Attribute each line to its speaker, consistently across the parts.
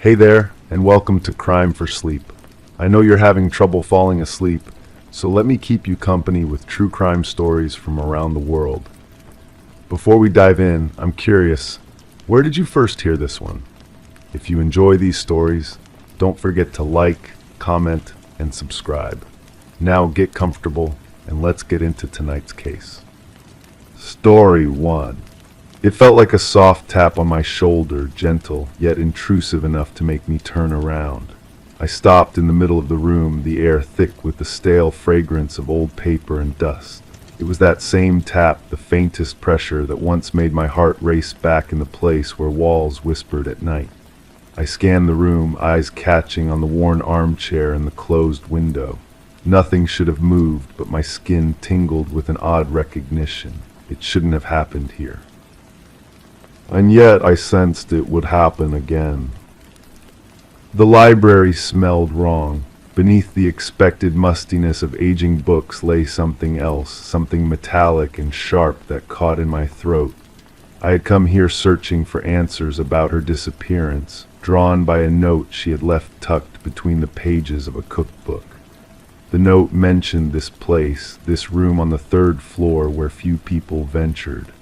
Speaker 1: Hey there, and welcome to Crime for Sleep. I know you're having trouble falling asleep, so let me keep you company with true crime stories from around the world. Before we dive in, I'm curious, where did you first hear this one? If you enjoy these stories, don't forget to like, comment, and subscribe. Now get comfortable, and let's get into tonight's case. Story 1. It felt like a soft tap on my shoulder, gentle, yet intrusive enough to make me turn around. I stopped in the middle of the room, the air thick with the stale fragrance of old paper and dust. It was that same tap, the faintest pressure that once made my heart race back in the place where walls whispered at night. I scanned the room, eyes catching on the worn armchair and the closed window. Nothing should have moved, but my skin tingled with an odd recognition. It shouldn't have happened here. And yet I sensed it would happen again. The library smelled wrong. Beneath the expected mustiness of aging books lay something else, something metallic and sharp that caught in my throat. I had come here searching for answers about her disappearance, drawn by a note she had left tucked between the pages of a cookbook. The note mentioned this place, this room on the 3rd floor where few people ventured.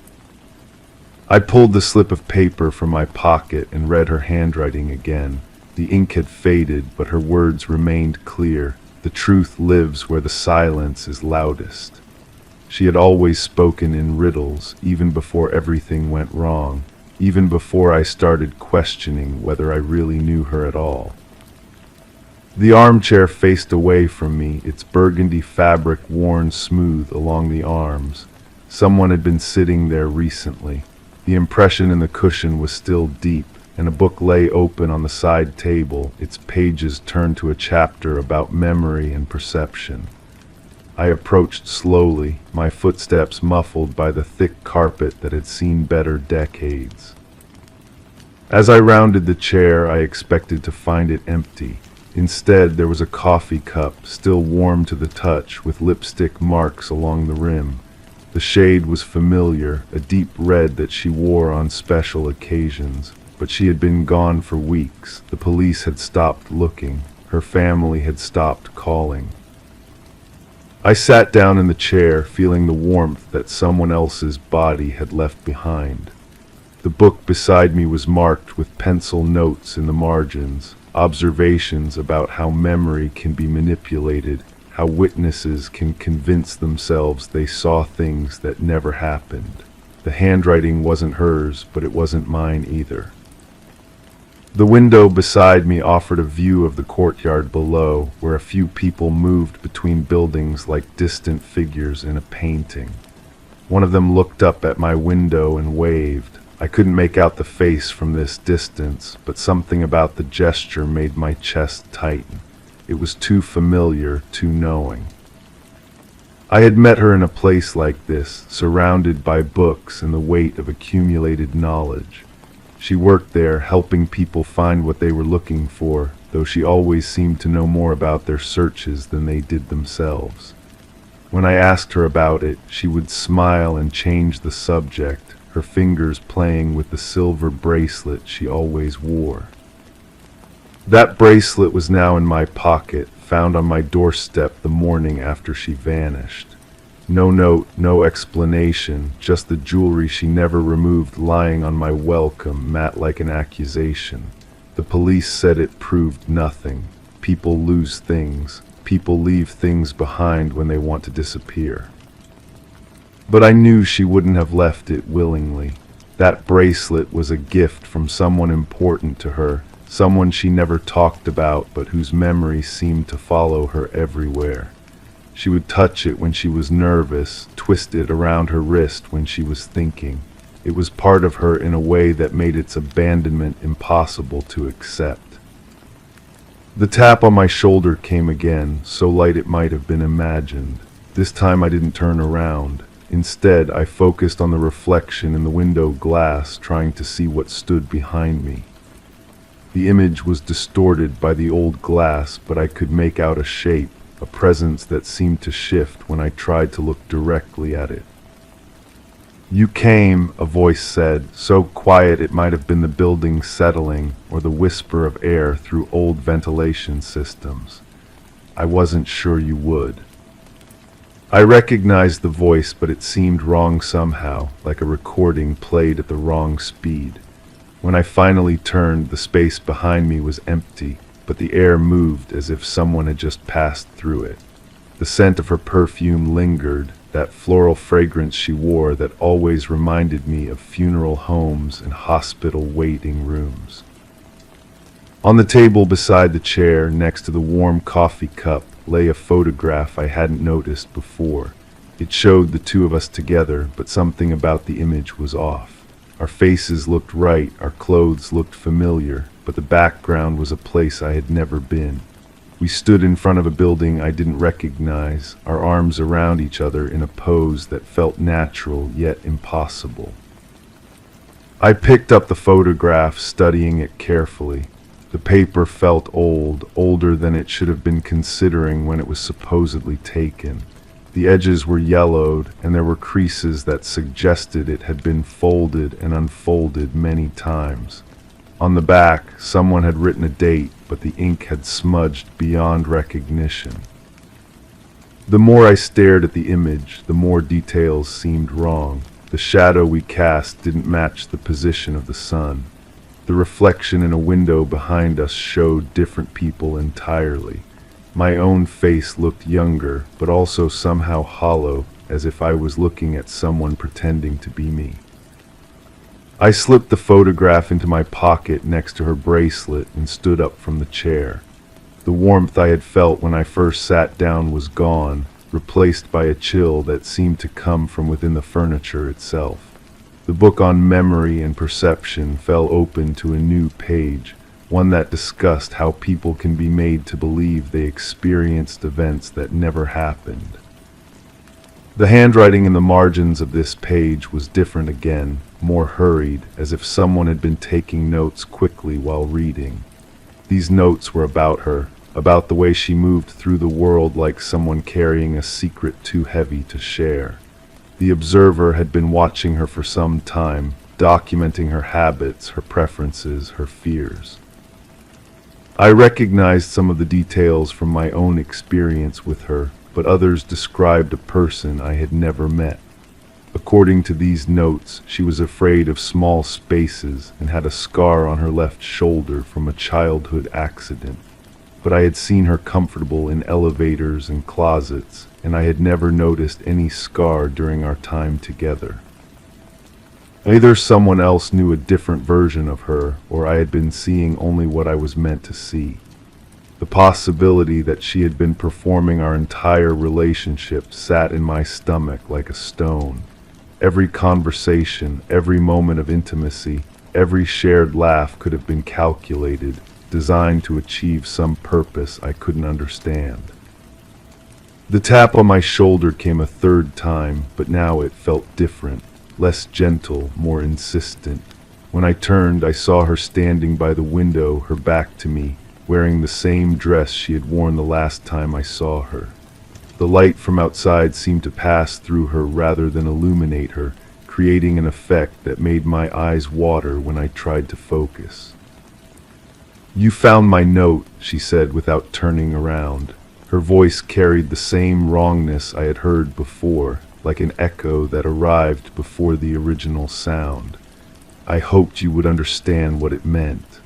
Speaker 1: I pulled the slip of paper from my pocket and read her handwriting again. The ink had faded, but her words remained clear. The truth lives where the silence is loudest. She had always spoken in riddles, even before everything went wrong, even before I started questioning whether I really knew her at all. The armchair faced away from me, its burgundy fabric worn smooth along the arms. Someone had been sitting there recently. The impression in the cushion was still deep, and a book lay open on the side table, its pages turned to a chapter about memory and perception. I approached slowly, my footsteps muffled by the thick carpet that had seen better decades. As I rounded the chair, I expected to find it empty. Instead, there was a coffee cup, still warm to the touch, with lipstick marks along the rim. The shade was familiar, a deep red that she wore on special occasions. But she had been gone for weeks. The police had stopped looking. Her family had stopped calling. I sat down in the chair, feeling the warmth that someone else's body had left behind. The book beside me was marked with pencil notes in the margins, observations about how memory can be manipulated, how witnesses can convince themselves they saw things that never happened. The handwriting wasn't hers, but it wasn't mine either. The window beside me offered a view of the courtyard below, where a few people moved between buildings like distant figures in a painting. One of them looked up at my window and waved. I couldn't make out the face from this distance, but something about the gesture made my chest tighten. It was too familiar, too knowing. I had met her in a place like this, surrounded by books and the weight of accumulated knowledge. She worked there, helping people find what they were looking for, though she always seemed to know more about their searches than they did themselves. When I asked her about it, she would smile and change the subject, her fingers playing with the silver bracelet she always wore. That bracelet was now in my pocket, found on my doorstep the morning after she vanished. No note, no explanation, just the jewelry she never removed lying on my welcome mat like an accusation. The police said it proved nothing. People lose things. People leave things behind when they want to disappear. But I knew she wouldn't have left it willingly. That bracelet was a gift from someone important to her, someone she never talked about but whose memory seemed to follow her everywhere. She would touch it when she was nervous, twist it around her wrist when she was thinking. It was part of her in a way that made its abandonment impossible to accept. The tap on my shoulder came again, so light it might have been imagined. This time I didn't turn around. Instead, I focused on the reflection in the window glass, trying to see what stood behind me. The image was distorted by the old glass, but I could make out a shape, a presence that seemed to shift when I tried to look directly at it. You came, a voice said, so quiet it might have been the building settling or the whisper of air through old ventilation systems. I wasn't sure you would. I recognized the voice, but it seemed wrong somehow, like a recording played at the wrong speed. When I finally turned, the space behind me was empty, but the air moved as if someone had just passed through it. The scent of her perfume lingered, that floral fragrance she wore that always reminded me of funeral homes and hospital waiting rooms. On the table beside the chair, next to the warm coffee cup, lay a photograph I hadn't noticed before. It showed the two of us together, but something about the image was off. Our faces looked right, our clothes looked familiar, but the background was a place I had never been. We stood in front of a building I didn't recognize, our arms around each other in a pose that felt natural yet impossible. I picked up the photograph, studying it carefully. The paper felt old, older than it should have been considering when it was supposedly taken. The edges were yellowed, and there were creases that suggested it had been folded and unfolded many times. On the back, someone had written a date, but the ink had smudged beyond recognition. The more I stared at the image, the more details seemed wrong. The shadow we cast didn't match the position of the sun. The reflection in a window behind us showed different people entirely. My own face looked younger, but also somehow hollow, as if I was looking at someone pretending to be me. I slipped the photograph into my pocket next to her bracelet and stood up from the chair. The warmth I had felt when I first sat down was gone, replaced by a chill that seemed to come from within the furniture itself. The book on memory and perception fell open to a new page, one that discussed how people can be made to believe they experienced events that never happened. The handwriting in the margins of this page was different again, more hurried, as if someone had been taking notes quickly while reading. These notes were about her, about the way she moved through the world like someone carrying a secret too heavy to share. The observer had been watching her for some time, documenting her habits, her preferences, her fears. I recognized some of the details from my own experience with her, but others described a person I had never met. According to these notes, she was afraid of small spaces and had a scar on her left shoulder from a childhood accident. But I had seen her comfortable in elevators and closets, and I had never noticed any scar during our time together. Either someone else knew a different version of her, or I had been seeing only what I was meant to see. The possibility that she had been performing our entire relationship sat in my stomach like a stone. Every conversation, every moment of intimacy, every shared laugh could have been calculated, designed to achieve some purpose I couldn't understand. The tap on my shoulder came a third time, but now it felt different, less gentle, more insistent. When I turned, I saw her standing by the window, her back to me, wearing the same dress she had worn the last time I saw her. The light from outside seemed to pass through her rather than illuminate her, creating an effect that made my eyes water when I tried to focus. "You found my note," she said without turning around. Her voice carried the same wrongness I had heard before, like an echo that arrived before the original sound. "I hoped you would understand what it meant."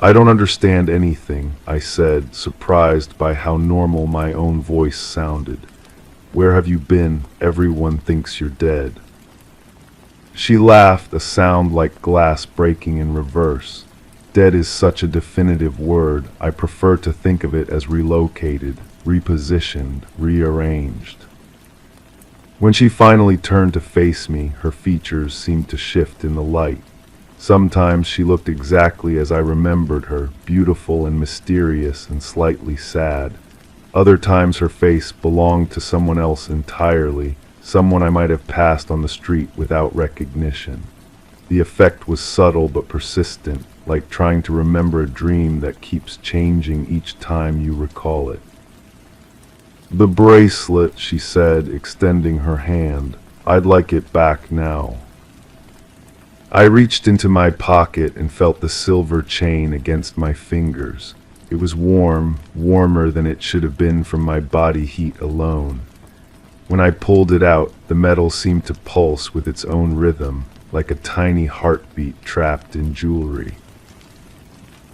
Speaker 1: "I don't understand anything," I said, surprised by how normal my own voice sounded. "Where have you been? Everyone thinks you're dead." She laughed, a sound like glass breaking in reverse. Dead is such a definitive word. I prefer to think of it as relocated, repositioned, rearranged. When she finally turned to face me, her features seemed to shift in the light. Sometimes she looked exactly as I remembered her, beautiful and mysterious and slightly sad. Other times her face belonged to someone else entirely, someone I might have passed on the street without recognition. The effect was subtle but persistent, like trying to remember a dream that keeps changing each time you recall it. "The bracelet," she said, extending her hand. I'd like it back now. I reached into my pocket and felt the silver chain against my fingers. It was warm, warmer than it should have been from my body heat alone. When I pulled it out, the metal seemed to pulse with its own rhythm, like a tiny heartbeat trapped in jewelry.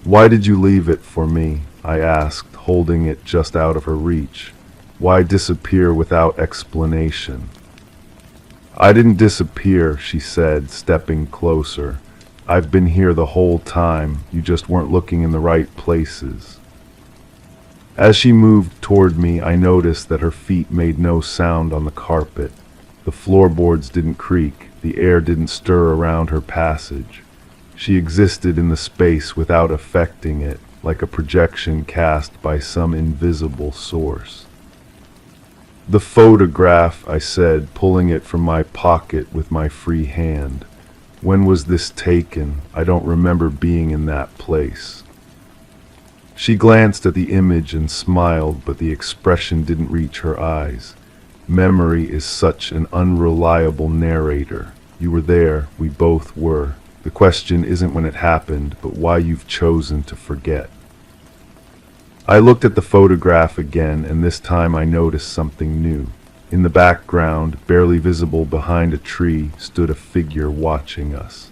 Speaker 1: "Why did you leave it for me?" I asked, holding it just out of her reach. "Why disappear without explanation?" "I didn't disappear," she said, stepping closer. "I've been here the whole time. You just weren't looking in the right places." As she moved toward me, I noticed that her feet made no sound on the carpet. The floorboards didn't creak. The air didn't stir around her passage. She existed in the space without affecting it, like a projection cast by some invisible source. "The photograph," I said, pulling it from my pocket with my free hand. "When was this taken? I don't remember being in that place." She glanced at the image and smiled, but the expression didn't reach her eyes. Memory is such an unreliable narrator. You were there, we both were. The question isn't when it happened, but why you've chosen to forget. I looked at the photograph again, and this time I noticed something new. In the background, barely visible behind a tree, stood a figure watching us.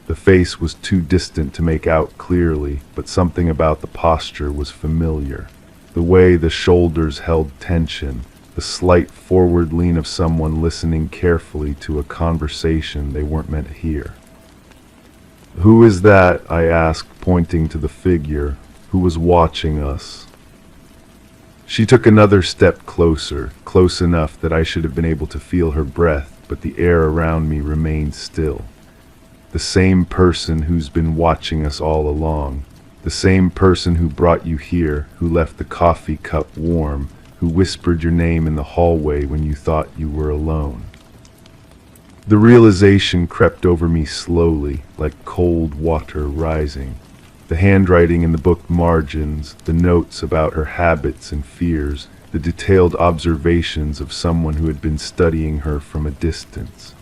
Speaker 1: The face was too distant to make out clearly, but something about the posture was familiar. The way the shoulders held tension, the slight forward lean of someone listening carefully to a conversation they weren't meant to hear. "Who is that?" I asked, pointing to the figure who was watching us. She took another step closer, close enough that I should have been able to feel her breath, but the air around me remained still. The same person who's been watching us all along. The same person who brought you here, who left the coffee cup warm, who whispered your name in the hallway when you thought you were alone. The realization crept over me slowly, like cold water rising. The handwriting in the book margins, the notes about her habits and fears, the detailed observations of someone who had been studying her from a distance.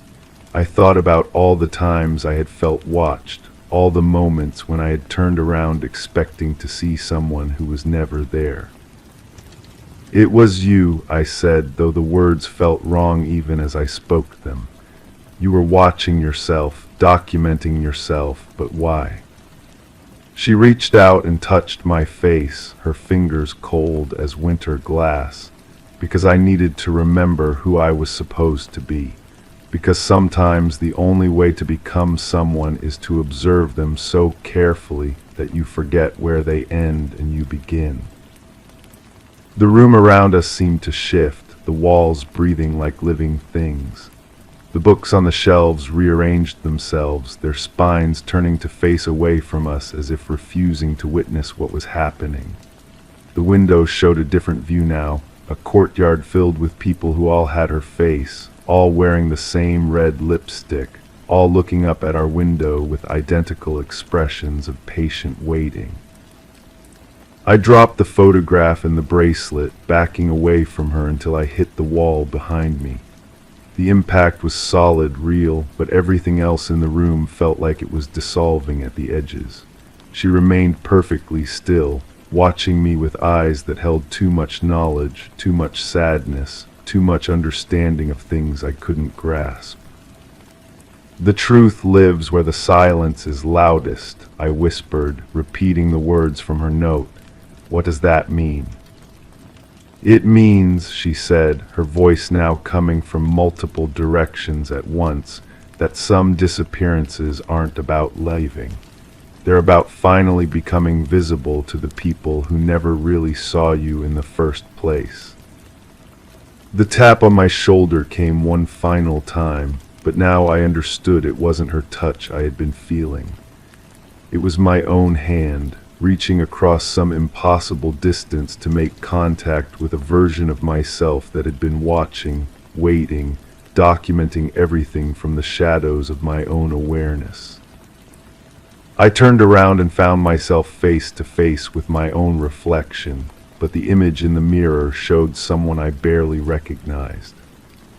Speaker 1: I thought about all the times I had felt watched, all the moments when I had turned around expecting to see someone who was never there. "It was you," I said, though the words felt wrong even as I spoke them. "You were watching yourself, documenting yourself, but why?" She reached out and touched my face, her fingers cold as winter glass, because I needed to remember who I was supposed to be, because sometimes the only way to become someone is to observe them so carefully that you forget where they end and you begin. The room around us seemed to shift, the walls breathing like living things. The books on the shelves rearranged themselves, their spines turning to face away from us as if refusing to witness what was happening. The windows showed a different view now, a courtyard filled with people who all had her face, all wearing the same red lipstick, all looking up at our window with identical expressions of patient waiting. I dropped the photograph and the bracelet, backing away from her until I hit the wall behind me. The impact was solid, real, but everything else in the room felt like it was dissolving at the edges. She remained perfectly still, watching me with eyes that held too much knowledge, too much sadness, too much understanding of things I couldn't grasp. "The truth lives where the silence is loudest," I whispered, repeating the words from her note. "What does that mean?" "It means," she said, her voice now coming from multiple directions at once, "that some disappearances aren't about leaving. They're about finally becoming visible to the people who never really saw you in the first place." The tap on my shoulder came one final time, but now I understood it wasn't her touch I had been feeling. It was my own hand, reaching across some impossible distance to make contact with a version of myself that had been watching, waiting, documenting everything from the shadows of my own awareness. I turned around and found myself face to face with my own reflection, but the image in the mirror showed someone I barely recognized.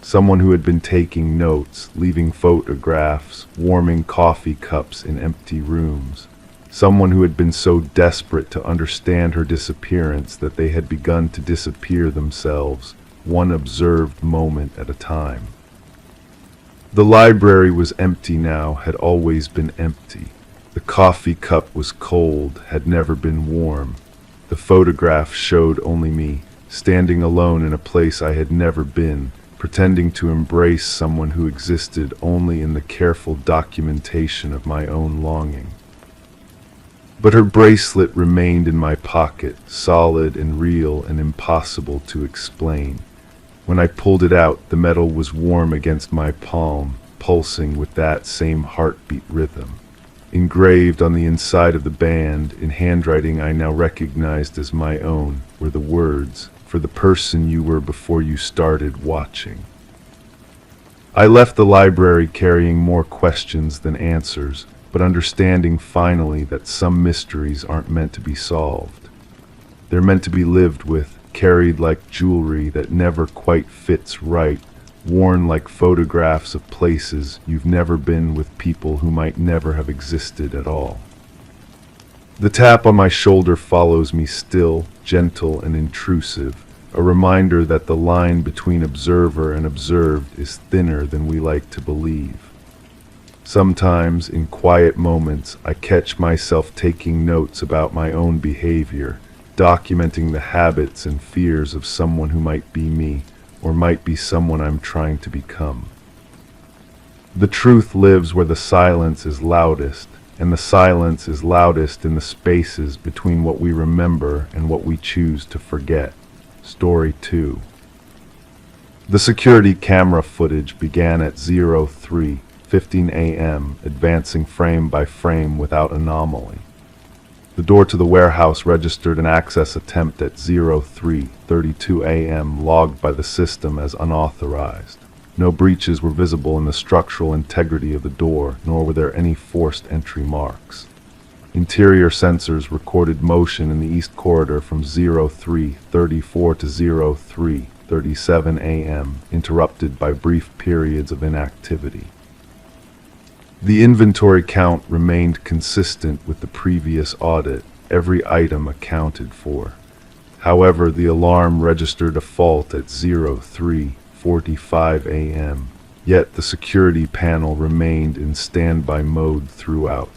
Speaker 1: Someone who had been taking notes, leaving photographs, warming coffee cups in empty rooms. Someone who had been so desperate to understand her disappearance that they had begun to disappear themselves, one observed moment at a time. The library was empty now, had always been empty. The coffee cup was cold, had never been warm. The photograph showed only me, standing alone in a place I had never been, pretending to embrace someone who existed only in the careful documentation of my own longing. But her bracelet remained in my pocket, solid and real and impossible to explain. When I pulled it out, the metal was warm against my palm, pulsing with that same heartbeat rhythm. Engraved on the inside of the band, in handwriting I now recognized as my own, were the words, "For the person you were before you started watching." I left the library carrying more questions than answers, but understanding finally that some mysteries aren't meant to be solved. They're meant to be lived with, carried like jewelry that never quite fits right, worn like photographs of places you've never been with people who might never have existed at all. The tap on my shoulder follows me still, gentle and intrusive, a reminder that the line between observer and observed is thinner than we like to believe. Sometimes, in quiet moments, I catch myself taking notes about my own behavior, documenting the habits and fears of someone who might be me, or might be someone I'm trying to become. The truth lives where the silence is loudest, and the silence is loudest in the spaces between what we remember and what we choose to forget. Story 2. The security camera footage began at 03:15 a.m., advancing frame by frame without anomaly. The door to the warehouse registered an access attempt at 03:32 a.m., logged by the system as unauthorized. No breaches were visible in the structural integrity of the door, nor were there any forced entry marks. Interior sensors recorded motion in the east corridor from 03:34 to 03:37 a.m., interrupted by brief periods of inactivity. The inventory count remained consistent with the previous audit, every item accounted for. However, the alarm registered a fault at 03:45 a.m., yet the security panel remained in standby mode throughout.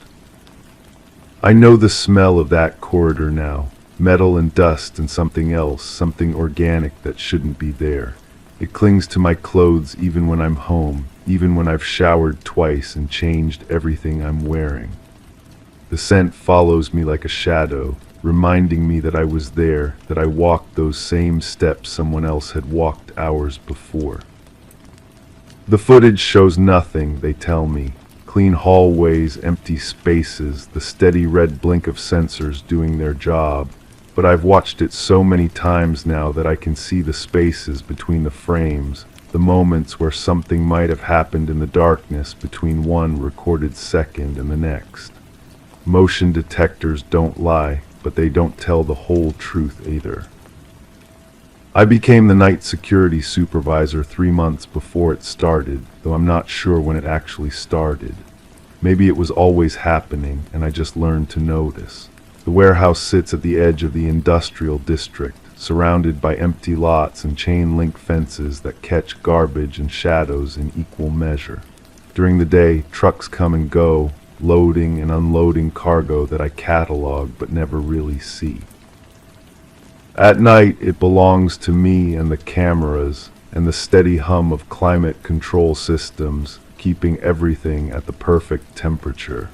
Speaker 1: I know the smell of that corridor now, metal and dust and something else, something organic that shouldn't be there. It clings to my clothes even when I'm home, even when I've showered twice and changed everything I'm wearing. The scent follows me like a shadow, reminding me that I was there, that I walked those same steps someone else had walked hours before. The footage shows nothing, they tell me. Clean hallways, empty spaces, the steady red blink of sensors doing their job. But I've watched it so many times now that I can see the spaces between the frames, the moments where something might have happened in the darkness between one recorded second and the next. Motion detectors don't lie, but they don't tell the whole truth either. I became the night security supervisor 3 months before it started, though I'm not sure when it actually started. Maybe it was always happening, and I just learned to notice. The warehouse sits at the edge of the industrial district, surrounded by empty lots and chain-link fences that catch garbage and shadows in equal measure. During the day, trucks come and go, loading and unloading cargo that I catalog but never really see. At night, it belongs to me and the cameras and the steady hum of climate control systems, keeping everything at the perfect temperature.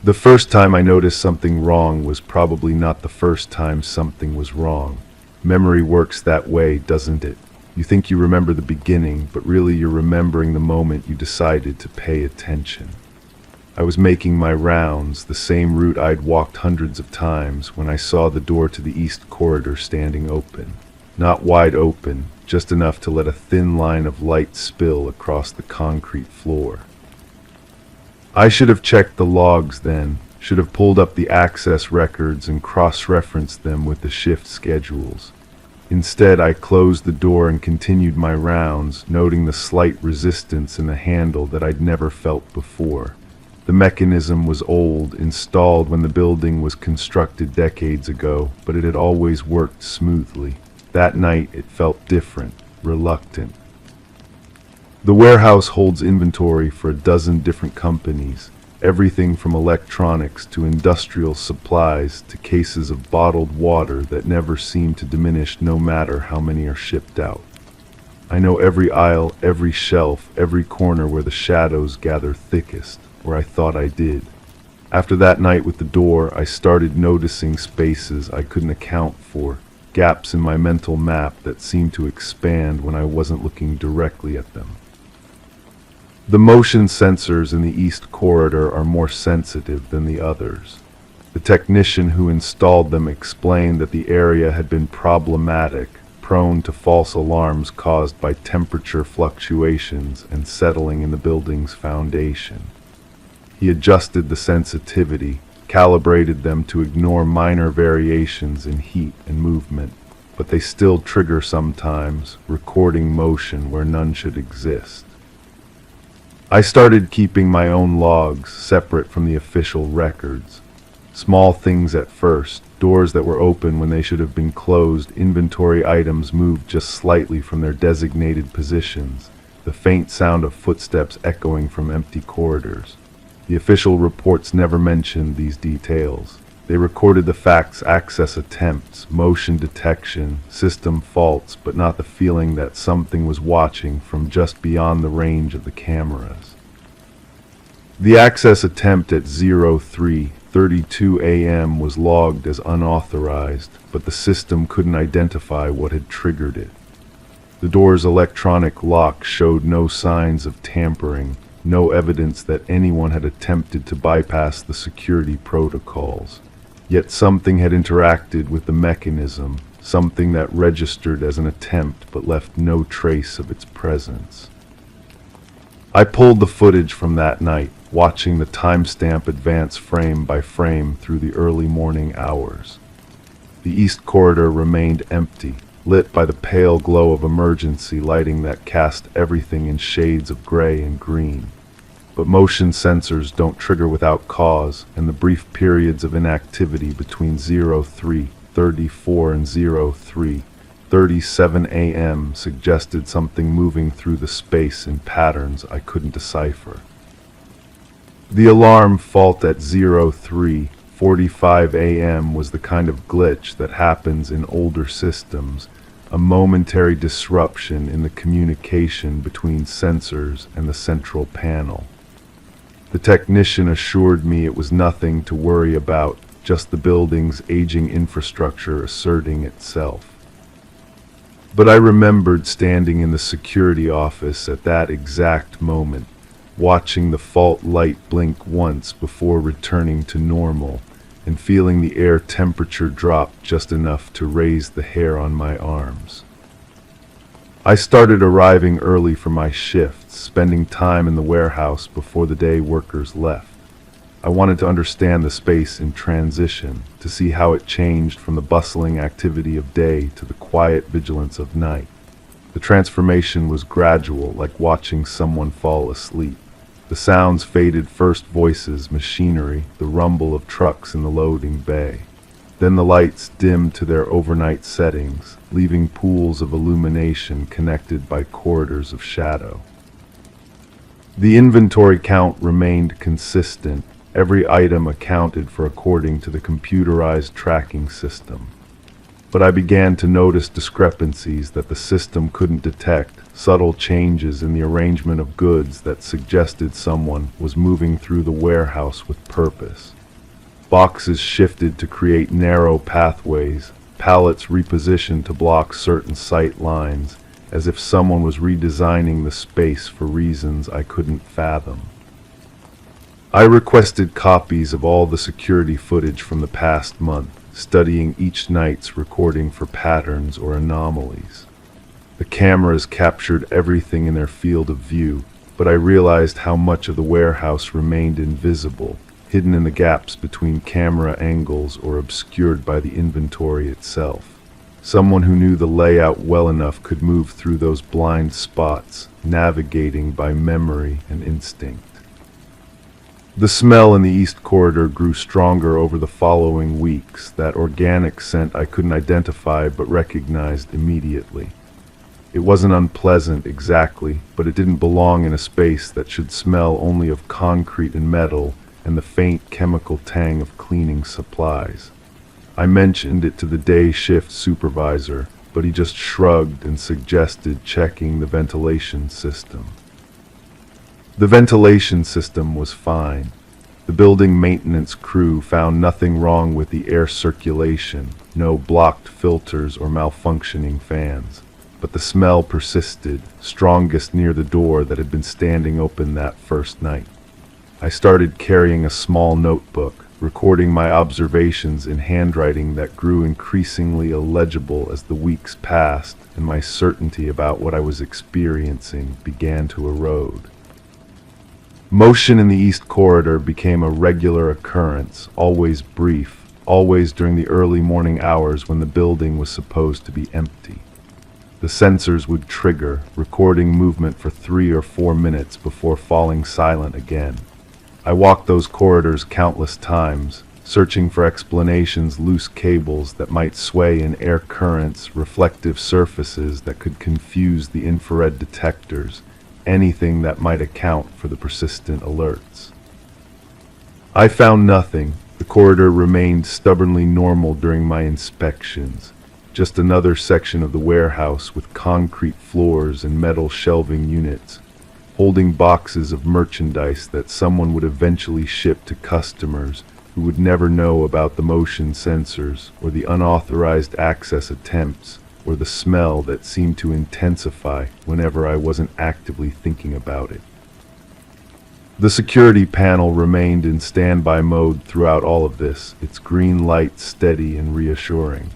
Speaker 1: The first time I noticed something wrong was probably not the first time something was wrong. Memory works that way, doesn't it? You think you remember the beginning, but really you're remembering the moment you decided to pay attention. I was making my rounds, the same route I'd walked hundreds of times, when I saw the door to the east corridor standing open. Not wide open, just enough to let a thin line of light spill across the concrete floor. I should have checked the logs then, should have pulled up the access records and cross-referenced them with the shift schedules. Instead, I closed the door and continued my rounds, noting the slight resistance in the handle that I'd never felt before. The mechanism was old, installed when the building was constructed decades ago, but it had always worked smoothly. That night, it felt different, reluctant. The warehouse holds inventory for a dozen different companies, everything from electronics to industrial supplies to cases of bottled water that never seem to diminish no matter how many are shipped out. I know every aisle, every shelf, every corner where the shadows gather thickest, or I thought I did. After that night with the door, I started noticing spaces I couldn't account for, gaps in my mental map that seemed to expand when I wasn't looking directly at them. The motion sensors in the east corridor are more sensitive than the others. The technician who installed them explained that the area had been problematic, prone to false alarms caused by temperature fluctuations and settling in the building's foundation. He adjusted the sensitivity, calibrated them to ignore minor variations in heat and movement, but they still trigger sometimes, recording motion where none should exist. I started keeping my own logs separate from the official records. Small things at first, doors that were open when they should have been closed, inventory items moved just slightly from their designated positions, the faint sound of footsteps echoing from empty corridors. The official reports never mentioned these details. They recorded the facts: access attempts, motion detection, system faults, but not the feeling that something was watching from just beyond the range of the cameras. The access attempt at 03:32 a.m. was logged as unauthorized, but the system couldn't identify what had triggered it. The door's electronic lock showed no signs of tampering, no evidence that anyone had attempted to bypass the security protocols. Yet something had interacted with the mechanism, something that registered as an attempt but left no trace of its presence. I pulled the footage from that night, watching the timestamp advance frame by frame through the early morning hours. The east corridor remained empty, lit by the pale glow of emergency lighting that cast everything in shades of gray and green. But motion sensors don't trigger without cause, and the brief periods of inactivity between 03:34 and 03:37 a.m. suggested something moving through the space in patterns I couldn't decipher. The alarm fault at 03:45 a.m. was the kind of glitch that happens in older systems, a momentary disruption in the communication between sensors and the central panel. The technician assured me it was nothing to worry about, just the building's aging infrastructure asserting itself. But I remembered standing in the security office at that exact moment, watching the fault light blink once before returning to normal, and feeling the air temperature drop just enough to raise the hair on my arms. I started arriving early for my shifts, spending time in the warehouse before the day workers left. I wanted to understand the space in transition, to see how it changed from the bustling activity of day to the quiet vigilance of night. The transformation was gradual, like watching someone fall asleep. The sounds faded, first voices, machinery, the rumble of trucks in the loading bay. Then the lights dimmed to their overnight settings, leaving pools of illumination connected by corridors of shadow. The inventory count remained consistent, every item accounted for according to the computerized tracking system. But I began to notice discrepancies that the system couldn't detect, subtle changes in the arrangement of goods that suggested someone was moving through the warehouse with purpose. Boxes shifted to create narrow pathways, pallets repositioned to block certain sight lines, as if someone was redesigning the space for reasons I couldn't fathom. I requested copies of all the security footage from the past month, studying each night's recording for patterns or anomalies. The cameras captured everything in their field of view, but I realized how much of the warehouse remained invisible, hidden in the gaps between camera angles or obscured by the inventory itself. Someone who knew the layout well enough could move through those blind spots, navigating by memory and instinct. The smell in the East Corridor grew stronger over the following weeks, that organic scent I couldn't identify but recognized immediately. It wasn't unpleasant exactly, but it didn't belong in a space that should smell only of concrete and metal and the faint chemical tang of cleaning supplies. I mentioned it to the day shift supervisor, but he just shrugged and suggested checking the ventilation system. The ventilation system was fine. The building maintenance crew found nothing wrong with the air circulation, no blocked filters or malfunctioning fans. But the smell persisted, strongest near the door that had been standing open that first night. I started carrying a small notebook, recording my observations in handwriting that grew increasingly illegible as the weeks passed and my certainty about what I was experiencing began to erode. Motion in the East Corridor became a regular occurrence, always brief, always during the early morning hours when the building was supposed to be empty. The sensors would trigger, recording movement for 3 or 4 minutes before falling silent again. I walked those corridors countless times, searching for explanations, loose cables that might sway in air currents, reflective surfaces that could confuse the infrared detectors, anything that might account for the persistent alerts. I found nothing. The corridor remained stubbornly normal during my inspections. Just another section of the warehouse with concrete floors and metal shelving units, holding boxes of merchandise that someone would eventually ship to customers who would never know about the motion sensors or the unauthorized access attempts or the smell that seemed to intensify whenever I wasn't actively thinking about it. The security panel remained in standby mode throughout all of this, its green light steady and reassuring.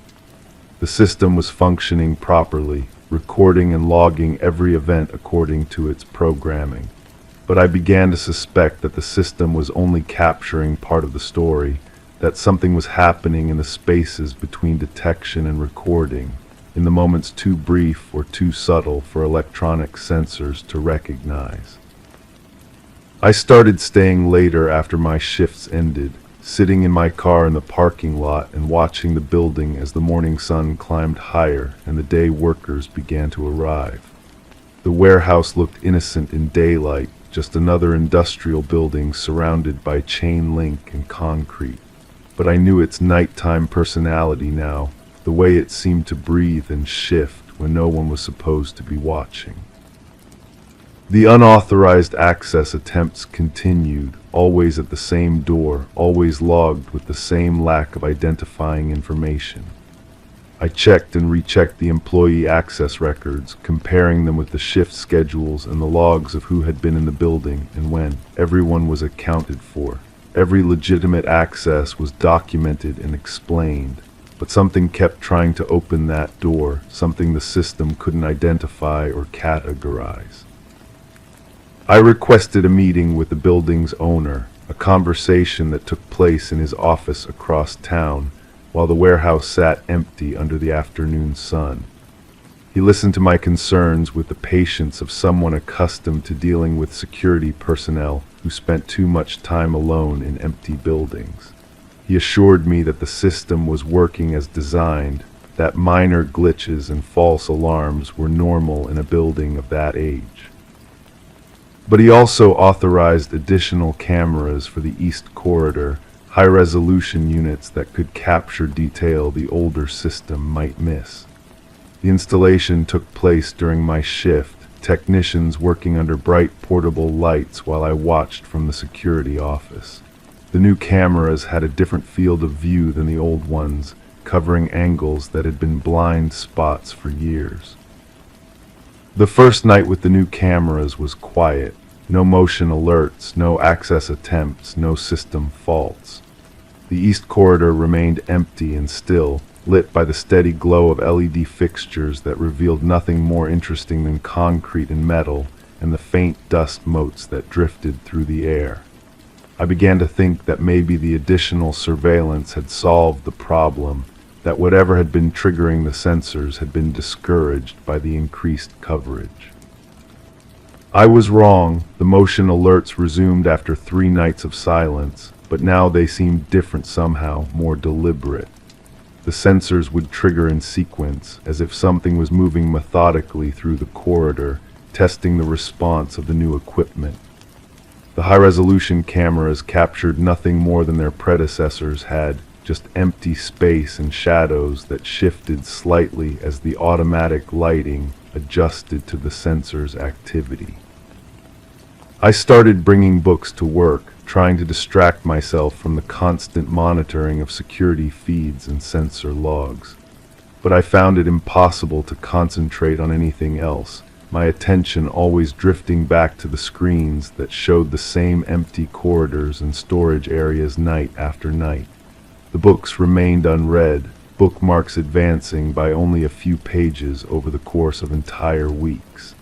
Speaker 1: The system was functioning properly, recording and logging every event according to its programming. But I began to suspect that the system was only capturing part of the story, that something was happening in the spaces between detection and recording, in the moments too brief or too subtle for electronic sensors to recognize. I started staying later after my shifts ended, sitting in my car in the parking lot and watching the building as the morning sun climbed higher and the day workers began to arrive. The warehouse looked innocent in daylight, just another industrial building surrounded by chain link and concrete. But I knew its nighttime personality now, the way it seemed to breathe and shift when no one was supposed to be watching. The unauthorized access attempts continued, always at the same door, always logged with the same lack of identifying information. I checked and rechecked the employee access records, comparing them with the shift schedules and the logs of who had been in the building and when. Everyone was accounted for. Every legitimate access was documented and explained, but something kept trying to open that door, something the system couldn't identify or categorize. I requested a meeting with the building's owner, a conversation that took place in his office across town, while the warehouse sat empty under the afternoon sun. He listened to my concerns with the patience of someone accustomed to dealing with security personnel who spent too much time alone in empty buildings. He assured me that the system was working as designed, that minor glitches and false alarms were normal in a building of that age. But he also authorized additional cameras for the East Corridor, high-resolution units that could capture detail the older system might miss. The installation took place during my shift, technicians working under bright portable lights while I watched from the security office. The new cameras had a different field of view than the old ones, covering angles that had been blind spots for years. The first night with the new cameras was quiet. No motion alerts, no access attempts, no system faults. The East Corridor remained empty and still, lit by the steady glow of LED fixtures that revealed nothing more interesting than concrete and metal and the faint dust motes that drifted through the air. I began to think that maybe the additional surveillance had solved the problem, that whatever had been triggering the sensors had been discouraged by the increased coverage. I was wrong. The motion alerts resumed after 3 nights of silence, but now they seemed different somehow, more deliberate. The sensors would trigger in sequence, as if something was moving methodically through the corridor, testing the response of the new equipment. The high-resolution cameras captured nothing more than their predecessors had, just empty space and shadows that shifted slightly as the automatic lighting adjusted to the sensor's activity. I started bringing books to work, trying to distract myself from the constant monitoring of security feeds and sensor logs. But I found it impossible to concentrate on anything else, my attention always drifting back to the screens that showed the same empty corridors and storage areas night after night. The books remained unread, bookmarks advancing by only a few pages over the course of entire weeks.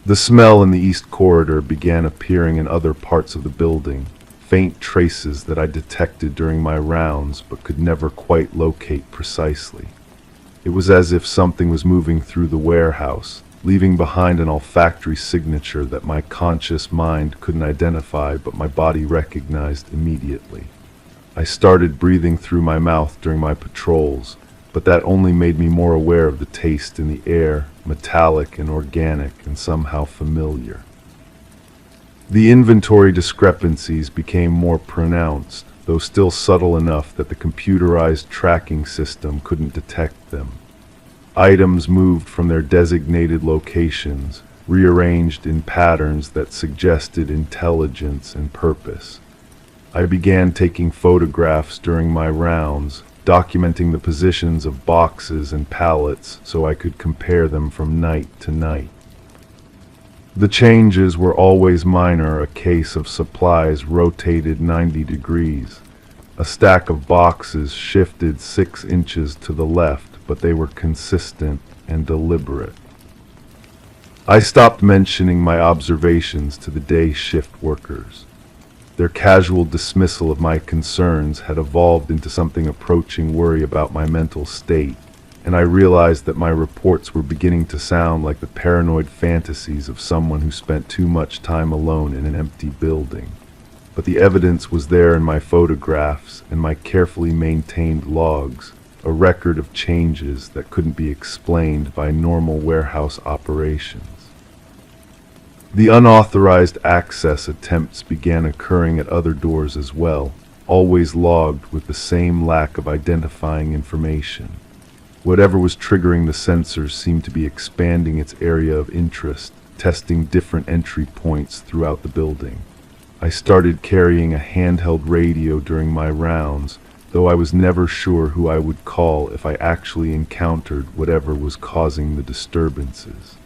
Speaker 1: The smell in the east corridor began appearing in other parts of the building, faint traces that I detected during my rounds but could never quite locate precisely. It was as if something was moving through the warehouse, leaving behind an olfactory signature that my conscious mind couldn't identify but my body recognized immediately. I started breathing through my mouth during my patrols, but that only made me more aware of the taste in the air, metallic and organic and somehow familiar. The inventory discrepancies became more pronounced, though still subtle enough that the computerized tracking system couldn't detect them. Items moved from their designated locations, rearranged in patterns that suggested intelligence and purpose. I began taking photographs during my rounds, documenting the positions of boxes and pallets so I could compare them from night to night. The changes were always minor, a case of supplies rotated 90 degrees. A stack of boxes shifted 6 inches to the left, but they were consistent and deliberate. I stopped mentioning my observations to the day shift workers. Their casual dismissal of my concerns had evolved into something approaching worry about my mental state, and I realized that my reports were beginning to sound like the paranoid fantasies of someone who spent too much time alone in an empty building. But the evidence was there in my photographs and my carefully maintained logs, a record of changes that couldn't be explained by normal warehouse operations. The unauthorized access attempts began occurring at other doors as well, always logged with the same lack of identifying information. Whatever was triggering the sensors seemed to be expanding its area of interest, testing different entry points throughout the building. I started carrying a handheld radio during my rounds, though I was never sure who I would call if I actually encountered whatever was causing the disturbances.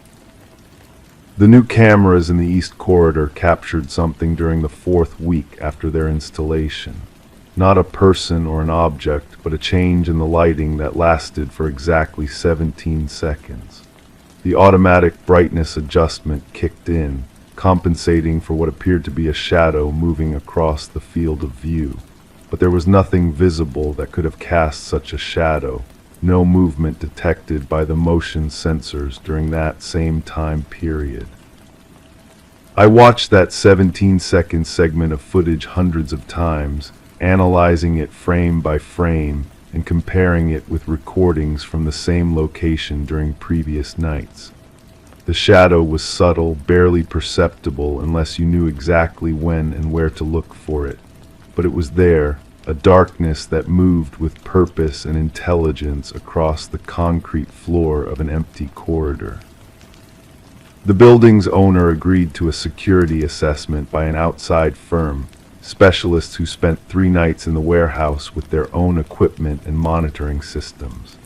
Speaker 1: The new cameras in the East Corridor captured something during the 4th week after their installation. Not a person or an object, but a change in the lighting that lasted for exactly 17 seconds. The automatic brightness adjustment kicked in, compensating for what appeared to be a shadow moving across the field of view. But there was nothing visible that could have cast such a shadow. No movement detected by the motion sensors during that same time period. I watched that 17-second segment of footage hundreds of times, analyzing it frame by frame and comparing it with recordings from the same location during previous nights. The shadow was subtle, barely perceptible unless you knew exactly when and where to look for it, but it was there, a darkness that moved with purpose and intelligence across the concrete floor of an empty corridor. The building's owner agreed to a security assessment by an outside firm, specialists who spent 3 nights in the warehouse with their own equipment and monitoring systems.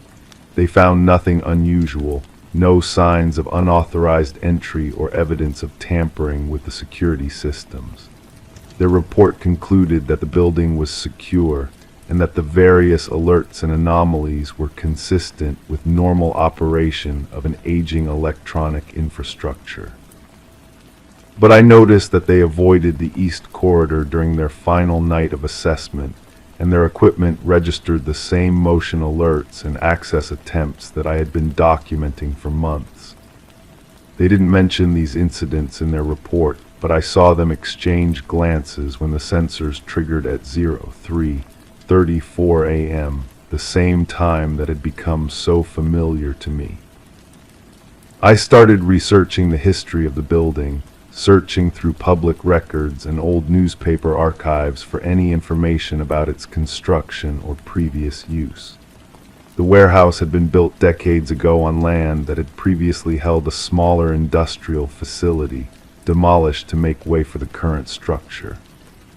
Speaker 1: They found nothing unusual, no signs of unauthorized entry or evidence of tampering with the security systems. Their report concluded that the building was secure and that the various alerts and anomalies were consistent with normal operation of an aging electronic infrastructure. But I noticed that they avoided the East Corridor during their final night of assessment, and their equipment registered the same motion alerts and access attempts that I had been documenting for months. They didn't mention these incidents in their report, but I saw them exchange glances when the sensors triggered at 03:34 a.m., the same time that had become so familiar to me. I started researching the history of the building, searching through public records and old newspaper archives for any information about its construction or previous use. The warehouse had been built decades ago on land that had previously held a smaller industrial facility, demolished to make way for the current structure.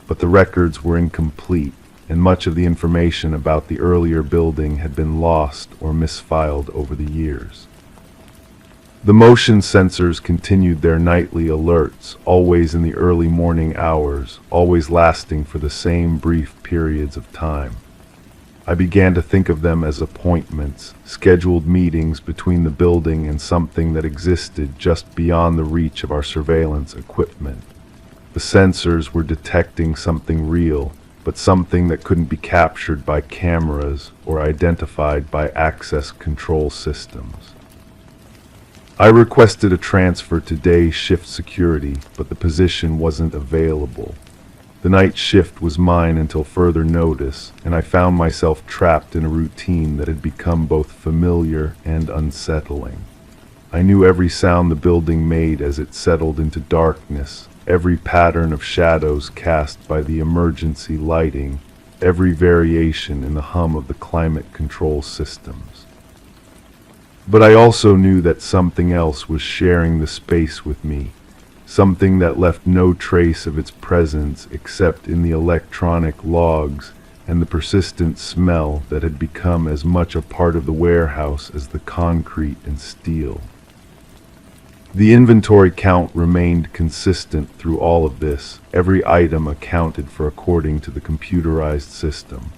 Speaker 1: But the records were incomplete, and much of the information about the earlier building had been lost or misfiled over the years. The motion sensors continued their nightly alerts, always in the early morning hours, always lasting for the same brief periods of time. I began to think of them as appointments, scheduled meetings between the building and something that existed just beyond the reach of our surveillance equipment. The sensors were detecting something real, but something that couldn't be captured by cameras or identified by access control systems. I requested a transfer to day shift security, but the position wasn't available. The night shift was mine until further notice, and I found myself trapped in a routine that had become both familiar and unsettling. I knew every sound the building made as it settled into darkness, every pattern of shadows cast by the emergency lighting, every variation in the hum of the climate control systems. But I also knew that something else was sharing the space with me, something that left no trace of its presence except in the electronic logs and the persistent smell that had become as much a part of the warehouse as the concrete and steel. The inventory count remained consistent through all of this, every item accounted for according to the computerized system.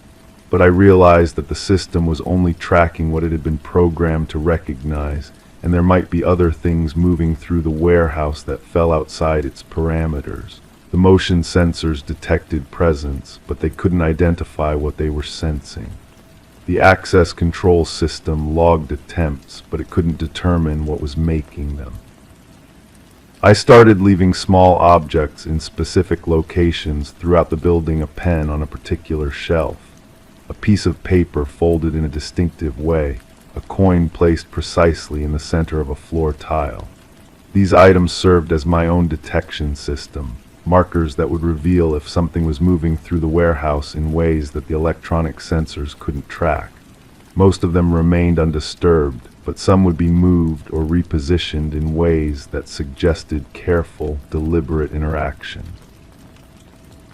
Speaker 1: But I realized that the system was only tracking what it had been programmed to recognize, and there might be other things moving through the warehouse that fell outside its parameters. The motion sensors detected presence, but they couldn't identify what they were sensing. The access control system logged attempts, but it couldn't determine what was making them. I started leaving small objects in specific locations throughout the building, a pen on a particular shelf, a piece of paper folded in a distinctive way, a coin placed precisely in the center of a floor tile. These items served as my own detection system, markers that would reveal if something was moving through the warehouse in ways that the electronic sensors couldn't track. Most of them remained undisturbed, but some would be moved or repositioned in ways that suggested careful, deliberate interaction.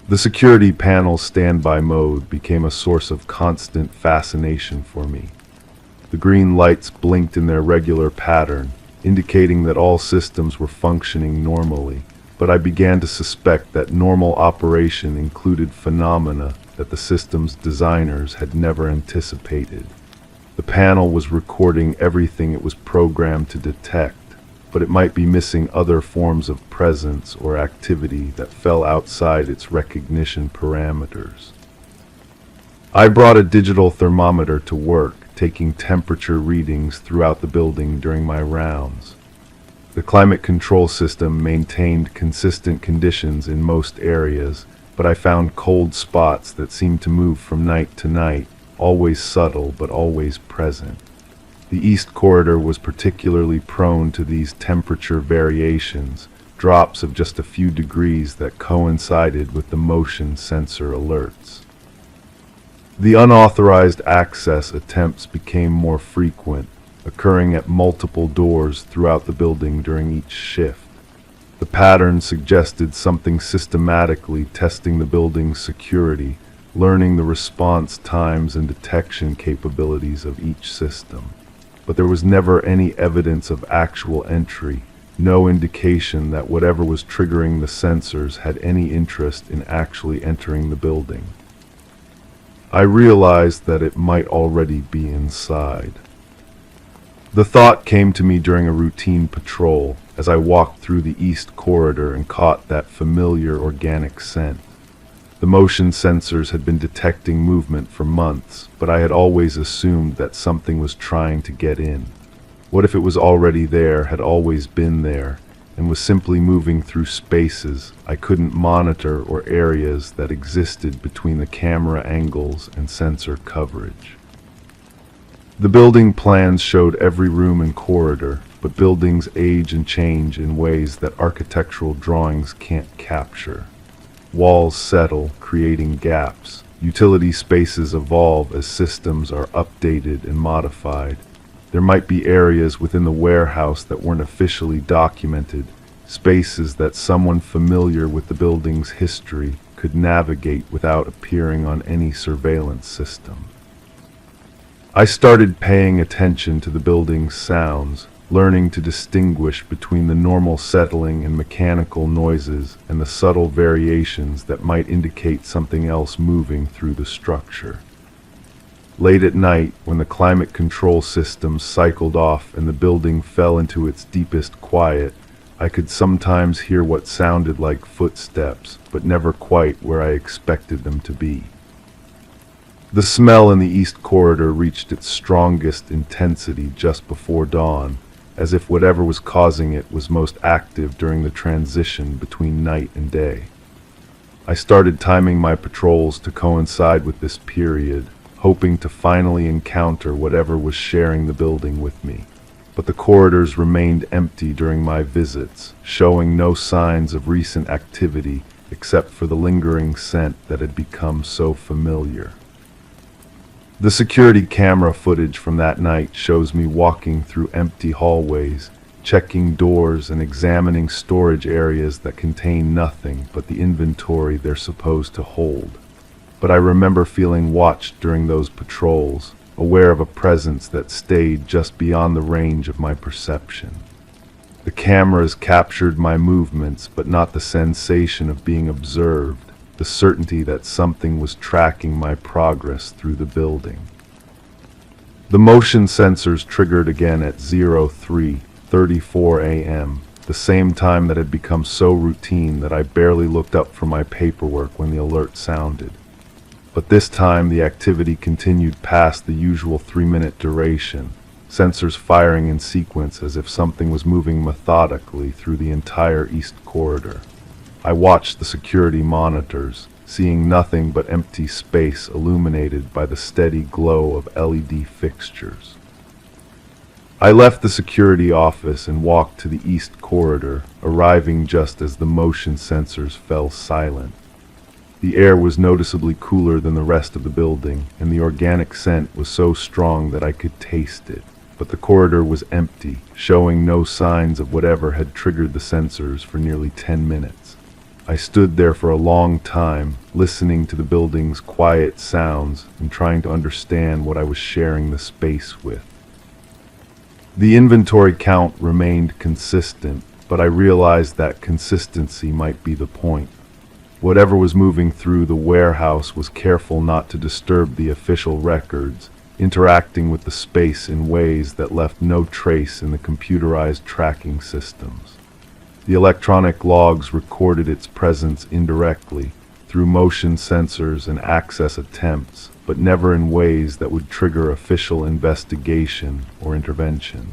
Speaker 1: The security panel's standby mode became a source of constant fascination for me. The green lights blinked in their regular pattern, indicating that all systems were functioning normally, but I began to suspect that normal operation included phenomena that the system's designers had never anticipated. The panel was recording everything it was programmed to detect, but it might be missing other forms of presence or activity that fell outside its recognition parameters. I brought a digital thermometer to work, taking temperature readings throughout the building during my rounds. The climate control system maintained consistent conditions in most areas, but I found cold spots that seemed to move from night to night, always subtle but always present. The east corridor was particularly prone to these temperature variations, drops of just a few degrees that coincided with the motion sensor alerts. The unauthorized access attempts became more frequent, occurring at multiple doors throughout the building during each shift. The pattern suggested something systematically testing the building's security, learning the response times and detection capabilities of each system. But there was never any evidence of actual entry, no indication that whatever was triggering the sensors had any interest in actually entering the building. I realized that it might already be inside. The thought came to me during a routine patrol as I walked through the east corridor and caught that familiar organic scent. The motion sensors had been detecting movement for months, but I had always assumed that something was trying to get in. What if it was already there, had always been there, and was simply moving through spaces I couldn't monitor or areas that existed between the camera angles and sensor coverage? The building plans showed every room and corridor, but buildings age and change in ways that architectural drawings can't capture. Walls settle, creating gaps. Utility spaces evolve as systems are updated and modified. There might be areas within the warehouse that weren't officially documented, spaces that someone familiar with the building's history could navigate without appearing on any surveillance system. I started paying attention to the building's sounds, learning to distinguish between the normal settling and mechanical noises and the subtle variations that might indicate something else moving through the structure. Late at night, when the climate control systems cycled off and the building fell into its deepest quiet, I could sometimes hear what sounded like footsteps, but never quite where I expected them to be. The smell in the east corridor reached its strongest intensity just before dawn, as if whatever was causing it was most active during the transition between night and day. I started timing my patrols to coincide with this period, hoping to finally encounter whatever was sharing the building with me. But the corridors remained empty during my visits, showing no signs of recent activity except for the lingering scent that had become so familiar. The security camera footage from that night shows me walking through empty hallways, checking doors and examining storage areas that contain nothing but the inventory they're supposed to hold. But I remember feeling watched during those patrols, aware of a presence that stayed just beyond the range of my perception. The cameras captured my movements, but not the sensation of being observed, the certainty that something was tracking my progress through the building. The motion sensors triggered again at 03:34 a.m., the same time that had become so routine that I barely looked up from my paperwork when the alert sounded. But this time the activity continued past the usual 3-minute duration, sensors firing in sequence as if something was moving methodically through the entire east corridor. I watched the security monitors, seeing nothing but empty space illuminated by the steady glow of LED fixtures. I left the security office and walked to the east corridor, arriving just as the motion sensors fell silent. The air was noticeably cooler than the rest of the building, and the organic scent was so strong that I could taste it. But the corridor was empty, showing no signs of whatever had triggered the sensors for nearly 10 minutes. I stood there for a long time, listening to the building's quiet sounds and trying to understand what I was sharing the space with. The inventory count remained consistent, but I realized that consistency might be the point. Whatever was moving through the warehouse was careful not to disturb the official records, interacting with the space in ways that left no trace in the computerized tracking systems. The electronic logs recorded its presence indirectly, through motion sensors and access attempts, but never in ways that would trigger official investigation or intervention.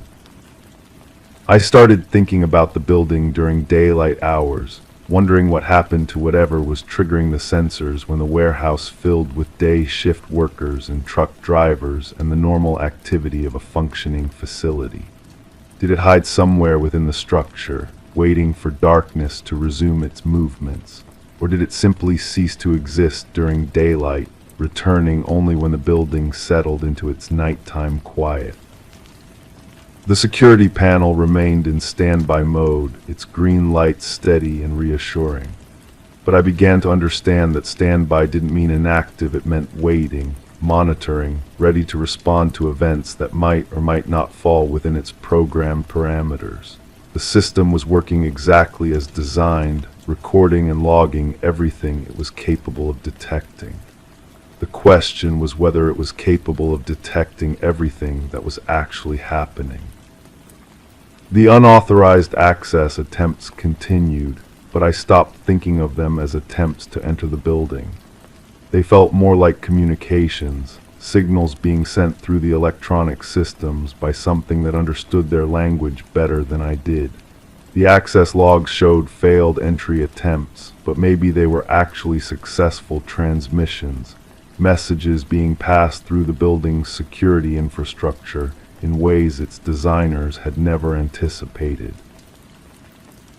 Speaker 1: I started thinking about the building during daylight hours, wondering what happened to whatever was triggering the sensors when the warehouse filled with day shift workers and truck drivers and the normal activity of a functioning facility. Did it hide somewhere within the structure, waiting for darkness to resume its movements? Or did it simply cease to exist during daylight, returning only when the building settled into its nighttime quiet? The security panel remained in standby mode, its green light steady and reassuring. But I began to understand that standby didn't mean inactive, it meant waiting, monitoring, ready to respond to events that might or might not fall within its programmed parameters. The system was working exactly as designed, recording and logging everything it was capable of detecting. The question was whether it was capable of detecting everything that was actually happening. The unauthorized access attempts continued, but I stopped thinking of them as attempts to enter the building. They felt more like communications, signals being sent through the electronic systems by something that understood their language better than I did. The access logs showed failed entry attempts, but maybe they were actually successful transmissions, messages being passed through the building's security infrastructure in ways its designers had never anticipated.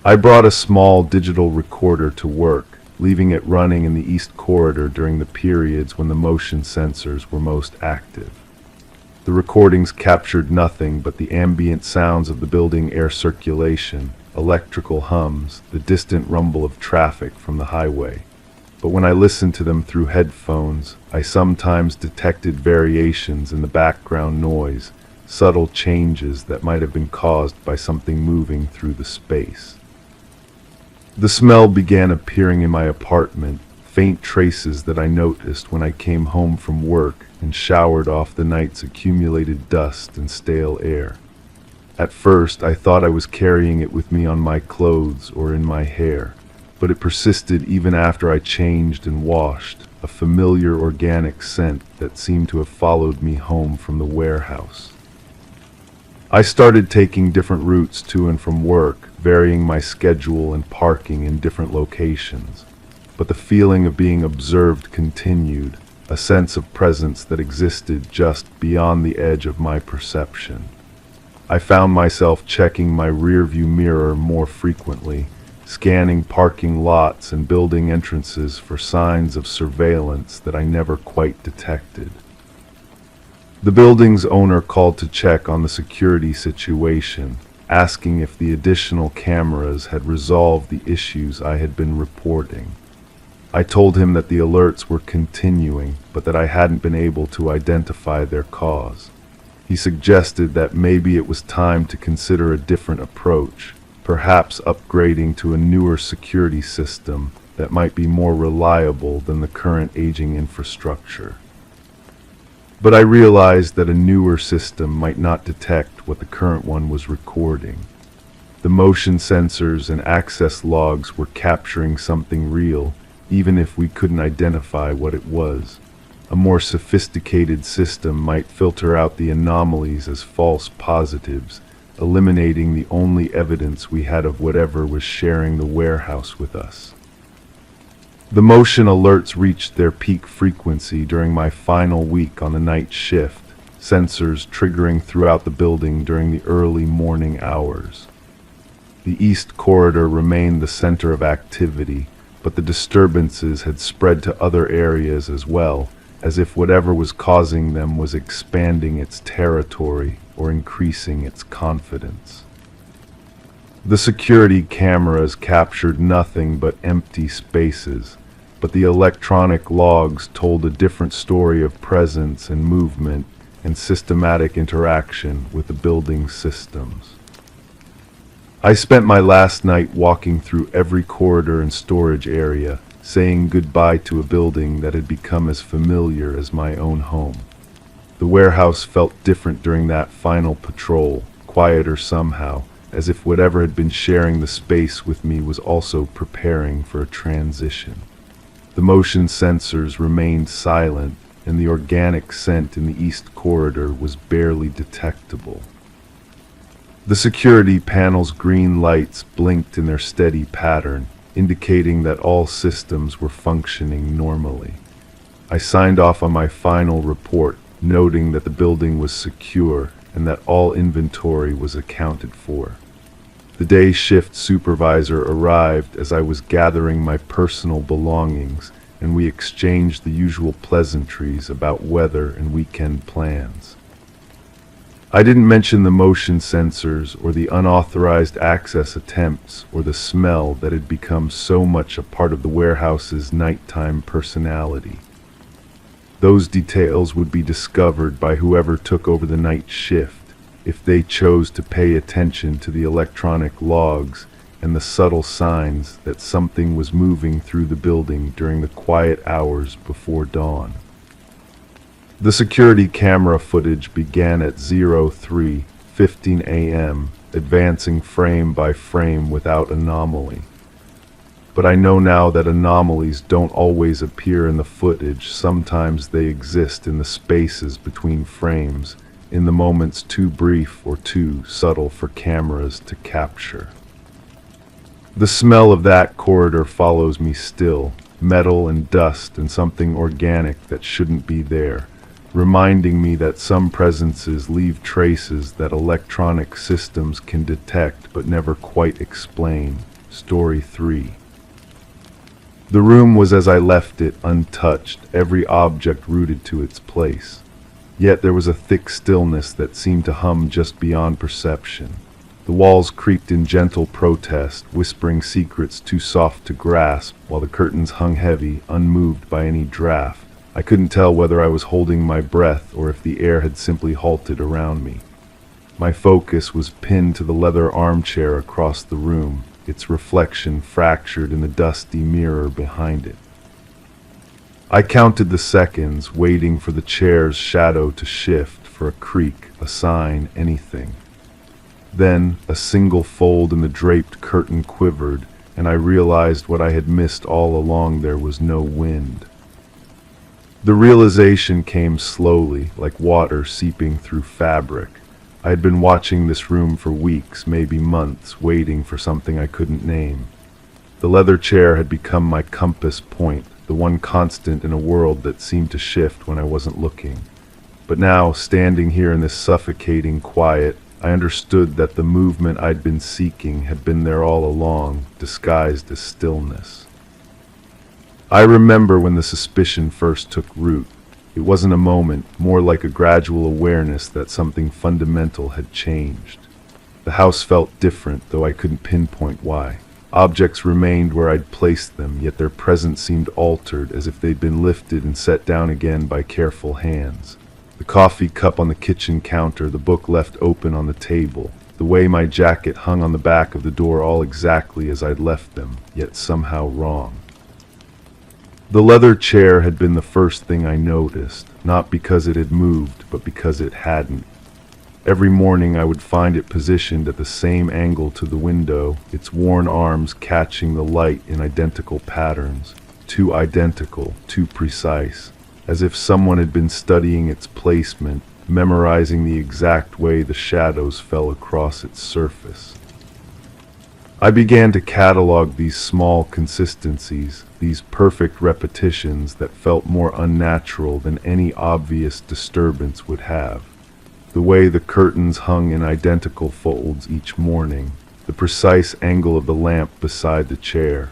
Speaker 1: I brought a small digital recorder to work, leaving it running in the east corridor during the periods when the motion sensors were most active. The recordings captured nothing but the ambient sounds of the building air circulation, electrical hums, the distant rumble of traffic from the highway. But when I listened to them through headphones, I sometimes detected variations in the background noise, subtle changes that might have been caused by something moving through the space. The smell began appearing in my apartment, faint traces that I noticed when I came home from work and showered off the night's accumulated dust and stale air. At first, I thought I was carrying it with me on my clothes or in my hair, but it persisted even after I changed and washed, a familiar organic scent that seemed to have followed me home from the warehouse. I started taking different routes to and from work, varying my schedule and parking in different locations. But the feeling of being observed continued, a sense of presence that existed just beyond the edge of my perception. I found myself checking my rearview mirror more frequently, scanning parking lots and building entrances for signs of surveillance that I never quite detected. The building's owner called to check on the security situation, asking if the additional cameras had resolved the issues I had been reporting. I told him that the alerts were continuing, but that I hadn't been able to identify their cause. He suggested that maybe it was time to consider a different approach, perhaps upgrading to a newer security system that might be more reliable than the current aging infrastructure. But I realized that a newer system might not detect what the current one was recording. The motion sensors and access logs were capturing something real, even if we couldn't identify what it was. A more sophisticated system might filter out the anomalies as false positives, eliminating the only evidence we had of whatever was sharing the warehouse with us. The motion alerts reached their peak frequency during my final week on the night shift, sensors triggering throughout the building during the early morning hours. The east corridor remained the center of activity, but the disturbances had spread to other areas as well, as if whatever was causing them was expanding its territory or increasing its confidence. The security cameras captured nothing but empty spaces, but the electronic logs told a different story of presence and movement and systematic interaction with the building's systems. I spent my last night walking through every corridor and storage area, saying goodbye to a building that had become as familiar as my own home. The warehouse felt different during that final patrol, quieter somehow, as if whatever had been sharing the space with me was also preparing for a transition. The motion sensors remained silent, and the organic scent in the east corridor was barely detectable. The security panel's green lights blinked in their steady pattern, indicating that all systems were functioning normally. I signed off on my final report, noting that the building was secure and that all inventory was accounted for. The day shift supervisor arrived as I was gathering my personal belongings, and we exchanged the usual pleasantries about weather and weekend plans. I didn't mention the motion sensors or the unauthorized access attempts or the smell that had become so much a part of the warehouse's nighttime personality. Those details would be discovered by whoever took over the night shift if they chose to pay attention to the electronic logs and the subtle signs that something was moving through the building during the quiet hours before dawn. The security camera footage began at 03:15 a.m., advancing frame by frame without anomaly. but I know now that anomalies don't always appear in the footage. Sometimes they exist in the spaces between frames, in the moments too brief or too subtle for cameras to capture. The smell of that corridor follows me still, metal and dust and something organic that shouldn't be there, reminding me that some presences leave traces that electronic systems can detect but never quite explain. Story 3. The room was as I left it, untouched, every object rooted to its place. Yet there was a thick stillness that seemed to hum just beyond perception. The walls creaked in gentle protest, whispering secrets too soft to grasp, while the curtains hung heavy, unmoved by any draft. I couldn't tell whether I was holding my breath or if the air had simply halted around me. My focus was pinned to the leather armchair across the room, its reflection fractured in the dusty mirror behind it. I counted the seconds, waiting for the chair's shadow to shift, for a creak, a sign, anything. Then a single fold in the draped curtain quivered, and I realized what I had missed all along: there was no wind. The realization came slowly, like water seeping through fabric. I had been watching this room for weeks, maybe months, waiting for something I couldn't name. The leather chair had become my compass point, the one constant in a world that seemed to shift when I wasn't looking. But now, standing here in this suffocating quiet, I understood that the movement I'd been seeking had been there all along, disguised as stillness. I remember when the suspicion first took root. It wasn't a moment, more like a gradual awareness that something fundamental had changed. The house felt different, though I couldn't pinpoint why. Objects remained where I'd placed them, yet their presence seemed altered, as if they'd been lifted and set down again by careful hands. The coffee cup on the kitchen counter, the book left open on the table, the way my jacket hung on the back of the door, all exactly as I'd left them, yet somehow wrong. The leather chair had been the first thing I noticed, not because it had moved, but because it hadn't. Every morning I would find it positioned at the same angle to the window, its worn arms catching the light in identical patterns, too identical, too precise, as if someone had been studying its placement, memorizing the exact way the shadows fell across its surface. I began to catalog these small consistencies, these perfect repetitions that felt more unnatural than any obvious disturbance would have. The way the curtains hung in identical folds each morning, the precise angle of the lamp beside the chair,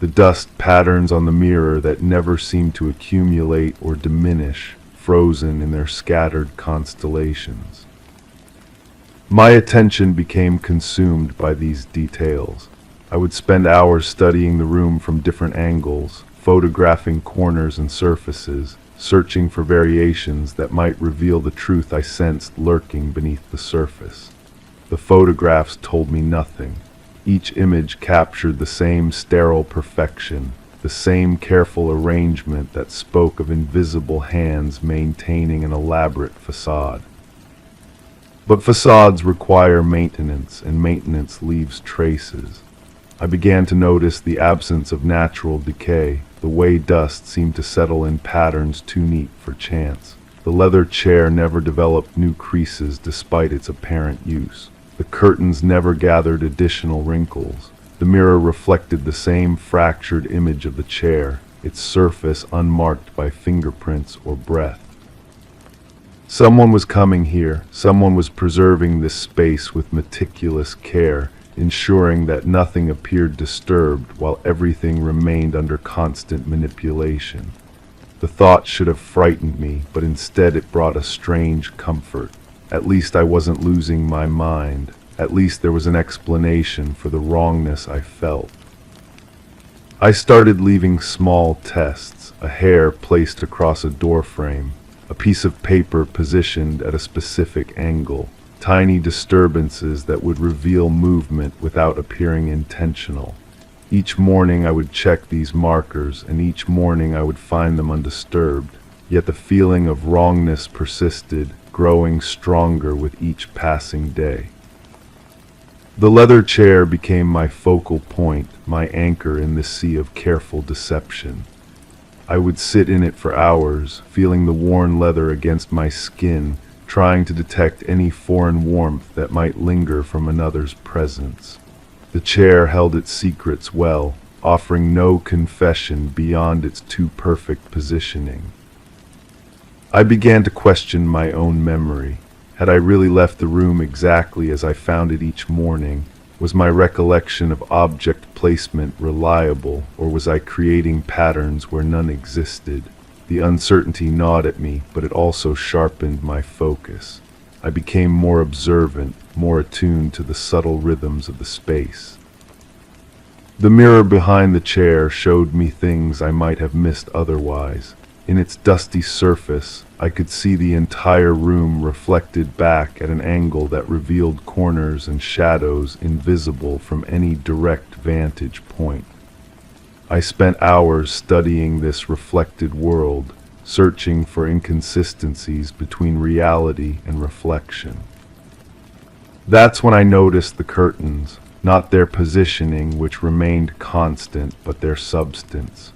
Speaker 1: the dust patterns on the mirror that never seemed to accumulate or diminish, frozen in their scattered constellations. My attention became consumed by these details. I would spend hours studying the room from different angles, photographing corners and surfaces, searching for variations that might reveal the truth I sensed lurking beneath the surface. The photographs told me nothing. Each image captured the same sterile perfection, the same careful arrangement that spoke of invisible hands maintaining an elaborate facade. But facades require maintenance, and maintenance leaves traces. I began to notice the absence of natural decay, the way dust seemed to settle in patterns too neat for chance. The leather chair never developed new creases despite its apparent use. The curtains never gathered additional wrinkles. The mirror reflected the same fractured image of the chair, its surface unmarked by fingerprints or breath. Someone was coming here, someone was preserving this space with meticulous care, ensuring that nothing appeared disturbed while everything remained under constant manipulation. The thought should have frightened me, but instead it brought a strange comfort. At least I wasn't losing my mind. At least there was an explanation for the wrongness I felt. I started leaving small tests, a hair placed across a doorframe, a piece of paper positioned at a specific angle, tiny disturbances that would reveal movement without appearing intentional. Each morning I would check these markers, and each morning I would find them undisturbed, yet the feeling of wrongness persisted, growing stronger with each passing day. The leather chair became my focal point, my anchor in this sea of careful deception. I would sit in it for hours, feeling the worn leather against my skin, trying to detect any foreign warmth that might linger from another's presence. The chair held its secrets well, offering no confession beyond its too perfect positioning. I began to question my own memory. Had I really left the room exactly as I found it each morning? Was my recollection of object placement reliable, or was I creating patterns where none existed? The uncertainty gnawed at me, but it also sharpened my focus. I became more observant, more attuned to the subtle rhythms of the space. The mirror behind the chair showed me things I might have missed otherwise. In its dusty surface, I could see the entire room reflected back at an angle that revealed corners and shadows invisible from any direct vantage point. I spent hours studying this reflected world, searching for inconsistencies between reality and reflection. That's when I noticed the curtains, not their positioning, which remained constant, but their substance.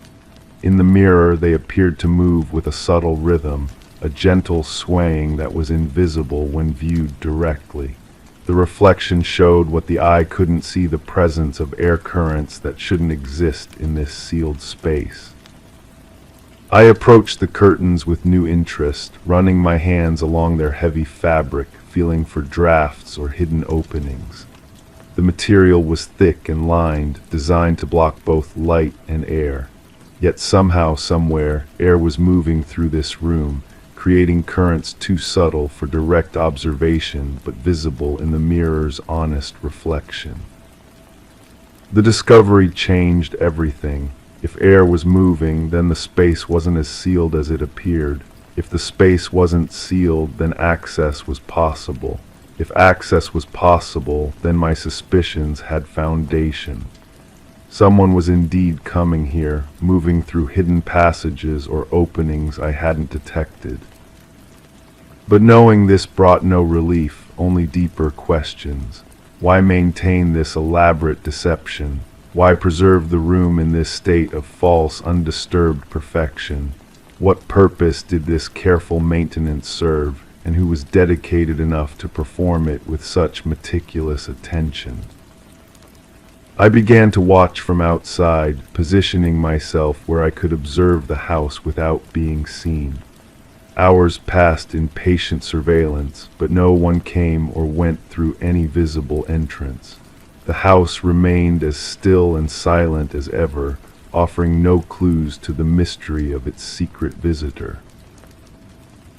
Speaker 1: In the mirror, they appeared to move with a subtle rhythm, a gentle swaying that was invisible when viewed directly. The reflection showed what the eye couldn't see: the presence of air currents that shouldn't exist in this sealed space. I approached the curtains with new interest, running my hands along their heavy fabric, feeling for drafts or hidden openings. The material was thick and lined, designed to block both light and air. Yet somehow, somewhere, air was moving through this room, creating currents too subtle for direct observation but visible in the mirror's honest reflection. The discovery changed everything. If air was moving, then the space wasn't as sealed as it appeared. If the space wasn't sealed, then access was possible. If access was possible, then my suspicions had foundation. Someone was indeed coming here, moving through hidden passages or openings I hadn't detected. But knowing this brought no relief, only deeper questions. Why maintain this elaborate deception? Why preserve the room in this state of false, undisturbed perfection? What purpose did this careful maintenance serve, and who was dedicated enough to perform it with such meticulous attention? I began to watch from outside, positioning myself where I could observe the house without being seen. Hours passed in patient surveillance, but no one came or went through any visible entrance. The house remained as still and silent as ever, offering no clues to the mystery of its secret visitor.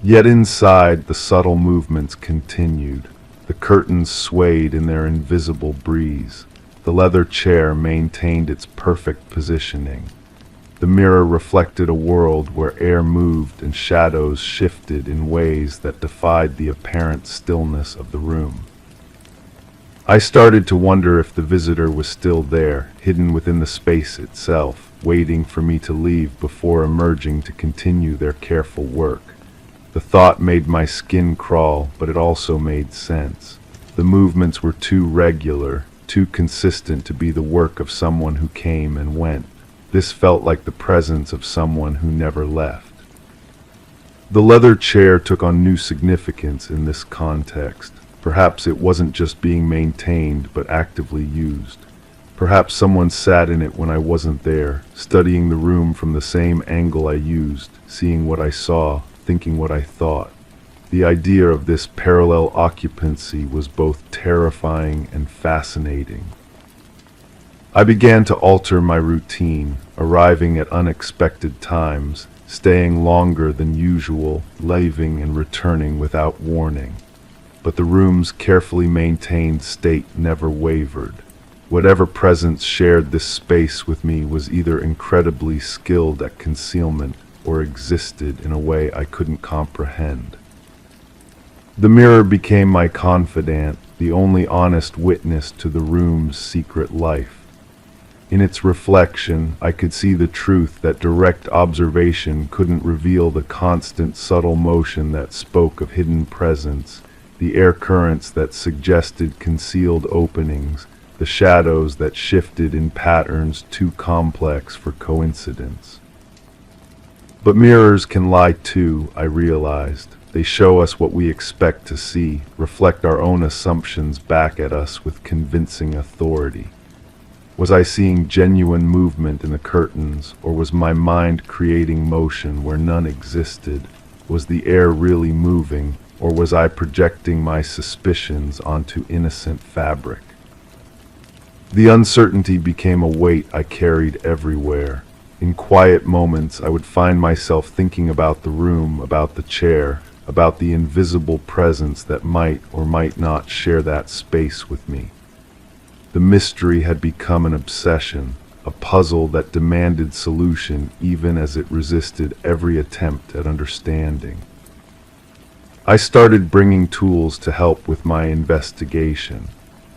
Speaker 1: Yet inside, the subtle movements continued. The curtains swayed in their invisible breeze. The leather chair maintained its perfect positioning. The mirror reflected a world where air moved and shadows shifted in ways that defied the apparent stillness of the room. I started to wonder if the visitor was still there, hidden within the space itself, waiting for me to leave before emerging to continue their careful work. The thought made my skin crawl, but it also made sense. The movements were too regular, too consistent to be the work of someone who came and went. This felt like the presence of someone who never left. The leather chair took on new significance in this context. Perhaps it wasn't just being maintained, but actively used. Perhaps someone sat in it when I wasn't there, studying the room from the same angle I used, seeing what I saw, thinking what I thought. The idea of this parallel occupancy was both terrifying and fascinating. I began to alter my routine, arriving at unexpected times, staying longer than usual, leaving and returning without warning. But the room's carefully maintained state never wavered. Whatever presence shared this space with me was either incredibly skilled at concealment or existed in a way I couldn't comprehend. The mirror became my confidant, the only honest witness to the room's secret life. In its reflection, I could see the truth that direct observation couldn't reveal the constant, subtle motion that spoke of hidden presence, the air currents that suggested concealed openings, the shadows that shifted in patterns too complex for coincidence. But mirrors can lie too, I realized. They show us what we expect to see, reflect our own assumptions back at us with convincing authority. Was I seeing genuine movement in the curtains, or was my mind creating motion where none existed? Was the air really moving, or was I projecting my suspicions onto innocent fabric? The uncertainty became a weight I carried everywhere. In quiet moments, I would find myself thinking about the room, about the chair, about the invisible presence that might or might not share that space with me. The mystery had become an obsession, a puzzle that demanded solution even as it resisted every attempt at understanding. I started bringing tools to help with my investigation.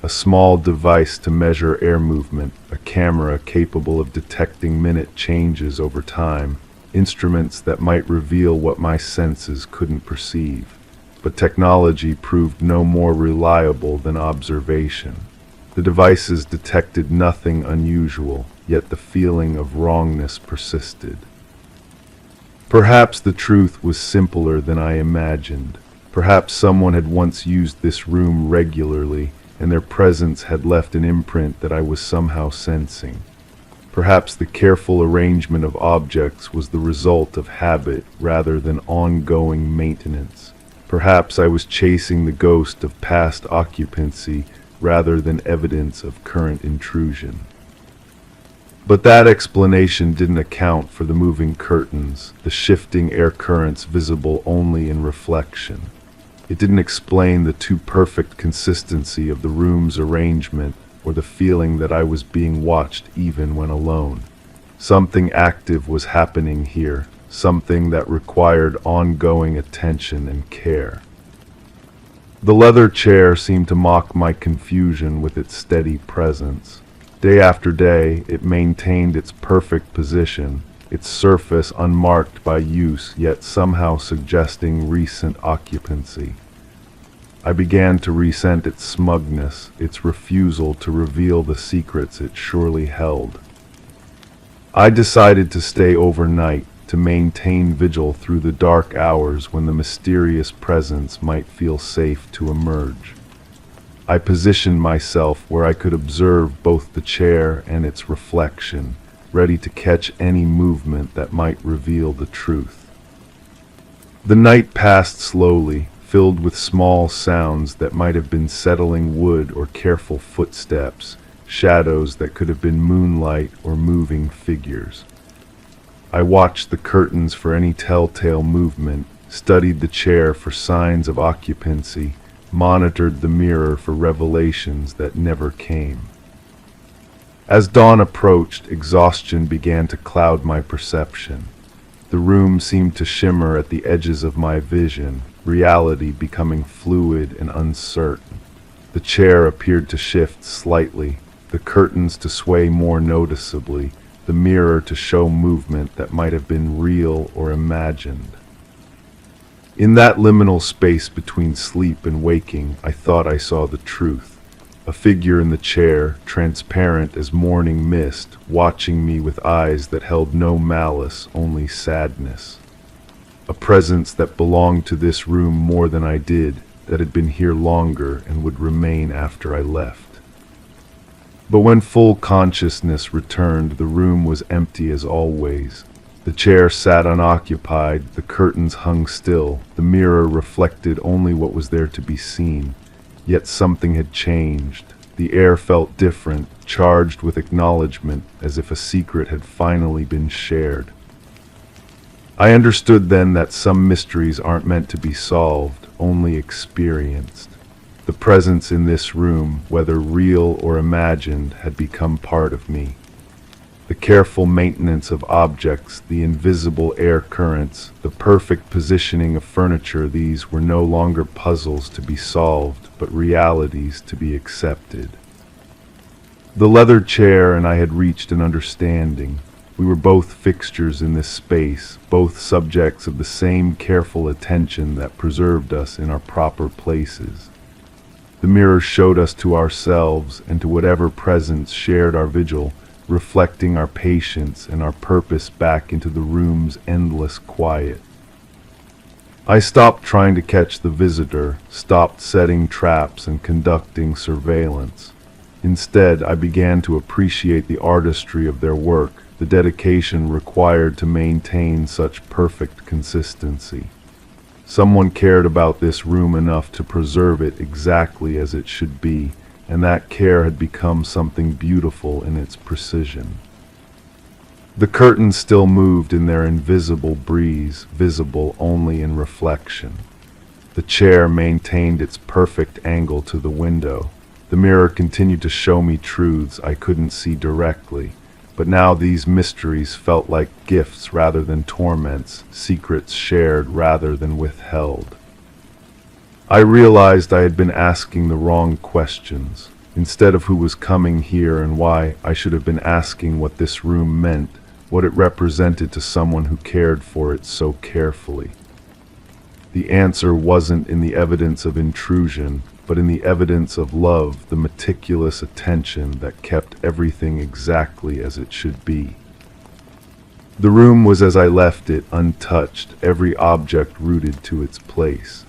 Speaker 1: A small device to measure air movement, a camera capable of detecting minute changes over time, instruments that might reveal what my senses couldn't perceive. But technology proved no more reliable than observation. The devices detected nothing unusual, yet the feeling of wrongness persisted. Perhaps the truth was simpler than I imagined. Perhaps someone had once used this room regularly, and their presence had left an imprint that I was somehow sensing. Perhaps the careful arrangement of objects was the result of habit rather than ongoing maintenance. Perhaps I was chasing the ghost of past occupancy rather than evidence of current intrusion. But that explanation didn't account for the moving curtains, the shifting air currents visible only in reflection. It didn't explain the too perfect consistency of the room's arrangement or the feeling that I was being watched even when alone. Something active was happening here, something that required ongoing attention and care. The leather chair seemed to mock my confusion with its steady presence. Day after day, it maintained its perfect position, its surface unmarked by use, yet somehow suggesting recent occupancy. I began to resent its smugness, its refusal to reveal the secrets it surely held. I decided to stay overnight, to maintain vigil through the dark hours when the mysterious presence might feel safe to emerge. I positioned myself where I could observe both the chair and its reflection, ready to catch any movement that might reveal the truth. The night passed slowly, filled with small sounds that might have been settling wood or careful footsteps, shadows that could have been moonlight or moving figures. I watched the curtains for any telltale movement, studied the chair for signs of occupancy, monitored the mirror for revelations that never came. As dawn approached, exhaustion began to cloud my perception. The room seemed to shimmer at the edges of my vision, reality becoming fluid and uncertain. The chair appeared to shift slightly, the curtains to sway more noticeably, the mirror to show movement that might have been real or imagined. In that liminal space between sleep and waking, I thought I saw the truth. A figure in the chair, transparent as morning mist, watching me with eyes that held no malice, only sadness. A presence that belonged to this room more than I did, that had been here longer and would remain after I left. But when full consciousness returned, the room was empty as always. The chair sat unoccupied, the curtains hung still, the mirror reflected only what was there to be seen. Yet something had changed. The air felt different, charged with acknowledgement, as if a secret had finally been shared. I understood then that some mysteries aren't meant to be solved, only experienced. The presence in this room, whether real or imagined, had become part of me. The careful maintenance of objects, the invisible air currents, the perfect positioning of furniture, these were no longer puzzles to be solved, but realities to be accepted. The leather chair and I had reached an understanding. We were both fixtures in this space, both subjects of the same careful attention that preserved us in our proper places. The mirror showed us to ourselves and to whatever presence shared our vigil, reflecting our patience and our purpose back into the room's endless quiet. I stopped trying to catch the visitor, stopped setting traps and conducting surveillance. Instead, I began to appreciate the artistry of their work, the dedication required to maintain such perfect consistency. Someone cared about this room enough to preserve it exactly as it should be, and that care had become something beautiful in its precision. The curtains still moved in their invisible breeze, visible only in reflection. The chair maintained its perfect angle to the window. The mirror continued to show me truths I couldn't see directly, but now these mysteries felt like gifts rather than torments, secrets shared rather than withheld. I realized I had been asking the wrong questions. Instead of who was coming here and why, I should have been asking what this room meant, what it represented to someone who cared for it so carefully. The answer wasn't in the evidence of intrusion, but in the evidence of love, the meticulous attention that kept everything exactly as it should be. The room was as I left it, untouched, every object rooted to its place.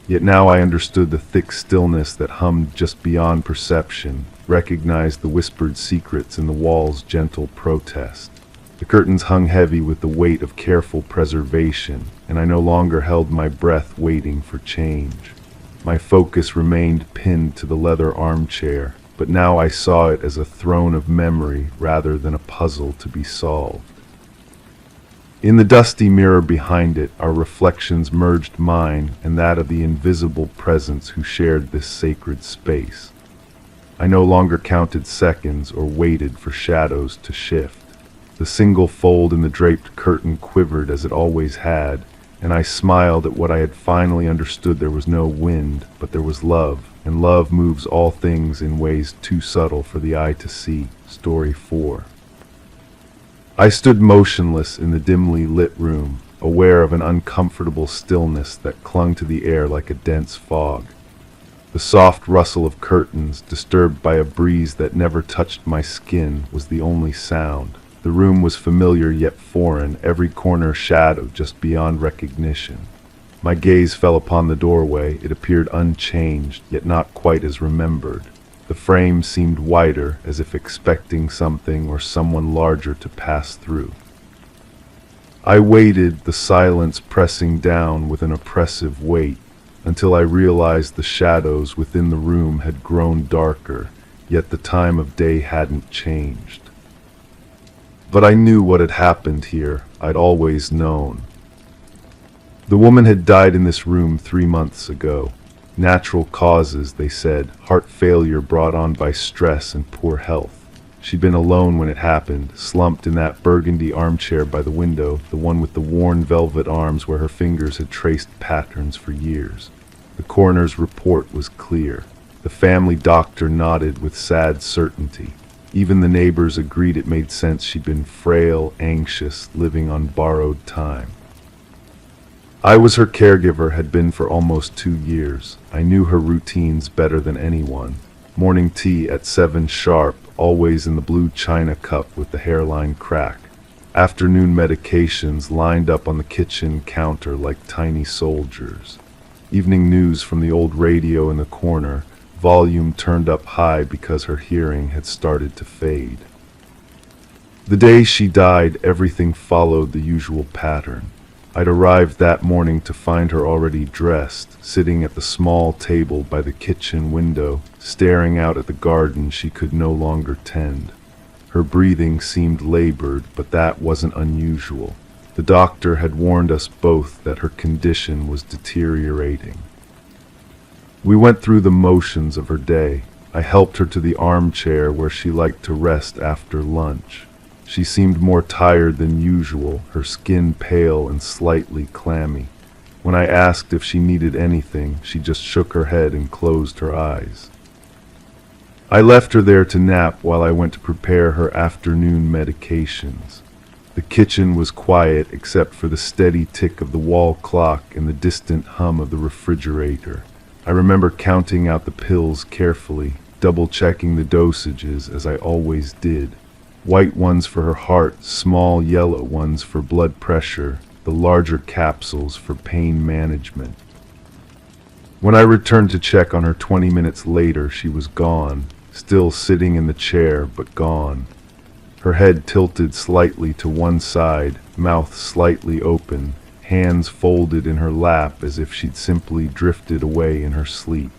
Speaker 1: Yet now I understood the thick stillness that hummed just beyond perception, recognized the whispered secrets in the wall's gentle protest. The curtains hung heavy with the weight of careful preservation, and I no longer held my breath waiting for change. My focus remained pinned to the leather armchair, but now I saw it as a throne of memory rather than a puzzle to be solved. In the dusty mirror behind it, our reflections merged mine and that of the invisible presence who shared this sacred space. I no longer counted seconds or waited for shadows to shift. The single fold in the draped curtain quivered as it always had, and I smiled at what I had finally understood. There was no wind, but there was love, and love moves all things in ways too subtle for the eye to see. Story 4. I stood motionless in the dimly lit room, aware of an uncomfortable stillness that clung to the air like a dense fog. The soft rustle of curtains, disturbed by a breeze that never touched my skin, was the only sound. The room was familiar yet foreign, every corner shadowed just beyond recognition. My gaze fell upon the doorway. It appeared unchanged, yet not quite as remembered. The frame seemed wider, as if expecting something or someone larger to pass through. I waited, the silence pressing down with an oppressive weight, until I realized the shadows within the room had grown darker, yet the time of day hadn't changed. But I knew what had happened here. I'd always known. The woman had died in this room 3 months ago. Natural causes, they said, heart failure brought on by stress and poor health. She'd been alone when it happened, slumped in that burgundy armchair by the window, the one with the worn velvet arms where her fingers had traced patterns for years. The coroner's report was clear. The family doctor nodded with sad certainty. Even the neighbors agreed it made sense. She'd been frail, anxious, living on borrowed time. I was her caregiver, had been for almost 2 years. I knew her routines better than anyone. Morning tea at 7 sharp, always in the blue china cup with the hairline crack. Afternoon medications lined up on the kitchen counter like tiny soldiers. Evening news from the old radio in the corner, volume turned up high because her hearing had started to fade. The day she died, everything followed the usual pattern. I'd arrived that morning to find her already dressed, sitting at the small table by the kitchen window, staring out at the garden she could no longer tend. Her breathing seemed labored, but that wasn't unusual. The doctor had warned us both that her condition was deteriorating. We went through the motions of her day. I helped her to the armchair where she liked to rest after lunch. She seemed more tired than usual, her skin pale and slightly clammy. When I asked if she needed anything, she just shook her head and closed her eyes. I left her there to nap while I went to prepare her afternoon medications. The kitchen was quiet except for the steady tick of the wall clock and the distant hum of the refrigerator. I remember counting out the pills carefully, double-checking the dosages as I always did. White ones for her heart, small yellow ones for blood pressure, the larger capsules for pain management. When I returned to check on her 20 minutes later, she was gone, still sitting in the chair, but gone. Her head tilted slightly to one side, mouth slightly open, hands folded in her lap as if she'd simply drifted away in her sleep.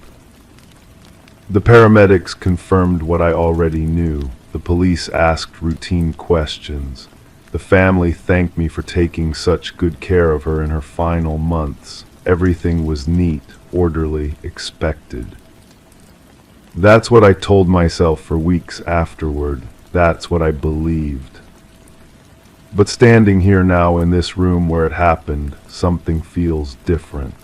Speaker 1: The paramedics confirmed what I already knew. The police asked routine questions. The family thanked me for taking such good care of her in her final months. Everything was neat, orderly, expected. That's what I told myself for weeks afterward. That's what I believed. But standing here now in this room where it happened, something feels different.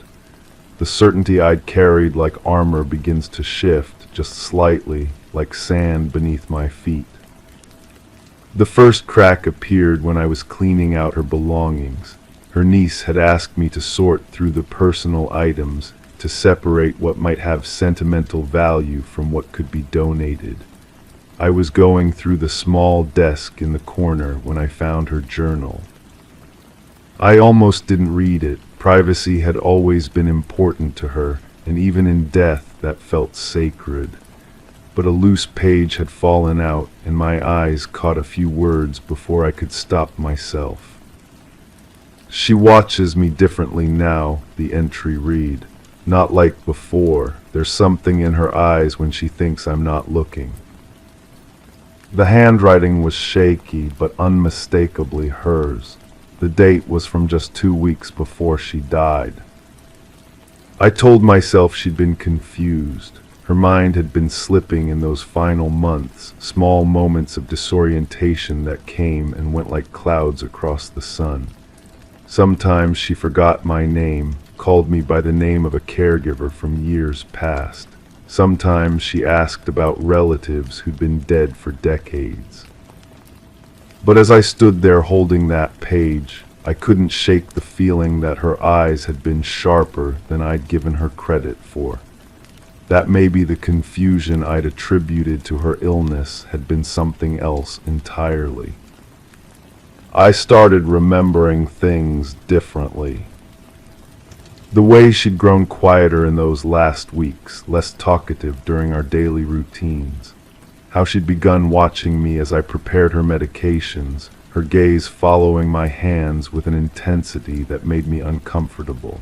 Speaker 1: The certainty I'd carried like armor begins to shift, just slightly, like sand beneath my feet. The first crack appeared when I was cleaning out her belongings. Her niece had asked me to sort through the personal items, to separate what might have sentimental value from what could be donated. I was going through the small desk in the corner when I found her journal. I almost didn't read it. Privacy had always been important to her, and even in death that felt sacred. But a loose page had fallen out, and my eyes caught a few words before I could stop myself. She watches me differently now, the entry read. Not like before. There's something in her eyes when she thinks I'm not looking. The handwriting was shaky, but unmistakably hers. The date was from just 2 weeks before she died. I told myself she'd been confused. Her mind had been slipping in those final months, small moments of disorientation that came and went like clouds across the sun. Sometimes she forgot my name, called me by the name of a caregiver from years past. Sometimes she asked about relatives who'd been dead for decades. But as I stood there holding that page, I couldn't shake the feeling that her eyes had been sharper than I'd given her credit for. That maybe the confusion I'd attributed to her illness had been something else entirely. I started remembering things differently. The way she'd grown quieter in those last weeks, less talkative during our daily routines. How she'd begun watching me as I prepared her medications, her gaze following my hands with an intensity that made me uncomfortable.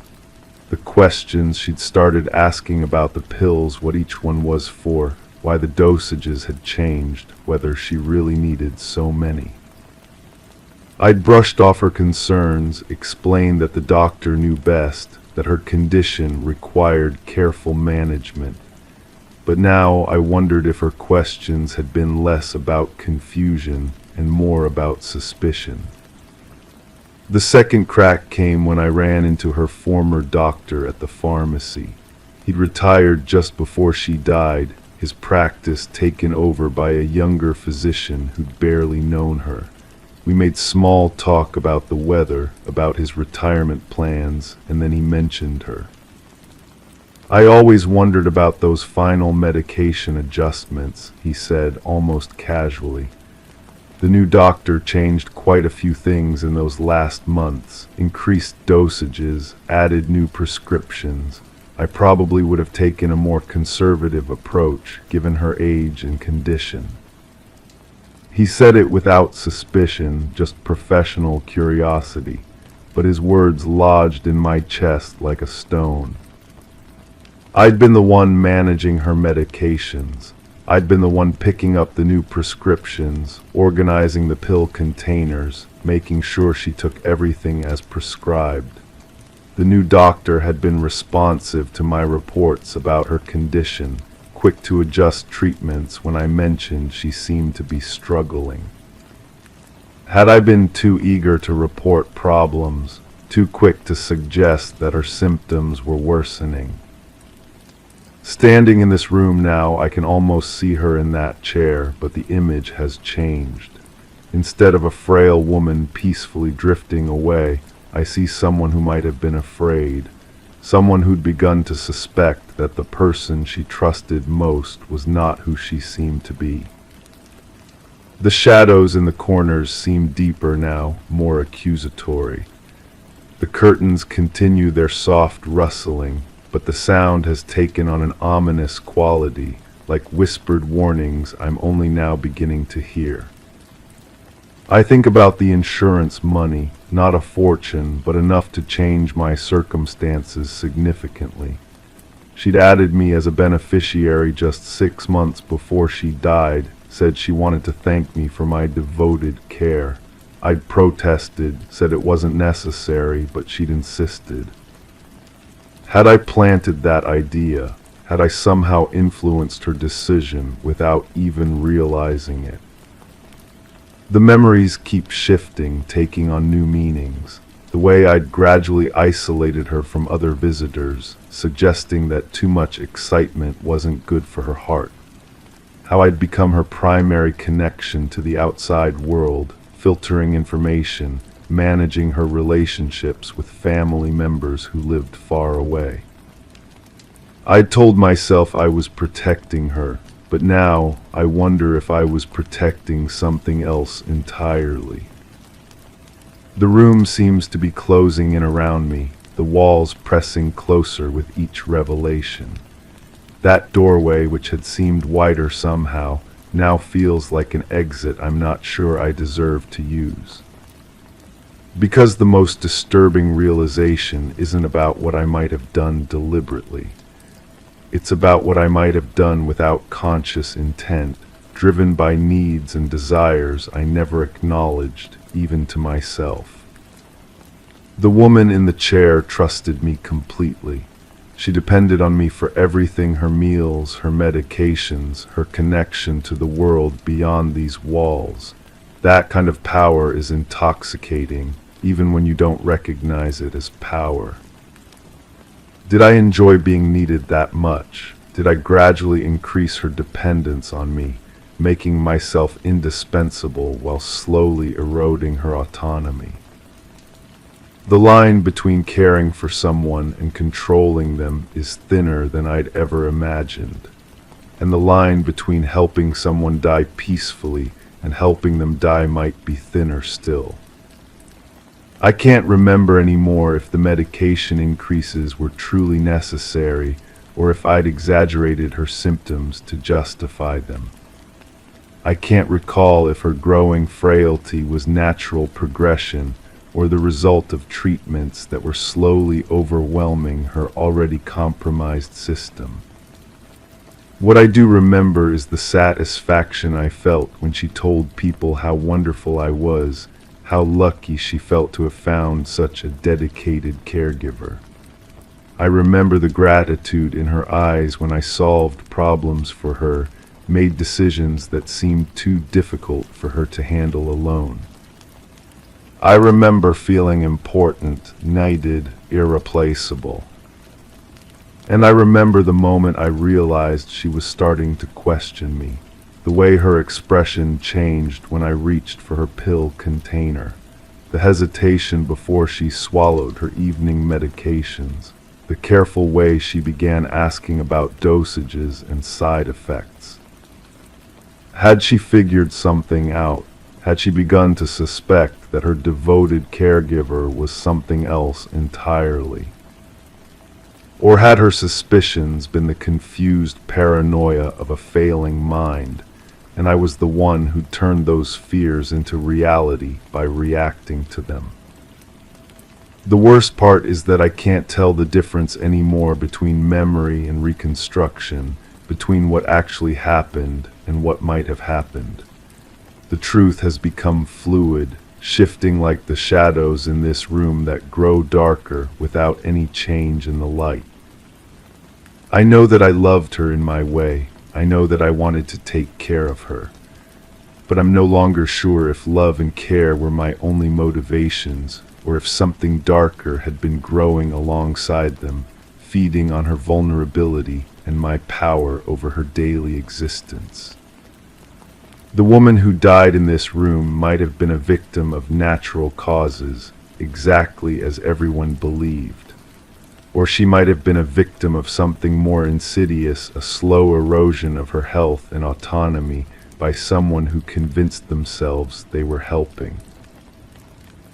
Speaker 1: The questions she'd started asking about the pills, what each one was for, why the dosages had changed, whether she really needed so many. I'd brushed off her concerns, explained that the doctor knew best, that her condition required careful management. But now I wondered if her questions had been less about confusion and more about suspicion. The second crack came when I ran into her former doctor at the pharmacy. He'd retired just before she died, his practice taken over by a younger physician who'd barely known her. We made small talk about the weather, about his retirement plans, and then he mentioned her. I always wondered about those final medication adjustments, he said, almost casually. The new doctor changed quite a few things in those last months, increased dosages, added new prescriptions. I probably would have taken a more conservative approach, given her age and condition. He said it without suspicion, just professional curiosity, but his words lodged in my chest like a stone. I'd been the one managing her medications. I'd been the one picking up the new prescriptions, organizing the pill containers, making sure she took everything as prescribed. The new doctor had been responsive to my reports about her condition, quick to adjust treatments when I mentioned she seemed to be struggling. Had I been too eager to report problems, too quick to suggest that her symptoms were worsening? Standing in this room now, I can almost see her in that chair, but the image has changed. Instead of a frail woman peacefully drifting away, I see someone who might have been afraid, someone who'd begun to suspect that the person she trusted most was not who she seemed to be. The shadows in the corners seem deeper now, more accusatory. The curtains continue their soft rustling, but the sound has taken on an ominous quality, like whispered warnings I'm only now beginning to hear. I think about the insurance money, not a fortune, but enough to change my circumstances significantly. She'd added me as a beneficiary just 6 months before she died, said she wanted to thank me for my devoted care. I'd protested, said it wasn't necessary, but she'd insisted. Had I planted that idea? Had I somehow influenced her decision without even realizing it? The memories keep shifting, taking on new meanings. The way I'd gradually isolated her from other visitors, suggesting that too much excitement wasn't good for her heart. How I'd become her primary connection to the outside world, filtering information, managing her relationships with family members who lived far away. I'd told myself I was protecting her, but now I wonder if I was protecting something else entirely. The room seems to be closing in around me, the walls pressing closer with each revelation. That doorway, which had seemed wider somehow, now feels like an exit I'm not sure I deserve to use. Because the most disturbing realization isn't about what I might have done deliberately. It's about what I might have done without conscious intent, driven by needs and desires I never acknowledged, even to myself. The woman in the chair trusted me completely. She depended on me for everything: her meals, her medications, her connection to the world beyond these walls. That kind of power is intoxicating, even when you don't recognize it as power. Did I enjoy being needed that much? Did I gradually increase her dependence on me, making myself indispensable while slowly eroding her autonomy? The line between caring for someone and controlling them is thinner than I'd ever imagined. And the line between helping someone die peacefully and helping them die might be thinner still. I can't remember anymore if the medication increases were truly necessary or if I'd exaggerated her symptoms to justify them. I can't recall if her growing frailty was natural progression or the result of treatments that were slowly overwhelming her already compromised system. What I do remember is the satisfaction I felt when she told people how wonderful I was, how lucky she felt to have found such a dedicated caregiver. I remember the gratitude in her eyes when I solved problems for her, made decisions that seemed too difficult for her to handle alone. I remember feeling important, knighted, irreplaceable. And I remember the moment I realized she was starting to question me, the way her expression changed when I reached for her pill container, the hesitation before she swallowed her evening medications, the careful way she began asking about dosages and side effects. Had she figured something out? Had she begun to suspect that her devoted caregiver was something else entirely? Or had her suspicions been the confused paranoia of a failing mind, and I was the one who turned those fears into reality by reacting to them? The worst part is that I can't tell the difference anymore between memory and reconstruction, between what actually happened and what might have happened. The truth has become fluid, shifting like the shadows in this room that grow darker without any change in the light. I know that I loved her in my way. I know that I wanted to take care of her. But I'm no longer sure if love and care were my only motivations, or if something darker had been growing alongside them, feeding on her vulnerability and my power over her daily existence. The woman who died in this room might have been a victim of natural causes, exactly as everyone believed. Or she might have been a victim of something more insidious, a slow erosion of her health and autonomy by someone who convinced themselves they were helping.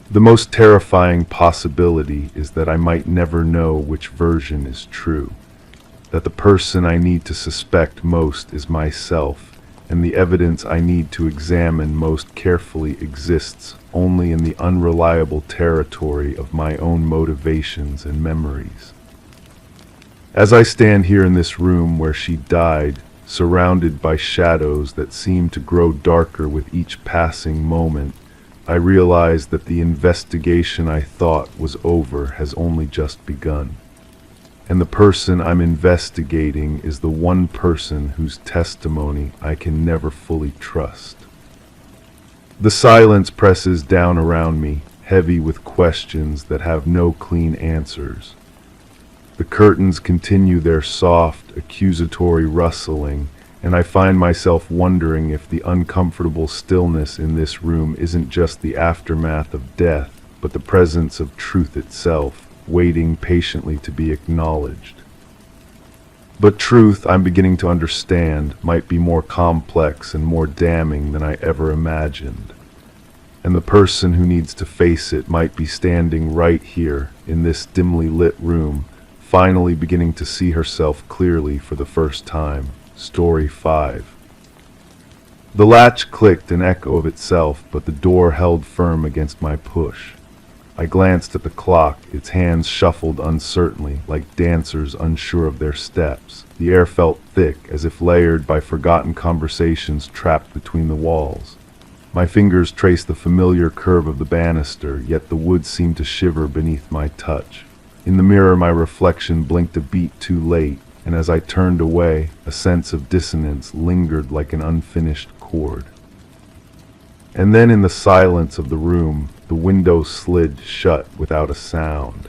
Speaker 1: The most terrifying possibility is that I might never know which version is true, that the person I need to suspect most is myself, and the evidence I need to examine most carefully exists only in the unreliable territory of my own motivations and memories. As I stand here in this room where she died, surrounded by shadows that seem to grow darker with each passing moment, I realize that the investigation I thought was over has only just begun. And the person I'm investigating is the one person whose testimony I can never fully trust. The silence presses down around me, heavy with questions that have no clean answers. The curtains continue their soft, accusatory rustling, and I find myself wondering if the uncomfortable stillness in this room isn't just the aftermath of death, but the presence of truth itself, waiting patiently to be acknowledged. But truth, I'm beginning to understand, might be more complex and more damning than I ever imagined. And the person who needs to face it might be standing right here, in this dimly lit room, finally beginning to see herself clearly for the first time. Story 5. The latch clicked an echo of itself, but the door held firm against my push. I glanced at the clock, its hands shuffled uncertainly, like dancers unsure of their steps. The air felt thick, as if layered by forgotten conversations trapped between the walls. My fingers traced the familiar curve of the banister, yet the wood seemed to shiver beneath my touch. In the mirror, my reflection blinked a beat too late, and as I turned away, a sense of dissonance lingered like an unfinished chord. And then in the silence of the room, the window slid shut without a sound.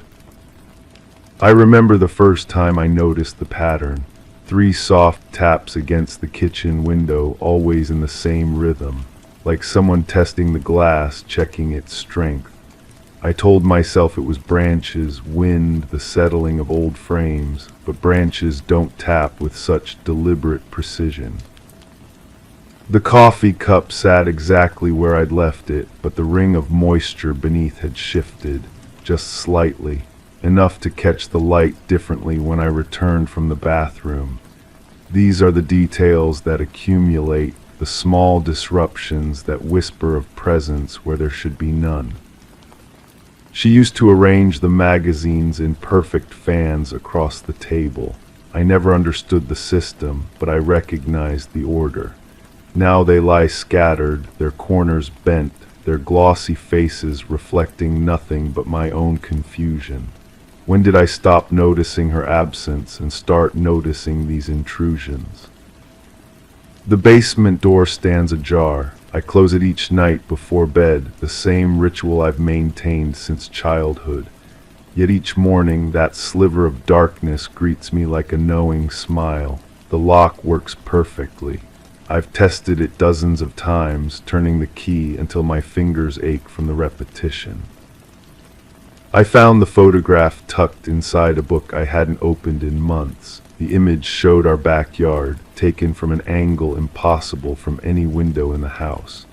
Speaker 1: I remember the first time I noticed the pattern. 3 soft taps against the kitchen window, always in the same rhythm, like someone testing the glass, checking its strength. I told myself it was branches, wind, the settling of old frames, but branches don't tap with such deliberate precision. The coffee cup sat exactly where I'd left it, but the ring of moisture beneath had shifted, just slightly, enough to catch the light differently when I returned from the bathroom. These are the details that accumulate, the small disruptions that whisper of presence where there should be none. She used to arrange the magazines in perfect fans across the table. I never understood the system, but I recognized the order. Now they lie scattered, their corners bent, their glossy faces reflecting nothing but my own confusion. When did I stop noticing her absence and start noticing these intrusions? The basement door stands ajar. I close it each night before bed, the same ritual I've maintained since childhood. Yet each morning, that sliver of darkness greets me like a knowing smile. The lock works perfectly. I've tested it dozens of times, turning the key until my fingers ache from the repetition. I found the photograph tucked inside a book I hadn't opened in months. The image showed our backyard, taken from an angle impossible from any window in the house.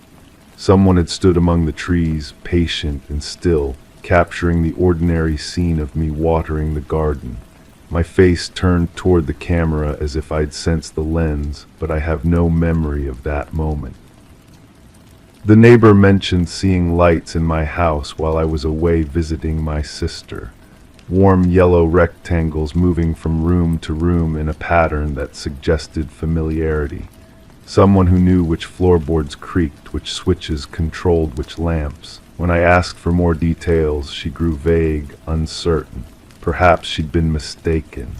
Speaker 1: Someone had stood among the trees, patient and still, capturing the ordinary scene of me watering the garden. My face turned toward the camera as if I'd sensed the lens, but I have no memory of that moment. The neighbor mentioned seeing lights in my house while I was away visiting my sister. Warm yellow rectangles moving from room to room in a pattern that suggested familiarity. Someone who knew which floorboards creaked, which switches controlled which lamps. When I asked for more details, she grew vague, uncertain. Perhaps she'd been mistaken.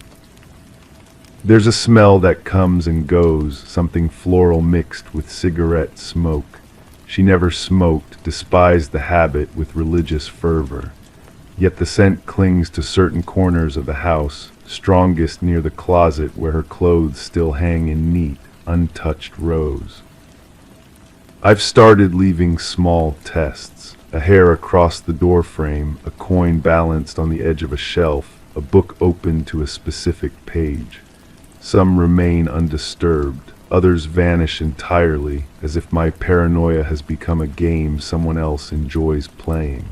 Speaker 1: There's a smell that comes and goes, something floral mixed with cigarette smoke. She never smoked, despised the habit with religious fervor. Yet the scent clings to certain corners of the house, strongest near the closet where her clothes still hang in neat, untouched rows. I've started leaving small tests. A hair across the doorframe, a coin balanced on the edge of a shelf, a book open to a specific page. Some remain undisturbed, others vanish entirely, as if my paranoia has become a game someone else enjoys playing.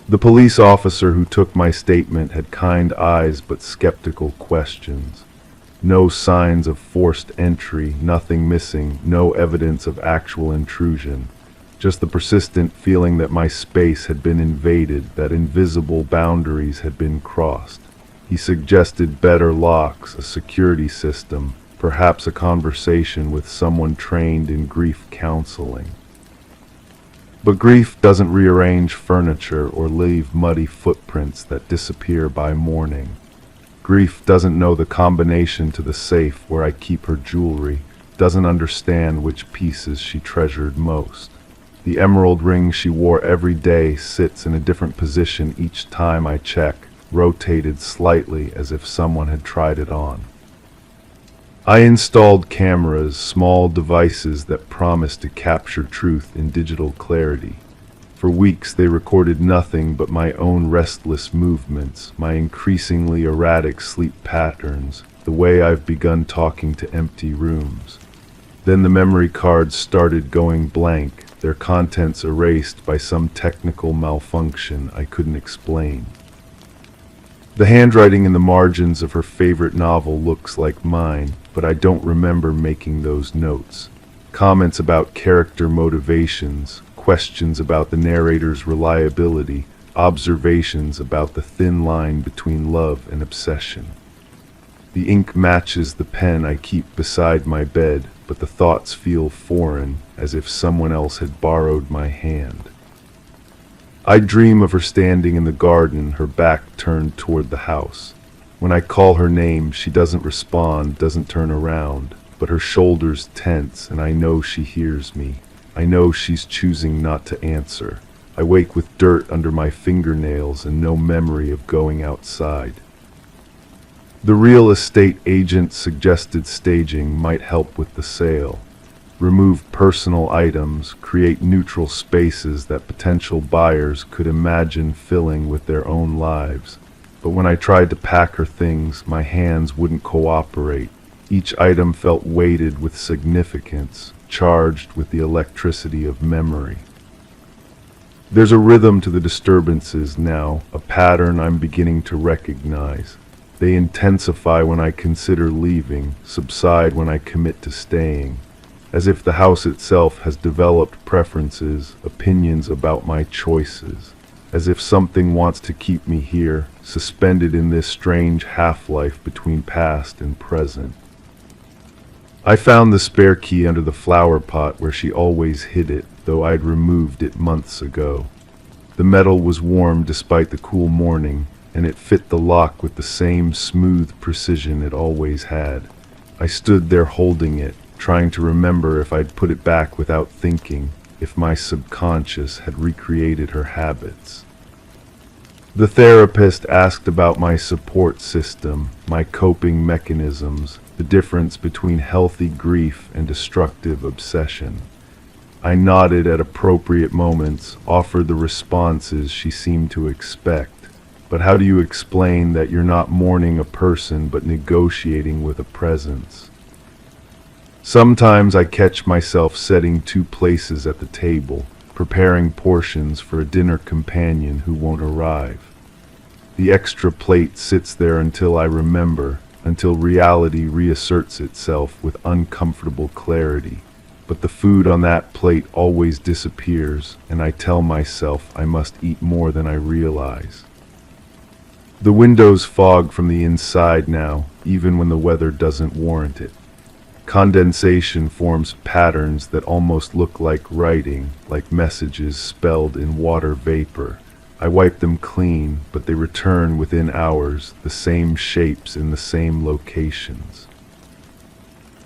Speaker 1: The police officer who took my statement had kind eyes but skeptical questions. No signs of forced entry, nothing missing, no evidence of actual intrusion. Just the persistent feeling that my space had been invaded, that invisible boundaries had been crossed. He suggested better locks, a security system, perhaps a conversation with someone trained in grief counseling. But grief doesn't rearrange furniture or leave muddy footprints that disappear by morning. Grief doesn't know the combination to the safe where I keep her jewelry, doesn't understand which pieces she treasured most. The emerald ring she wore every day sits in a different position each time I check, rotated slightly as if someone had tried it on. I installed cameras, small devices that promise to capture truth in digital clarity. For weeks they recorded nothing but my own restless movements, my increasingly erratic sleep patterns, the way I've begun talking to empty rooms. Then the memory cards started going blank, their contents erased by some technical malfunction I couldn't explain. The handwriting in the margins of her favorite novel looks like mine, but I don't remember making those notes. Comments about character motivations, questions about the narrator's reliability, observations about the thin line between love and obsession. The ink matches the pen I keep beside my bed, but the thoughts feel foreign, as if someone else had borrowed my hand. I dream of her standing in the garden, her back turned toward the house. When I call her name, she doesn't respond, doesn't turn around, but her shoulders tense, and I know she hears me. I know she's choosing not to answer. I wake with dirt under my fingernails and no memory of going outside. The real estate agent suggested staging might help with the sale. Remove personal items, create neutral spaces that potential buyers could imagine filling with their own lives. But when I tried to pack her things, my hands wouldn't cooperate. Each item felt weighted with significance, charged with the electricity of memory. There's a rhythm to the disturbances now, a pattern I'm beginning to recognize. They intensify when I consider leaving, subside when I commit to staying, as if the house itself has developed preferences, opinions about my choices, as if something wants to keep me here, suspended in this strange half-life between past and present. I found the spare key under the flower pot where she always hid it, though I'd removed it months ago. The metal was warm despite the cool morning, and it fit the lock with the same smooth precision it always had. I stood there holding it, trying to remember if I'd put it back without thinking, if my subconscious had recreated her habits. The therapist asked about my support system, my coping mechanisms, the difference between healthy grief and destructive obsession. I nodded at appropriate moments, offered the responses she seemed to expect. But how do you explain that you're not mourning a person but negotiating with a presence? Sometimes I catch myself setting two places at the table, preparing portions for a dinner companion who won't arrive. The extra plate sits there until I remember, until reality reasserts itself with uncomfortable clarity. But the food on that plate always disappears, and I tell myself I must eat more than I realize. The windows fog from the inside now, even when the weather doesn't warrant it. Condensation forms patterns that almost look like writing, like messages spelled in water vapor. I wipe them clean, but they return within hours, the same shapes in the same locations.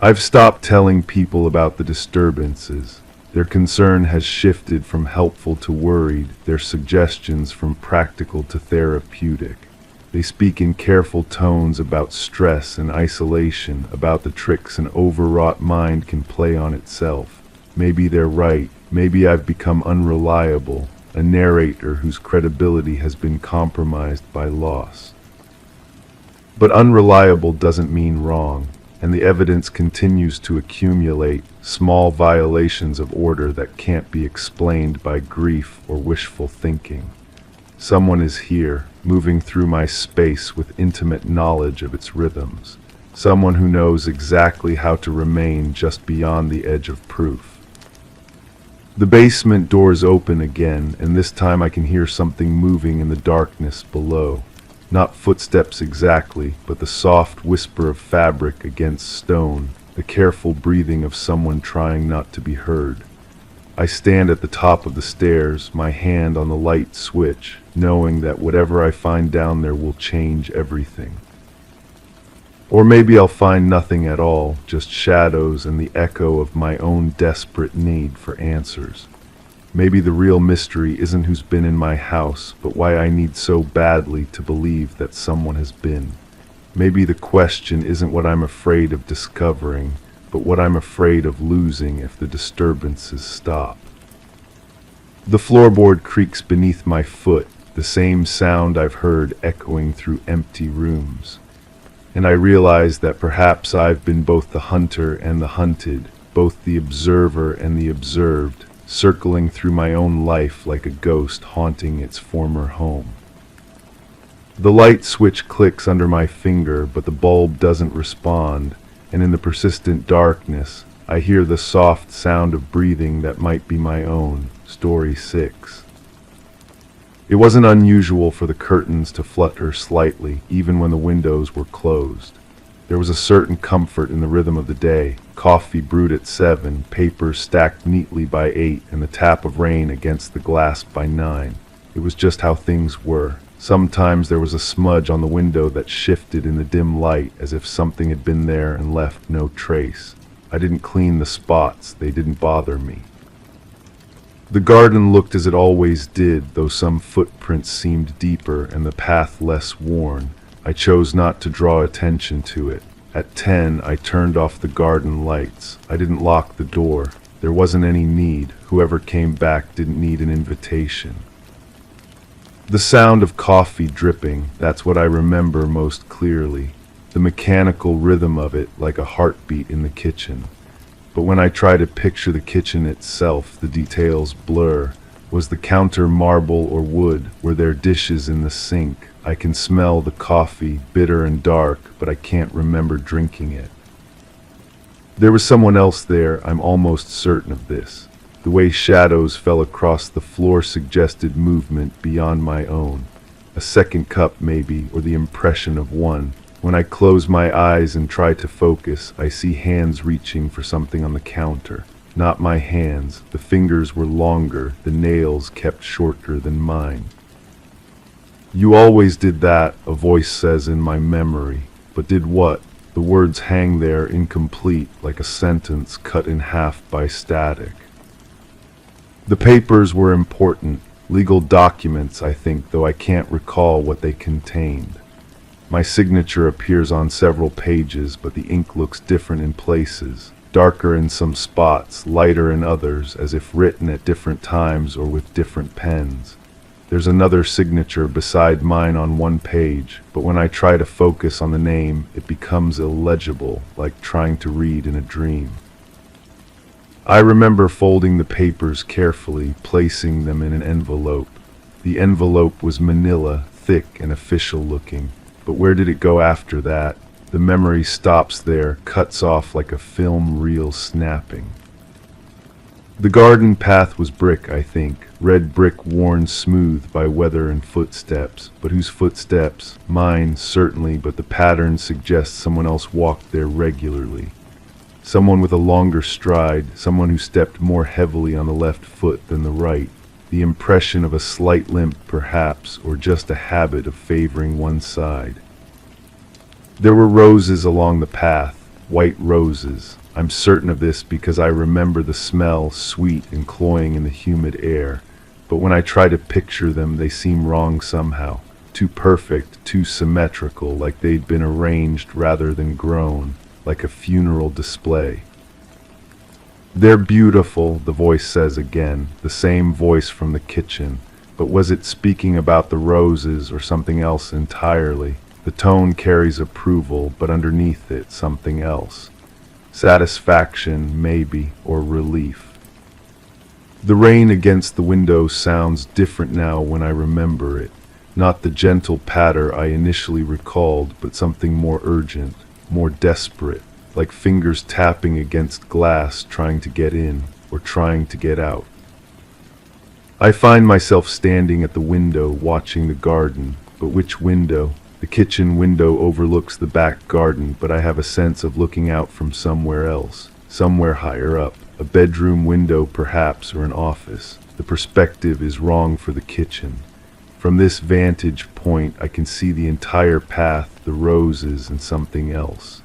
Speaker 1: I've stopped telling people about the disturbances. Their concern has shifted from helpful to worried, their suggestions from practical to therapeutic. They speak in careful tones about stress and isolation, about the tricks an overwrought mind can play on itself. Maybe they're right. Maybe I've become unreliable, a narrator whose credibility has been compromised by loss. But unreliable doesn't mean wrong, and the evidence continues to accumulate, small violations of order that can't be explained by grief or wishful thinking. Someone is here, moving through my space with intimate knowledge of its rhythms. Someone who knows exactly how to remain just beyond the edge of proof. The basement doors open again, and this time I can hear something moving in the darkness below. Not footsteps exactly, but the soft whisper of fabric against stone, the careful breathing of someone trying not to be heard. I stand at the top of the stairs, my hand on the light switch, knowing that whatever I find down there will change everything. Or maybe I'll find nothing at all, just shadows and the echo of my own desperate need for answers. Maybe the real mystery isn't who's been in my house, but why I need so badly to believe that someone has been. Maybe the question isn't what I'm afraid of discovering, but what I'm afraid of losing if the disturbances stop. The floorboard creaks beneath my foot, the same sound I've heard echoing through empty rooms. And I realize that perhaps I've been both the hunter and the hunted, both the observer and the observed, circling through my own life like a ghost haunting its former home. The light switch clicks under my finger, but the bulb doesn't respond, and in the persistent darkness, I hear the soft sound of breathing that might be my own. Story 6. It wasn't unusual for the curtains to flutter slightly, even when the windows were closed. There was a certain comfort in the rhythm of the day, coffee brewed at 7, papers stacked neatly by 8, and the tap of rain against the glass by 9. It was just how things were. Sometimes there was a smudge on the window that shifted in the dim light as if something had been there and left no trace. I didn't clean the spots, they didn't bother me. The garden looked as it always did, though some footprints seemed deeper and the path less worn. I chose not to draw attention to it. At 10, I turned off the garden lights. I didn't lock the door. There wasn't any need. Whoever came back didn't need an invitation. The sound of coffee dripping, that's what I remember most clearly. The mechanical rhythm of it, like a heartbeat in the kitchen. But when I try to picture the kitchen itself, the details blur. Was the counter marble or wood? Were there dishes in the sink? I can smell the coffee, bitter and dark, but I can't remember drinking it. There was someone else there, I'm almost certain of this. The way shadows fell across the floor suggested movement beyond my own. A second cup maybe, or the impression of one. When I close my eyes and try to focus, I see hands reaching for something on the counter. Not my hands. The fingers were longer, the nails kept shorter than mine. You always did that, a voice says in my memory. But did what? The words hang there incomplete, like a sentence cut in half by static. The papers were important, legal documents, I think, though I can't recall what they contained. My signature appears on several pages, but the ink looks different in places, darker in some spots, lighter in others, as if written at different times or with different pens. There's another signature beside mine on one page, but when I try to focus on the name, it becomes illegible, like trying to read in a dream. I remember folding the papers carefully, placing them in an envelope. The envelope was manila, thick and official looking. But where did it go after that? The memory stops there, cuts off like a film reel snapping. The garden path was brick, I think, red brick worn smooth by weather and footsteps. But whose footsteps? Mine, certainly, but the pattern suggests someone else walked there regularly. Someone with a longer stride, someone who stepped more heavily on the left foot than the right. The impression of a slight limp, perhaps, or just a habit of favoring one side. There were roses along the path, white roses. I'm certain of this because I remember the smell, sweet and cloying in the humid air. But when I try to picture them, they seem wrong somehow. Too perfect, too symmetrical, like they'd been arranged rather than grown, like a funeral display. "They're beautiful," the voice says again, the same voice from the kitchen. But was it speaking about the roses or something else entirely? The tone carries approval, but underneath it, something else. Satisfaction, maybe, or relief. The rain against the window sounds different now when I remember it. Not the gentle patter I initially recalled, but something more urgent, more desperate, like fingers tapping against glass trying to get in or trying to get out. I find myself standing at the window watching the garden, but which window? The kitchen window overlooks the back garden, but I have a sense of looking out from somewhere else, somewhere higher up. A bedroom window perhaps, or an office. The perspective is wrong for the kitchen. From this vantage point I can see the entire path, the roses, and something else.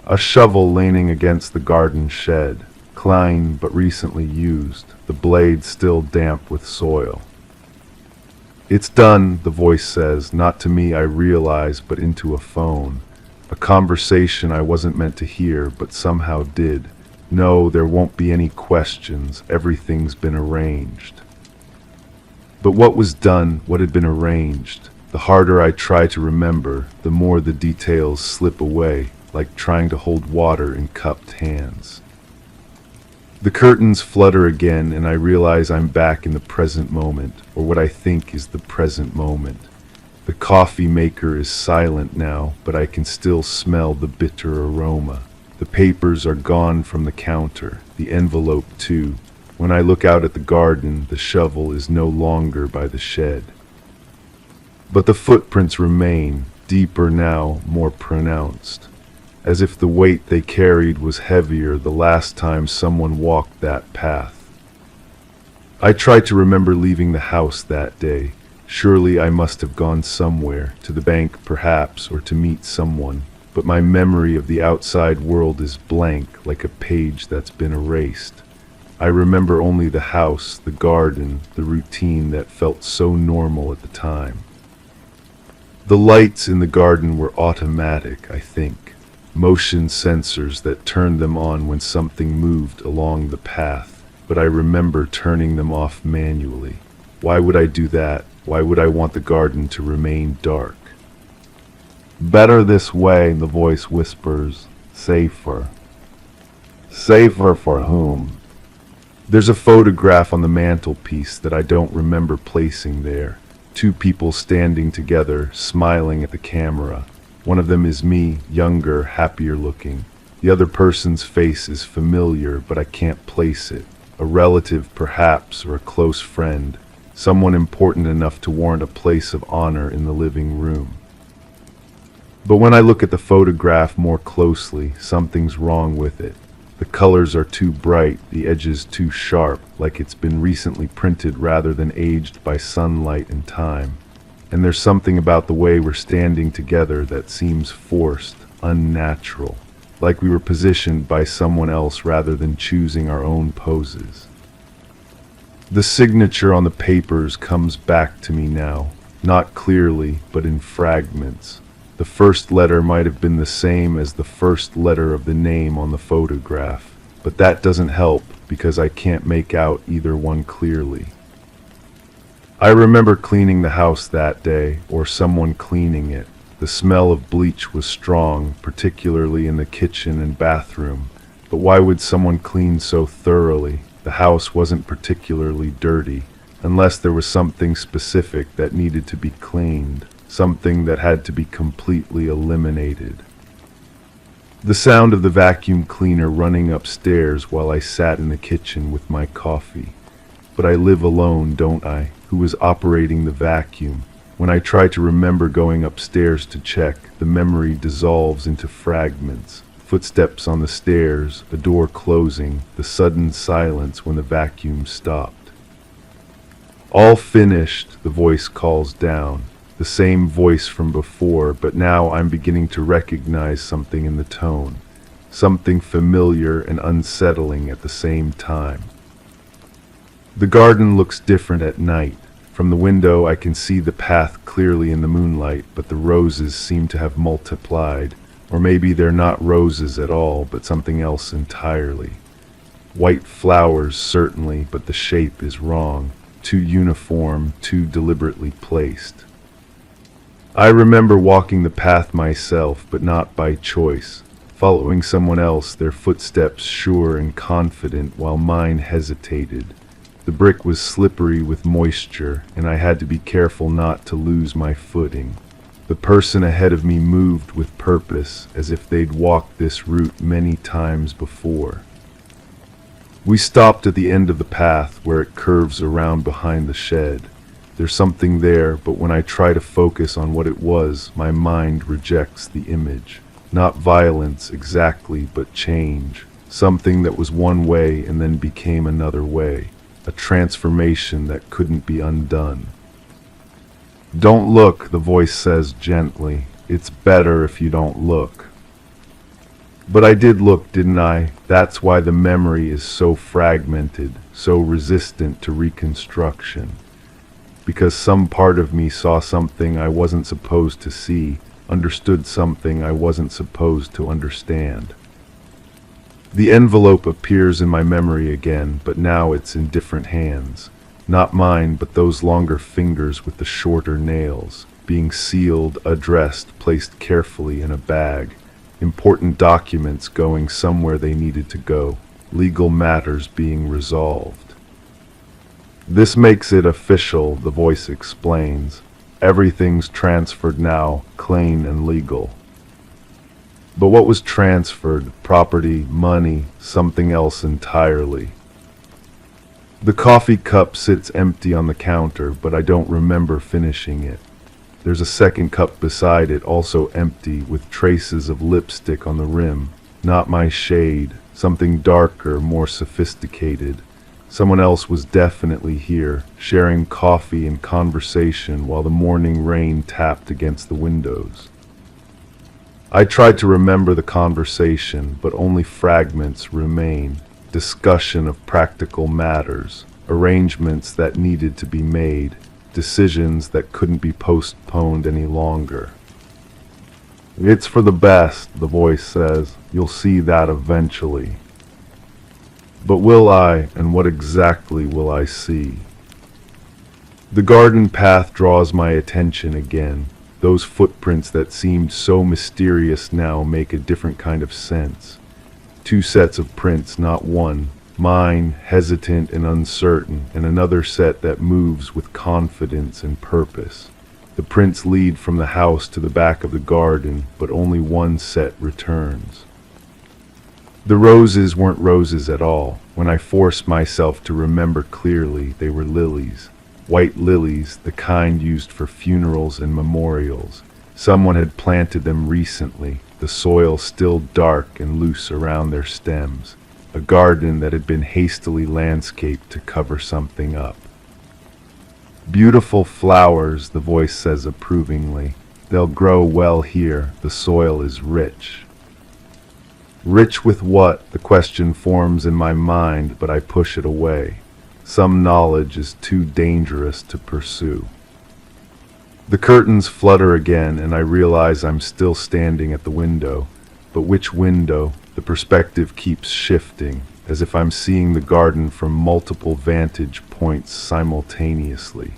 Speaker 1: A shovel leaning against the garden shed, clean but recently used, the blade still damp with soil. "It's done," the voice says, not to me I realize, but into a phone. A conversation I wasn't meant to hear, but somehow did. "No, there won't be any questions. Everything's been arranged." But what was done, what had been arranged? The harder I try to remember, the more the details slip away, like trying to hold water in cupped hands. The curtains flutter again, and I realize I'm back in the present moment, or what I think is the present moment. The coffee maker is silent now, but I can still smell the bitter aroma. The papers are gone from the counter, the envelope too. When I look out at the garden, the shovel is no longer by the shed. But the footprints remain, deeper now, more pronounced, as if the weight they carried was heavier the last time someone walked that path. I try to remember leaving the house that day. Surely I must have gone somewhere, to the bank perhaps, or to meet someone, but my memory of the outside world is blank, like a page that's been erased. I remember only the house, the garden, the routine that felt so normal at the time. The lights in the garden were automatic, I think. Motion sensors that turned them on when something moved along the path, but I remember turning them off manually. Why would I do that? Why would I want the garden to remain dark? "Better this way," the voice whispers. "Safer." Safer for whom? There's a photograph on the mantelpiece that I don't remember placing there. Two people standing together, smiling at the camera. One of them is me, younger, happier looking. The other person's face is familiar, but I can't place it. A relative perhaps, or a close friend. Someone important enough to warrant a place of honor in the living room. But when I look at the photograph more closely, something's wrong with it. The colors are too bright, the edges too sharp, like it's been recently printed rather than aged by sunlight and time. And there's something about the way we're standing together that seems forced, unnatural, like we were positioned by someone else rather than choosing our own poses. The signature on the papers comes back to me now, not clearly, but in fragments. The first letter might have been the same as the first letter of the name on the photograph, but that doesn't help because I can't make out either one clearly. I remember cleaning the house that day, or someone cleaning it. The smell of bleach was strong, particularly in the kitchen and bathroom. But why would someone clean so thoroughly? The house wasn't particularly dirty, unless there was something specific that needed to be cleaned, something that had to be completely eliminated. The sound of the vacuum cleaner running upstairs while I sat in the kitchen with my coffee. But I live alone, don't I? Who was operating the vacuum? When I try to remember going upstairs to check, the memory dissolves into fragments. Footsteps on the stairs, a door closing, the sudden silence when the vacuum stopped. "All finished," the voice calls down. The same voice from before, but now I'm beginning to recognize something in the tone. Something familiar and unsettling at the same time. The garden looks different at night. From the window I can see the path clearly in the moonlight, but the roses seem to have multiplied. Or maybe they're not roses at all, but something else entirely. White flowers, certainly, but the shape is wrong. Too uniform, too deliberately placed. I remember walking the path myself, but not by choice, following someone else, their footsteps sure and confident, while mine hesitated. The brick was slippery with moisture, and I had to be careful not to lose my footing. The person ahead of me moved with purpose, as if they'd walked this route many times before. We stopped at the end of the path where it curves around behind the shed. There's something there, but when I try to focus on what it was, my mind rejects the image. Not violence exactly, but change. Something that was one way and then became another way. A transformation that couldn't be undone. "Don't look," the voice says gently. "It's better if you don't look." But I did look, didn't I? That's why the memory is so fragmented, so resistant to reconstruction. Because some part of me saw something I wasn't supposed to see, understood something I wasn't supposed to understand. The envelope appears in my memory again, but now it's in different hands. Not mine, but those longer fingers with the shorter nails, being sealed, addressed, placed carefully in a bag. Important documents going somewhere they needed to go, legal matters being resolved. "This makes it official," the voice explains. "Everything's transferred now, clean and legal." But what was transferred? Property, money, something else entirely. The coffee cup sits empty on the counter, but I don't remember finishing it. There's a second cup beside it, also empty, with traces of lipstick on the rim. Not my shade, something darker, more sophisticated. Someone else was definitely here, sharing coffee and conversation while the morning rain tapped against the windows. I tried to remember the conversation, but only fragments remain. Discussion of practical matters, arrangements that needed to be made, decisions that couldn't be postponed any longer. "It's for the best," the voice says. "You'll see that eventually." But will I, and what exactly will I see? The garden path draws my attention again. Those footprints that seemed so mysterious now make a different kind of sense. Two sets of prints, not one. Mine, hesitant and uncertain, and another set that moves with confidence and purpose. The prints lead from the house to the back of the garden, but only one set returns. The roses weren't roses at all. When I forced myself to remember clearly, they were lilies. White lilies, the kind used for funerals and memorials. Someone had planted them recently, the soil still dark and loose around their stems. A garden that had been hastily landscaped to cover something up. "Beautiful flowers," the voice says approvingly. "They'll grow well here. The soil is rich." Rich with what? The question forms in my mind, but I push it away. Some knowledge is too dangerous to pursue. The curtains flutter again, and I realize I'm still standing at the window. But which window? The perspective keeps shifting, as if I'm seeing the garden from multiple vantage points simultaneously.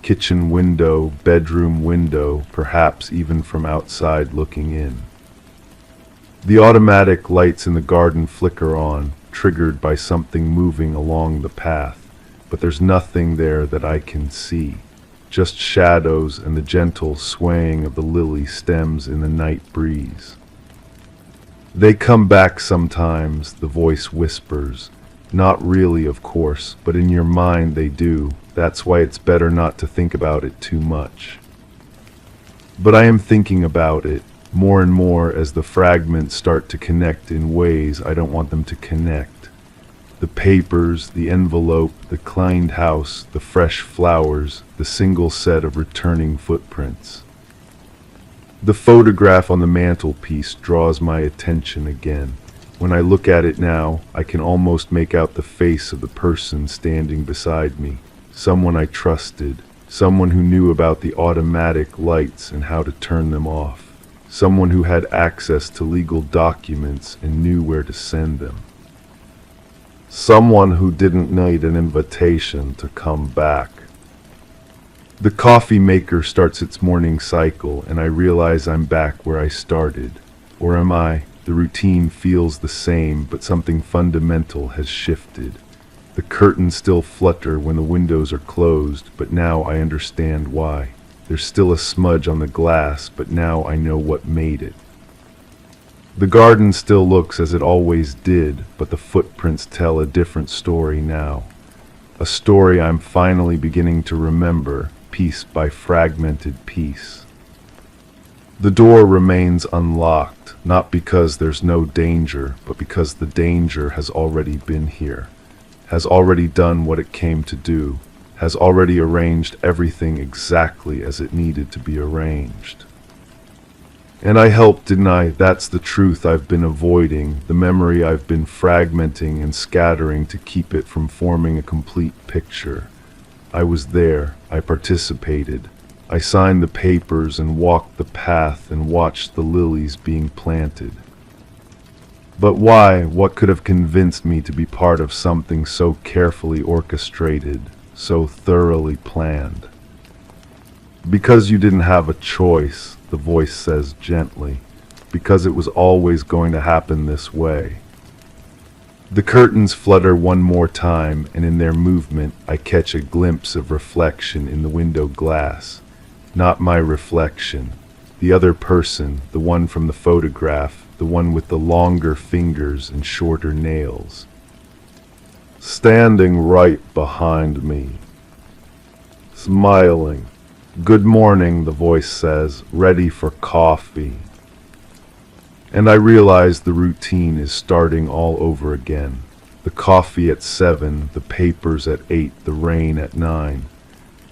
Speaker 1: Kitchen window, bedroom window, perhaps even from outside looking in. The automatic lights in the garden flicker on, triggered by something moving along the path, but there's nothing there that I can see. Just shadows and the gentle swaying of the lily stems in the night breeze. "They come back sometimes," the voice whispers. "Not really, of course, but in your mind they do. That's why it's better not to think about it too much." But I am thinking about it, more and more as the fragments start to connect in ways I don't want them to connect. The papers, the envelope, the cleaned house, the fresh flowers, the single set of returning footprints. The photograph on the mantelpiece draws my attention again. When I look at it now, I can almost make out the face of the person standing beside me. Someone I trusted. Someone who knew about the automatic lights and how to turn them off. Someone who had access to legal documents and knew where to send them. Someone who didn't need an invitation to come back. The coffee maker starts its morning cycle, and I realize I'm back where I started. Or am I? The routine feels the same, but something fundamental has shifted. The curtains still flutter when the windows are closed, but now I understand why. There's still a smudge on the glass, but now I know what made it. The garden still looks as it always did, but the footprints tell a different story now. A story I'm finally beginning to remember, piece by fragmented piece. The door remains unlocked, not because there's no danger, but because the danger has already been here, has already done what it came to do, has already arranged everything exactly as it needed to be arranged. And I helped, didn't I? That's the truth I've been avoiding, the memory I've been fragmenting and scattering to keep it from forming a complete picture. I was there, I participated. I signed the papers and walked the path and watched the lilies being planted. But why? What could have convinced me to be part of something so carefully orchestrated, so thoroughly planned? Because you didn't have a choice, the voice says gently. Because it was always going to happen this way. The curtains flutter one more time, and in their movement I catch a glimpse of reflection in the window glass. Not my reflection. The other person, the one from the photograph, the one with the longer fingers and shorter nails. Standing right behind me. Smiling. "Good morning," the voice says, ready for coffee. And I realize the routine is starting all over again. The coffee at 7, the papers at 8, the rain at 9.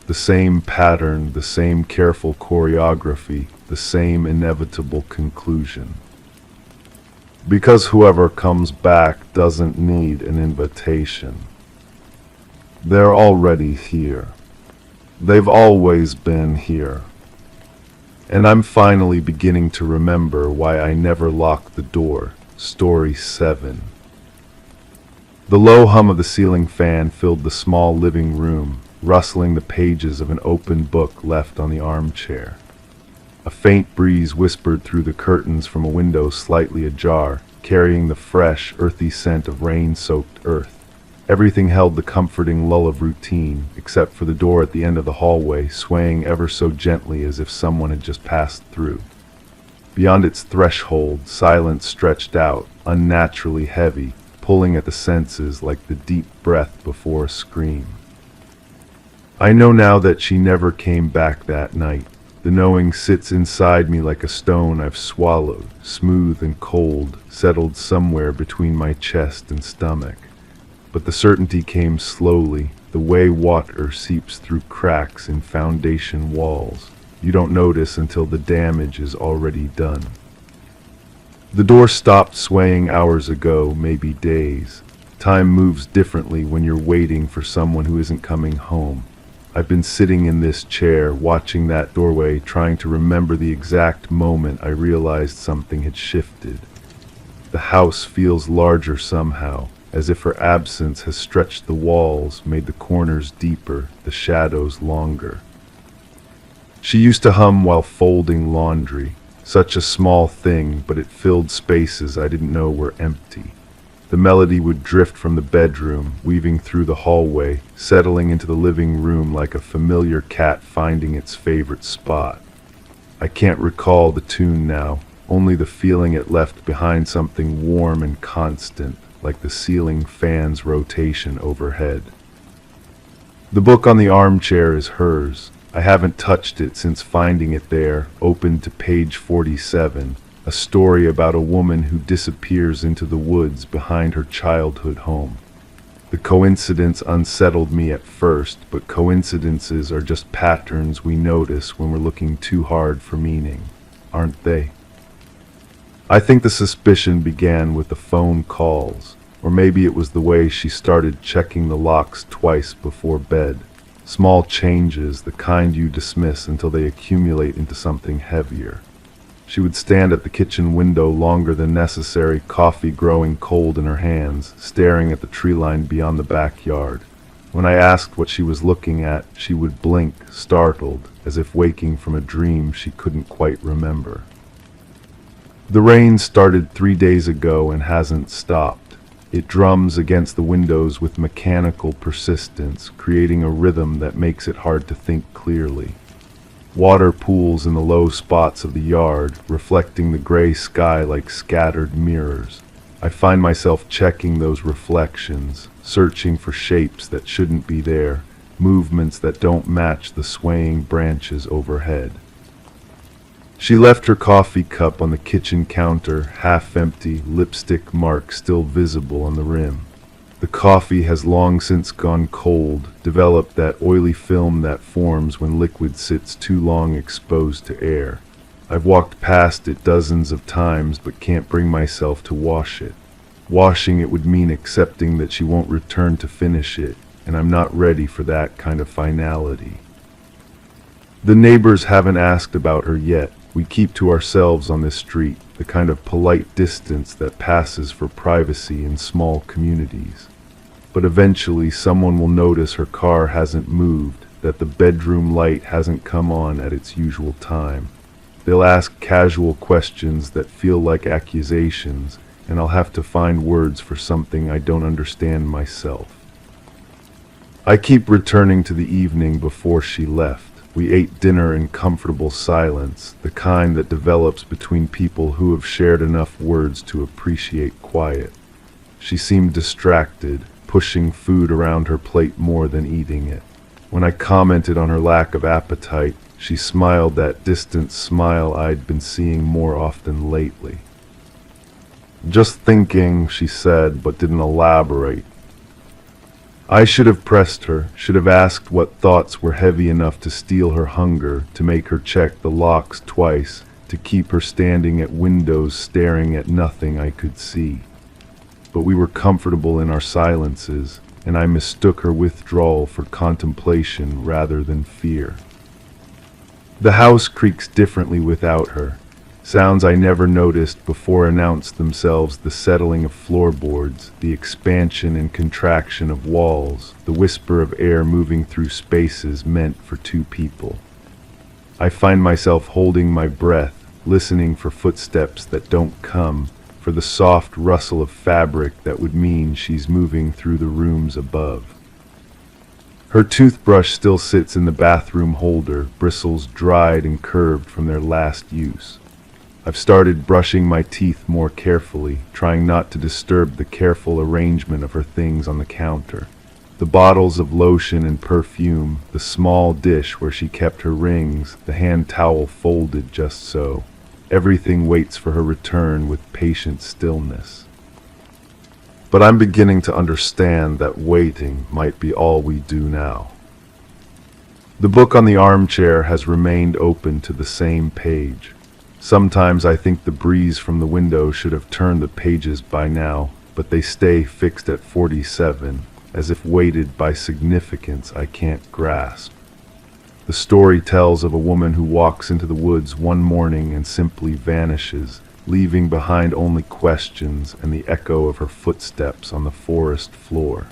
Speaker 1: The same pattern, the same careful choreography, the same inevitable conclusion. Because whoever comes back doesn't need an invitation. They're already here. They've always been here. And I'm finally beginning to remember why I never locked the door. Story 7. The low hum of the ceiling fan filled the small living room, rustling the pages of an open book left on the armchair. A faint breeze whispered through the curtains from a window slightly ajar, carrying the fresh, earthy scent of rain-soaked earth. Everything held the comforting lull of routine, except for the door at the end of the hallway, swaying ever so gently as if someone had just passed through. Beyond its threshold, silence stretched out, unnaturally heavy, pulling at the senses like the deep breath before a scream. I know now that she never came back that night. The knowing sits inside me like a stone I've swallowed, smooth and cold, settled somewhere between my chest and stomach. But the certainty came slowly, the way water seeps through cracks in foundation walls. You don't notice until the damage is already done. The door stopped swaying hours ago, maybe days. Time moves differently when you're waiting for someone who isn't coming home. I've been sitting in this chair, watching that doorway, trying to remember the exact moment I realized something had shifted. The house feels larger somehow, as if her absence has stretched the walls, made the corners deeper, the shadows longer. She used to hum while folding laundry, such a small thing, but it filled spaces I didn't know were empty. The melody would drift from the bedroom, weaving through the hallway, settling into the living room like a familiar cat finding its favorite spot. I can't recall the tune now, only the feeling it left behind, something warm and constant, like the ceiling fan's rotation overhead. The book on the armchair is hers. I haven't touched it since finding it there, opened to page 47, a story about a woman who disappears into the woods behind her childhood home. The coincidence unsettled me at first, but coincidences are just patterns we notice when we're looking too hard for meaning, aren't they? I think the suspicion began with the phone calls, or maybe it was the way she started checking the locks twice before bed. Small changes, the kind you dismiss until they accumulate into something heavier. She would stand at the kitchen window longer than necessary, coffee growing cold in her hands, staring at the tree line beyond the backyard. When I asked what she was looking at, she would blink, startled, as if waking from a dream she couldn't quite remember. The rain started 3 days ago and hasn't stopped. It drums against the windows with mechanical persistence, creating a rhythm that makes it hard to think clearly. Water pools in the low spots of the yard, reflecting the gray sky like scattered mirrors. I find myself checking those reflections, searching for shapes that shouldn't be there, movements that don't match the swaying branches overhead. She left her coffee cup on the kitchen counter, half empty, lipstick mark still visible on the rim. The coffee has long since gone cold, developed that oily film that forms when liquid sits too long exposed to air. I've walked past it dozens of times but can't bring myself to wash it. Washing it would mean accepting that she won't return to finish it, and I'm not ready for that kind of finality. The neighbors haven't asked about her yet. We keep to ourselves on this street, the kind of polite distance that passes for privacy in small communities. But eventually someone will notice her car hasn't moved, that the bedroom light hasn't come on at its usual time. They'll ask casual questions that feel like accusations, and I'll have to find words for something I don't understand myself. I keep returning to the evening before she left. We ate dinner in comfortable silence, the kind that develops between people who have shared enough words to appreciate quiet. She seemed distracted, pushing food around her plate more than eating it. When I commented on her lack of appetite, she smiled that distant smile I'd been seeing more often lately. "Just thinking," she said, but didn't elaborate. I should have pressed her, should have asked what thoughts were heavy enough to steal her hunger, to make her check the locks twice, to keep her standing at windows staring at nothing I could see. But we were comfortable in our silences, and I mistook her withdrawal for contemplation rather than fear. The house creaks differently without her. Sounds I never noticed before announced themselves: the settling of floorboards, the expansion and contraction of walls, the whisper of air moving through spaces meant for two people. I find myself holding my breath, listening for footsteps that don't come, for the soft rustle of fabric that would mean she's moving through the rooms above. Her toothbrush still sits in the bathroom holder, bristles dried and curved from their last use. I've started brushing my teeth more carefully, trying not to disturb the careful arrangement of her things on the counter. The bottles of lotion and perfume, the small dish where she kept her rings, the hand towel folded just so. Everything waits for her return with patient stillness. But I'm beginning to understand that waiting might be all we do now. The book on the armchair has remained open to the same page. Sometimes I think the breeze from the window should have turned the pages by now, but they stay fixed at 47, as if weighted by significance I can't grasp. The story tells of a woman who walks into the woods one morning and simply vanishes, leaving behind only questions and the echo of her footsteps on the forest floor.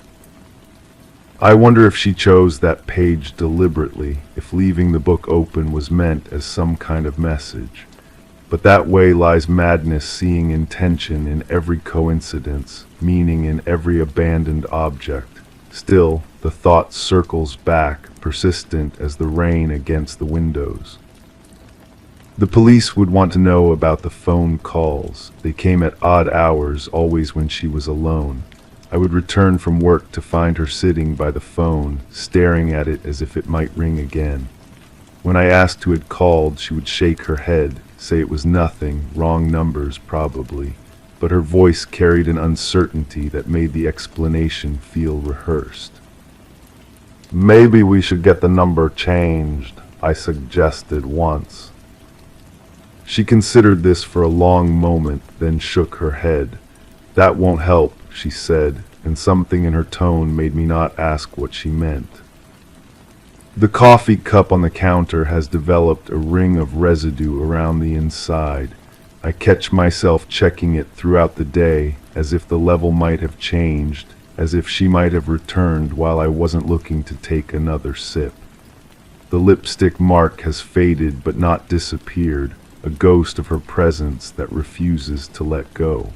Speaker 1: I wonder if she chose that page deliberately, if leaving the book open was meant as some kind of message. But that way lies madness, seeing intention in every coincidence, meaning in every abandoned object. Still, the thought circles back, persistent as the rain against the windows. The police would want to know about the phone calls. They came at odd hours, always when she was alone. I would return from work to find her sitting by the phone, staring at it as if it might ring again. When I asked who had called, she would shake her head, say it was nothing, wrong numbers probably, but her voice carried an uncertainty that made the explanation feel rehearsed. "Maybe we should get the number changed," I suggested once. She considered this for a long moment, then shook her head. "That won't help," she said, and something in her tone made me not ask what she meant. The coffee cup on the counter has developed a ring of residue around the inside. I catch myself checking it throughout the day, as if the level might have changed, as if she might have returned while I wasn't looking to take another sip. The lipstick mark has faded but not disappeared, a ghost of her presence that refuses to let go.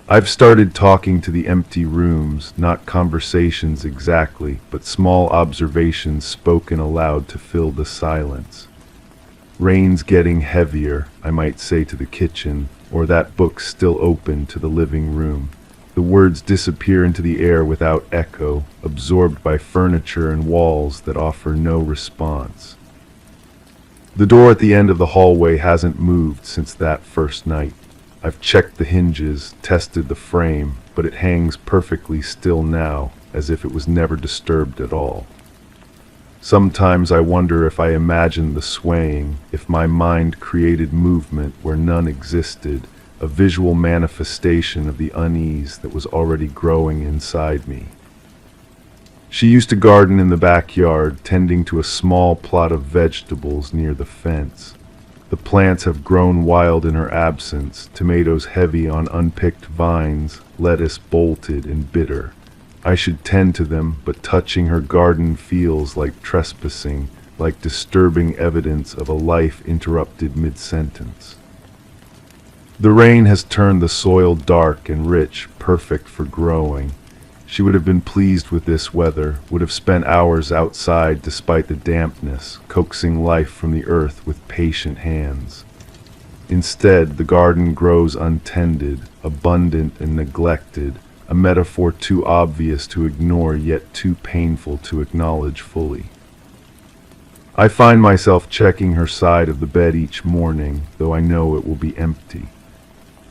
Speaker 1: I've started talking to the empty rooms, not conversations exactly, but small observations spoken aloud to fill the silence. Rain's getting heavier, I might say to the kitchen, or that book's still open to the living room. The words disappear into the air without echo, absorbed by furniture and walls that offer no response. The door at the end of the hallway hasn't moved since that first night. I've checked the hinges, tested the frame, but it hangs perfectly still now, as if it was never disturbed at all. Sometimes I wonder if I imagined the swaying, if my mind created movement where none existed, a visual manifestation of the unease that was already growing inside me. She used to garden in the backyard, tending to a small plot of vegetables near the fence. The plants have grown wild in her absence, tomatoes heavy on unpicked vines, lettuce bolted and bitter. I should tend to them, but touching her garden feels like trespassing, like disturbing evidence of a life interrupted mid-sentence. The rain has turned the soil dark and rich, perfect for growing. She would have been pleased with this weather, would have spent hours outside despite the dampness, coaxing life from the earth with patient hands. Instead, the garden grows untended, abundant and neglected, a metaphor too obvious to ignore yet too painful to acknowledge fully. I find myself checking her side of the bed each morning, though I know it will be empty.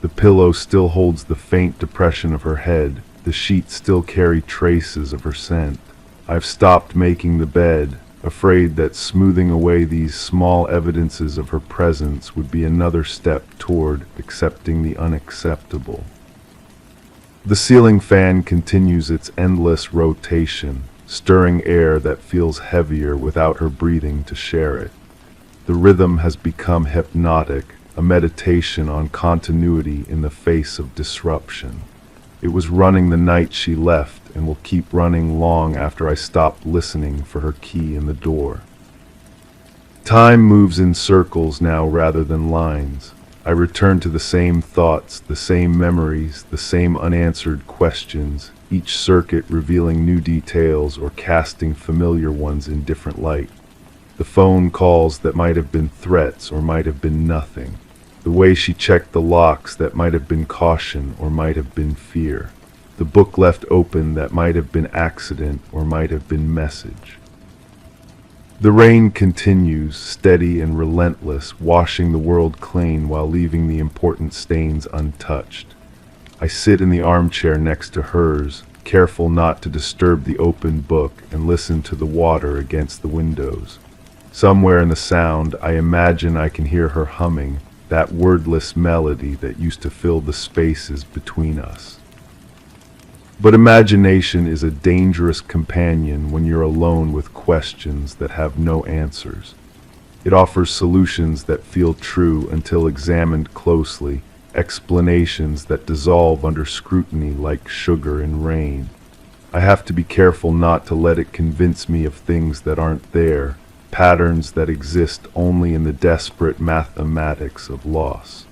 Speaker 1: The pillow still holds the faint depression of her head, the sheets still carry traces of her scent. I've stopped making the bed, afraid that smoothing away these small evidences of her presence would be another step toward accepting the unacceptable. The ceiling fan continues its endless rotation, stirring air that feels heavier without her breathing to share it. The rhythm has become hypnotic, a meditation on continuity in the face of disruption. It was running the night she left and will keep running long after I stop listening for her key in the door. Time moves in circles now rather than lines. I return to the same thoughts, the same memories, the same unanswered questions, each circuit revealing new details or casting familiar ones in different light. The phone calls that might have been threats or might have been nothing. The way she checked the locks that might have been caution or might have been fear. The book left open that might have been accident or might have been message. The rain continues, steady and relentless, washing the world clean while leaving the important stains untouched. I sit in the armchair next to hers, careful not to disturb the open book, and listen to the water against the windows. Somewhere in the sound, I imagine I can hear her humming, that wordless melody that used to fill the spaces between us. But imagination is a dangerous companion when you're alone with questions that have no answers. It offers solutions that feel true until examined closely, explanations that dissolve under scrutiny like sugar in rain. I have to be careful not to let it convince me of things that aren't there, patterns that exist only in the desperate mathematics of loss.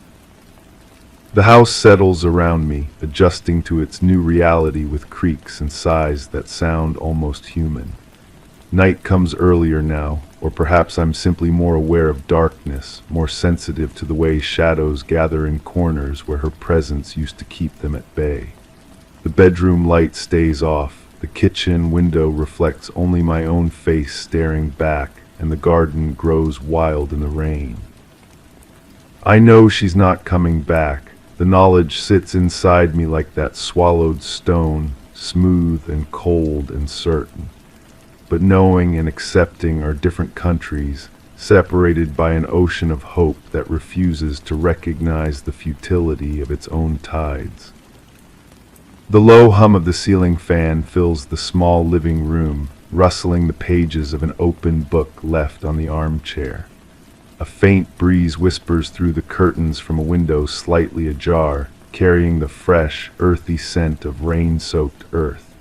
Speaker 1: The house settles around me, adjusting to its new reality with creaks and sighs that sound almost human. Night comes earlier now, or perhaps I'm simply more aware of darkness, more sensitive to the way shadows gather in corners where her presence used to keep them at bay. The bedroom light stays off, the kitchen window reflects only my own face staring back, and the garden grows wild in the rain. I know she's not coming back. The knowledge sits inside me like that swallowed stone, smooth and cold and certain. But knowing and accepting are different countries, separated by an ocean of hope that refuses to recognize the futility of its own tides. The low hum of the ceiling fan fills the small living room, rustling the pages of an open book left on the armchair. A faint breeze whispers through the curtains from a window slightly ajar, carrying the fresh, earthy scent of rain-soaked earth.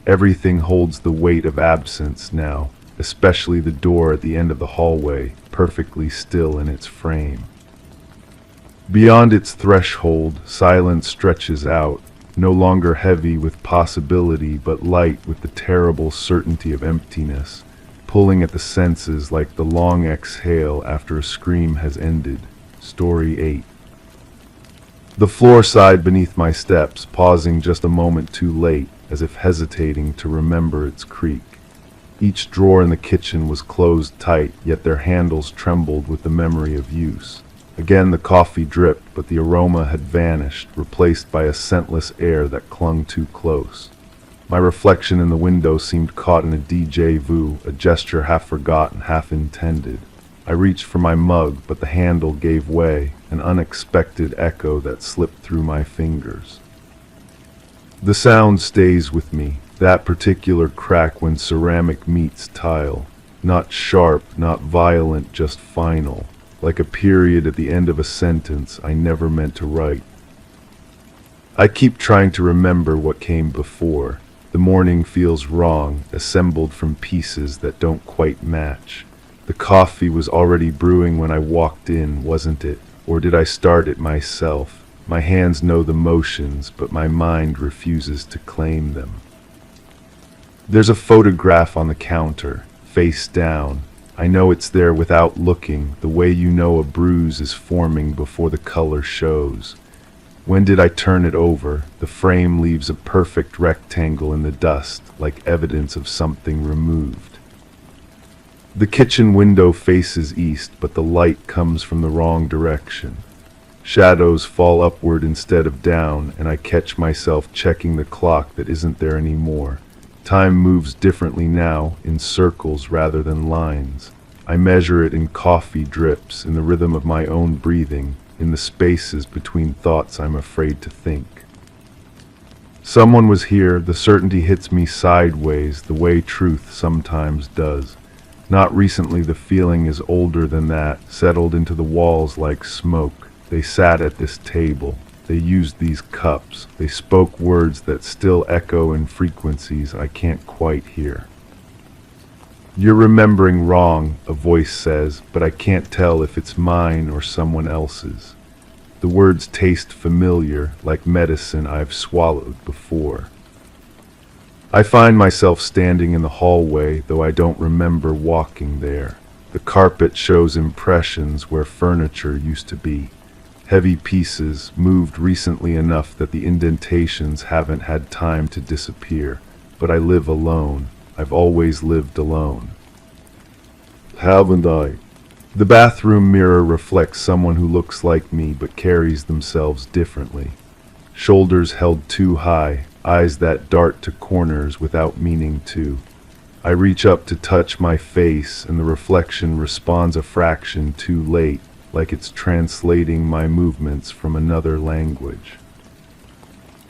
Speaker 1: Everything holds the weight of absence now, especially the door at the end of the hallway, perfectly still in its frame. Beyond its threshold, silence stretches out, no longer heavy with possibility but light with the terrible certainty of emptiness, pulling at the senses like the long exhale after a scream has ended. Story 8. The floor sighed beneath my steps, pausing just a moment too late, as if hesitating to remember its creak. Each drawer in the kitchen was closed tight, yet their handles trembled with the memory of use. Again the coffee dripped, but the aroma had vanished, replaced by a scentless air that clung too close. My reflection in the window seemed caught in a déjà vu, a gesture half forgotten, half intended. I reached for my mug, but the handle gave way, an unexpected echo that slipped through my fingers. The sound stays with me, that particular crack when ceramic meets tile. Not sharp, not violent, just final, like a period at the end of a sentence I never meant to write. I keep trying to remember what came before. The morning feels wrong, assembled from pieces that don't quite match. The coffee was already brewing when I walked in, wasn't it? Or did I start it myself? My hands know the motions, but my mind refuses to claim them. There's a photograph on the counter, face down. I know it's there without looking, the way you know a bruise is forming before the color shows. When did I turn it over? The frame leaves a perfect rectangle in the dust, like evidence of something removed. The kitchen window faces east, but the light comes from the wrong direction. Shadows fall upward instead of down, and I catch myself checking the clock that isn't there anymore. Time moves differently now, in circles rather than lines. I measure it in coffee drips, in the rhythm of my own breathing, in the spaces between thoughts I'm afraid to think. Someone was here, the certainty hits me sideways, the way truth sometimes does. Not recently, the feeling is older than that, settled into the walls like smoke. They sat at this table. They used these cups. They spoke words that still echo in frequencies I can't quite hear. You're remembering wrong, a voice says, but I can't tell if it's mine or someone else's. The words taste familiar, like medicine I've swallowed before. I find myself standing in the hallway, though I don't remember walking there. The carpet shows impressions where furniture used to be. Heavy pieces, moved recently enough that the indentations haven't had time to disappear. But I live alone. I've always lived alone. Haven't I? The bathroom mirror reflects someone who looks like me but carries themselves differently. Shoulders held too high, eyes that dart to corners without meaning to. I reach up to touch my face, and the reflection responds a fraction too late, like it's translating my movements from another language.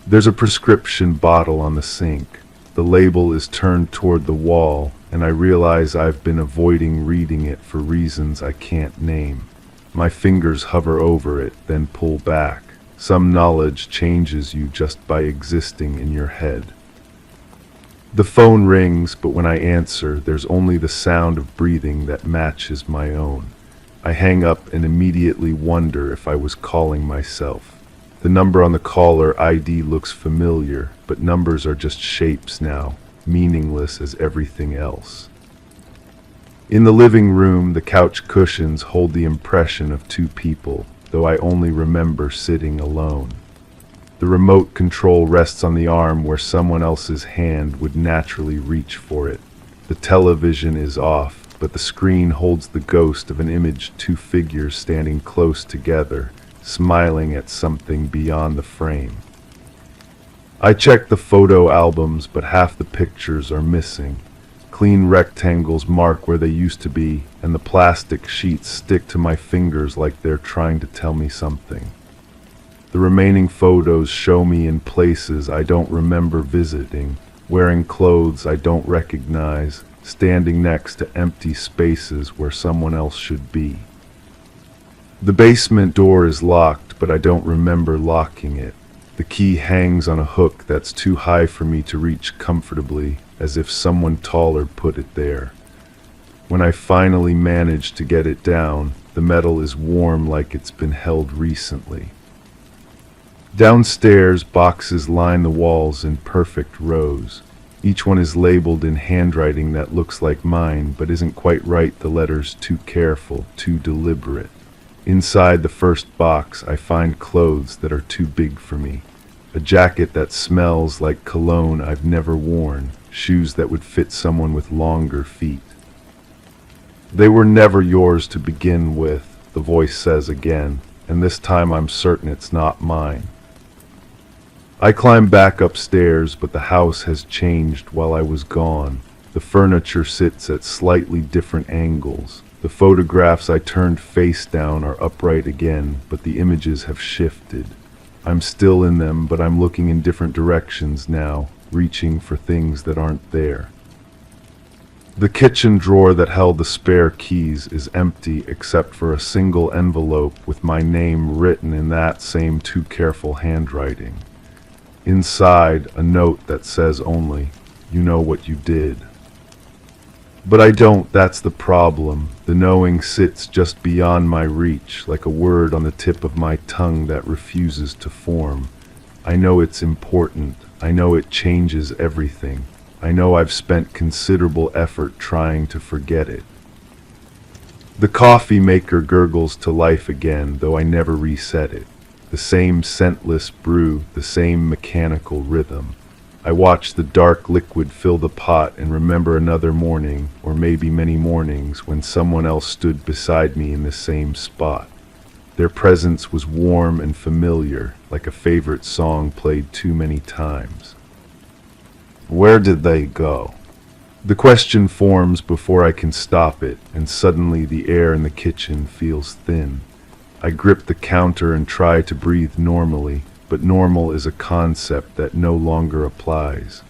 Speaker 1: There's a prescription bottle on the sink. The label is turned toward the wall, and I realize I've been avoiding reading it for reasons I can't name. My fingers hover over it, then pull back. Some knowledge changes you just by existing in your head. The phone rings, but when I answer, there's only the sound of breathing that matches my own. I hang up and immediately wonder if I was calling myself. The number on the caller ID looks familiar, but numbers are just shapes now, meaningless as everything else. In the living room, the couch cushions hold the impression of two people, though I only remember sitting alone. The remote control rests on the arm where someone else's hand would naturally reach for it. The television is off, but the screen holds the ghost of an image, two figures standing close together, smiling at something beyond the frame. I check the photo albums, but half the pictures are missing. Clean rectangles mark where they used to be, and the plastic sheets stick to my fingers like they're trying to tell me something. The remaining photos show me in places I don't remember visiting, wearing clothes I don't recognize, standing next to empty spaces where someone else should be. The basement door is locked, but I don't remember locking it. The key hangs on a hook that's too high for me to reach comfortably, as if someone taller put it there. When I finally manage to get it down, the metal is warm like it's been held recently. Downstairs, boxes line the walls in perfect rows. Each one is labeled in handwriting that looks like mine, but isn't quite right. The letters too careful, too deliberate. Inside the first box, I find clothes that are too big for me. A jacket that smells like cologne I've never worn. Shoes that would fit someone with longer feet. They were never yours to begin with, the voice says again, and this time I'm certain it's not mine. I climb back upstairs, but the house has changed while I was gone. The furniture sits at slightly different angles. The photographs I turned face down are upright again, but the images have shifted. I'm still in them, but I'm looking in different directions now, reaching for things that aren't there. The kitchen drawer that held the spare keys is empty except for a single envelope with my name written in that same too careful handwriting. Inside, a note that says only, "You know what you did." But I don't, that's the problem. The knowing sits just beyond my reach, like a word on the tip of my tongue that refuses to form. I know it's important. I know it changes everything. I know I've spent considerable effort trying to forget it. The coffee maker gurgles to life again, though I never reset it. The same scentless brew, the same mechanical rhythm. I watch the dark liquid fill the pot and remember another morning, or maybe many mornings, when someone else stood beside me in the same spot. Their presence was warm and familiar, like a favorite song played too many times. Where did they go? The question forms before I can stop it, and suddenly the air in the kitchen feels thin. I grip the counter and try to breathe normally, but normal is a concept that no longer applies.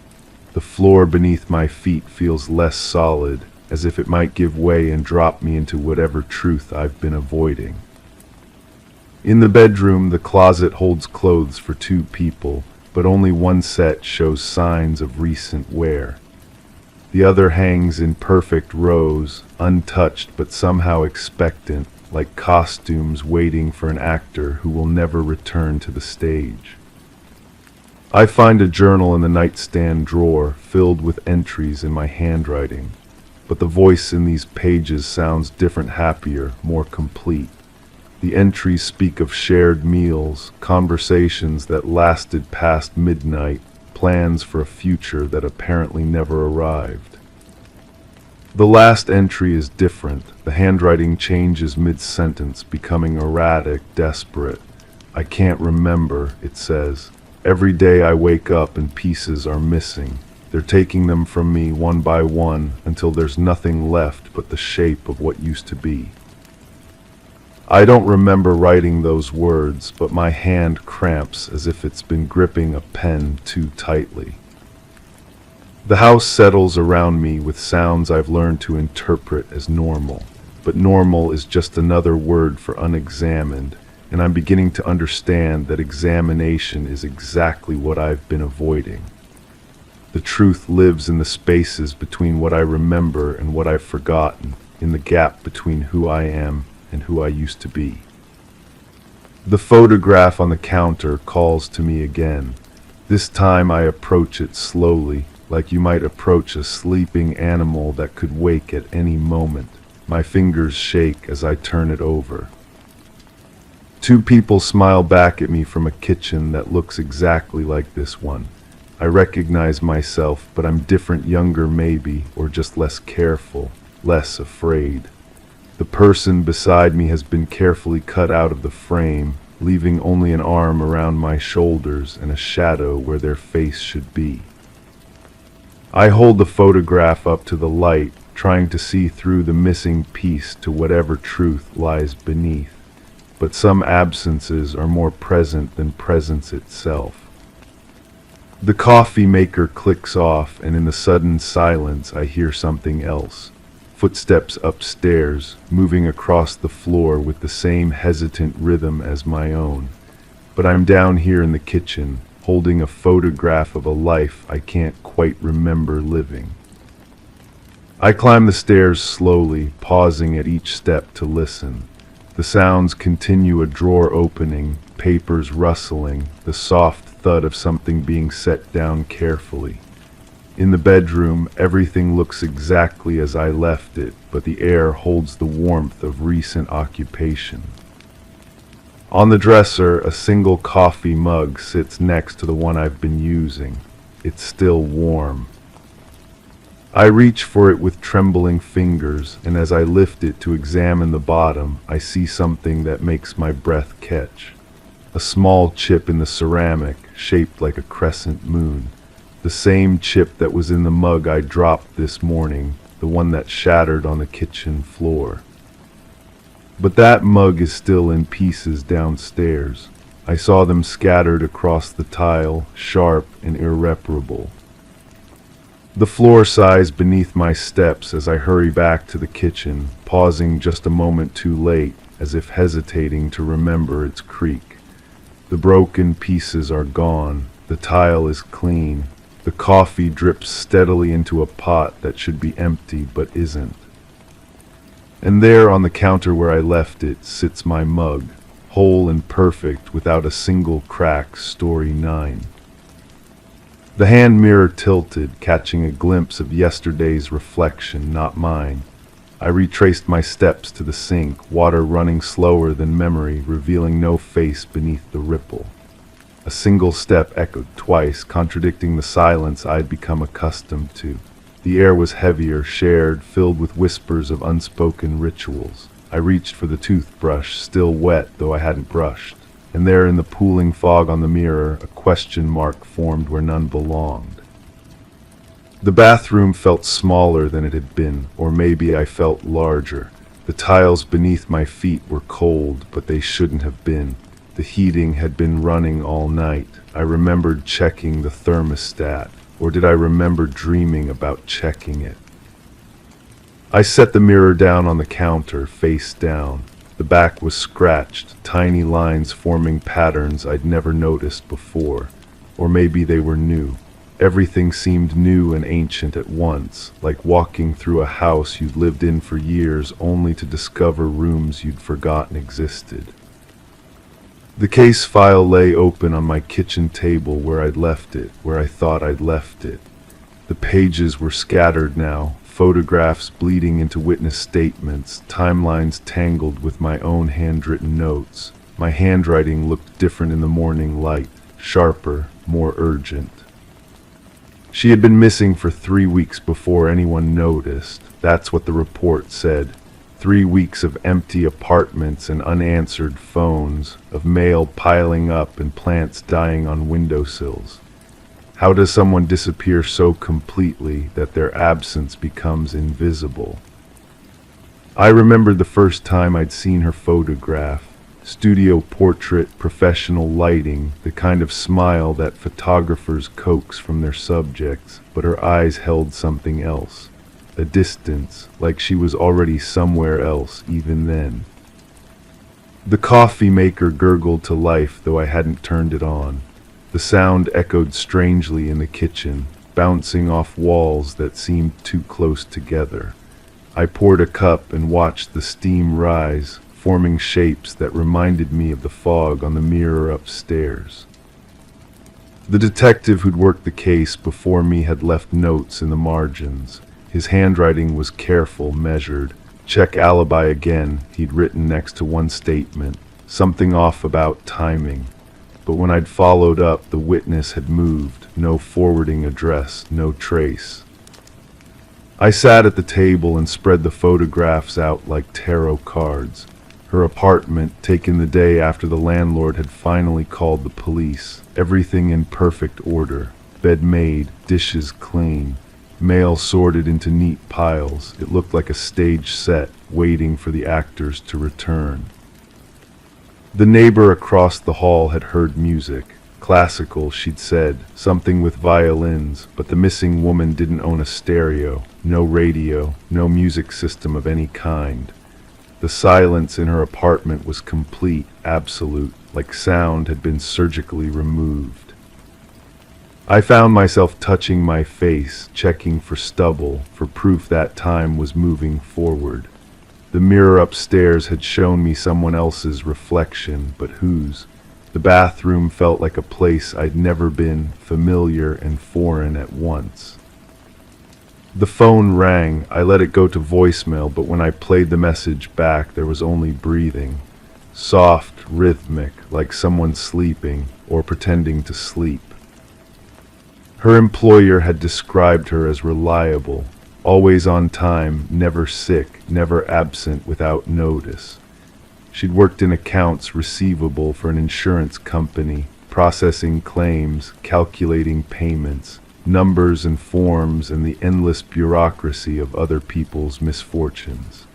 Speaker 1: The floor beneath my feet feels less solid, as if it might give way and drop me into whatever truth I've been avoiding. In the bedroom, the closet holds clothes for 2 people, but only one set shows signs of recent wear. The other hangs in perfect rows, untouched but somehow expectant, like costumes waiting for an actor who will never return to the stage. I find a journal in the nightstand drawer filled with entries in my handwriting, but the voice in these pages sounds different, happier, more complete. The entries speak of shared meals, conversations that lasted past midnight, plans for a future that apparently never arrived. The last entry is different. The handwriting changes mid-sentence, becoming erratic, desperate. I can't remember, it says. Every day I wake up and pieces are missing. They're taking them from me one by one until there's nothing left but the shape of what used to be. I don't remember writing those words, but my hand cramps as if it's been gripping a pen too tightly. The house settles around me with sounds I've learned to interpret as normal, but normal is just another word for unexamined, and I'm beginning to understand that examination is exactly what I've been avoiding. The truth lives in the spaces between what I remember and what I've forgotten, in the gap between who I am and who I used to be. The photograph on the counter calls to me again. This time I approach it slowly, like you might approach a sleeping animal that could wake at any moment. My fingers shake as I turn it over. 2 people smile back at me from a kitchen that looks exactly like this one. I recognize myself, but I'm different, younger maybe, or just less careful, less afraid. The person beside me has been carefully cut out of the frame, leaving only an arm around my shoulders and a shadow where their face should be. I hold the photograph up to the light, trying to see through the missing piece to whatever truth lies beneath. But some absences are more present than presence itself. The coffee maker clicks off, and in the sudden silence I hear something else. Footsteps upstairs, moving across the floor with the same hesitant rhythm as my own. But I'm down here in the kitchen, holding a photograph of a life I can't quite remember living. I climb the stairs slowly, pausing at each step to listen. The sounds continue: a drawer opening, papers rustling, the soft thud of something being set down carefully. In the bedroom, everything looks exactly as I left it, but the air holds the warmth of recent occupation. On the dresser, a single coffee mug sits next to the one I've been using. It's still warm. I reach for it with trembling fingers, and as I lift it to examine the bottom, I see something that makes my breath catch. A small chip in the ceramic, shaped like a crescent moon. The same chip that was in the mug I dropped this morning, the one that shattered on the kitchen floor. But that mug is still in pieces downstairs. I saw them scattered across the tile, sharp and irreparable. The floor sighs beneath my steps as I hurry back to the kitchen, pausing just a moment too late, as if hesitating to remember its creak. The broken pieces are gone, the tile is clean, the coffee drips steadily into a pot that should be empty but isn't. And there on the counter where I left it sits my mug, whole and perfect without a single crack. Story 9. The hand mirror tilted, catching a glimpse of yesterday's reflection, not mine. I retraced my steps to the sink, water running slower than memory, revealing no face beneath the ripple. A single step echoed twice, contradicting the silence I'd become accustomed to. The air was heavier, shared, filled with whispers of unspoken rituals. I reached for the toothbrush, still wet though I hadn't brushed. And there in the pooling fog on the mirror, a question mark formed where none belonged. The bathroom felt smaller than it had been, or maybe I felt larger. The tiles beneath my feet were cold, but they shouldn't have been. The heating had been running all night. I remembered checking the thermostat, or did I remember dreaming about checking it? I set the mirror down on the counter, face down. The back was scratched, tiny lines forming patterns I'd never noticed before. Or maybe they were new. Everything seemed new and ancient at once, like walking through a house you'd lived in for years only to discover rooms you'd forgotten existed. The case file lay open on my kitchen table where I'd left it, where I thought I'd left it. The pages were scattered now, photographs bleeding into witness statements, timelines tangled with my own handwritten notes. My handwriting looked different in the morning light, sharper, more urgent. She had been missing for 3 weeks before anyone noticed. That's what the report said. 3 weeks of empty apartments and unanswered phones, of mail piling up and plants dying on windowsills. How does someone disappear so completely that their absence becomes invisible? I remembered the first time I'd seen her photograph. Studio portrait, professional lighting, the kind of smile that photographers coax from their subjects, but her eyes held something else. A distance, like she was already somewhere else even then. The coffee maker gurgled to life, though I hadn't turned it on. The sound echoed strangely in the kitchen, bouncing off walls that seemed too close together. I poured a cup and watched the steam rise, forming shapes that reminded me of the fog on the mirror upstairs. The detective who'd worked the case before me had left notes in the margins. His handwriting was careful, measured. Check alibi again, he'd written next to one statement, something off about timing. But when I'd followed up, the witness had moved, no forwarding address, no trace. I sat at the table and spread the photographs out like tarot cards. Her apartment, taken the day after the landlord had finally called the police. Everything in perfect order. Bed made, dishes clean. Mail sorted into neat piles. It looked like a stage set, waiting for the actors to return. The neighbor across the hall had heard music. Classical, she'd said, something with violins, but the missing woman didn't own a stereo, no radio, no music system of any kind. The silence in her apartment was complete, absolute, like sound had been surgically removed. I found myself touching my face, checking for stubble, for proof that time was moving forward. The mirror upstairs had shown me someone else's reflection, but whose? The bathroom felt like a place I'd never been, familiar and foreign at once. The phone rang. I let it go to voicemail, but when I played the message back, there was only breathing. Soft, rhythmic, like someone sleeping or pretending to sleep. Her employer had described her as reliable, always on time, never sick, never absent without notice. She'd worked in accounts receivable for an insurance company, processing claims, calculating payments, numbers and forms, and the endless bureaucracy of other people's misfortunes.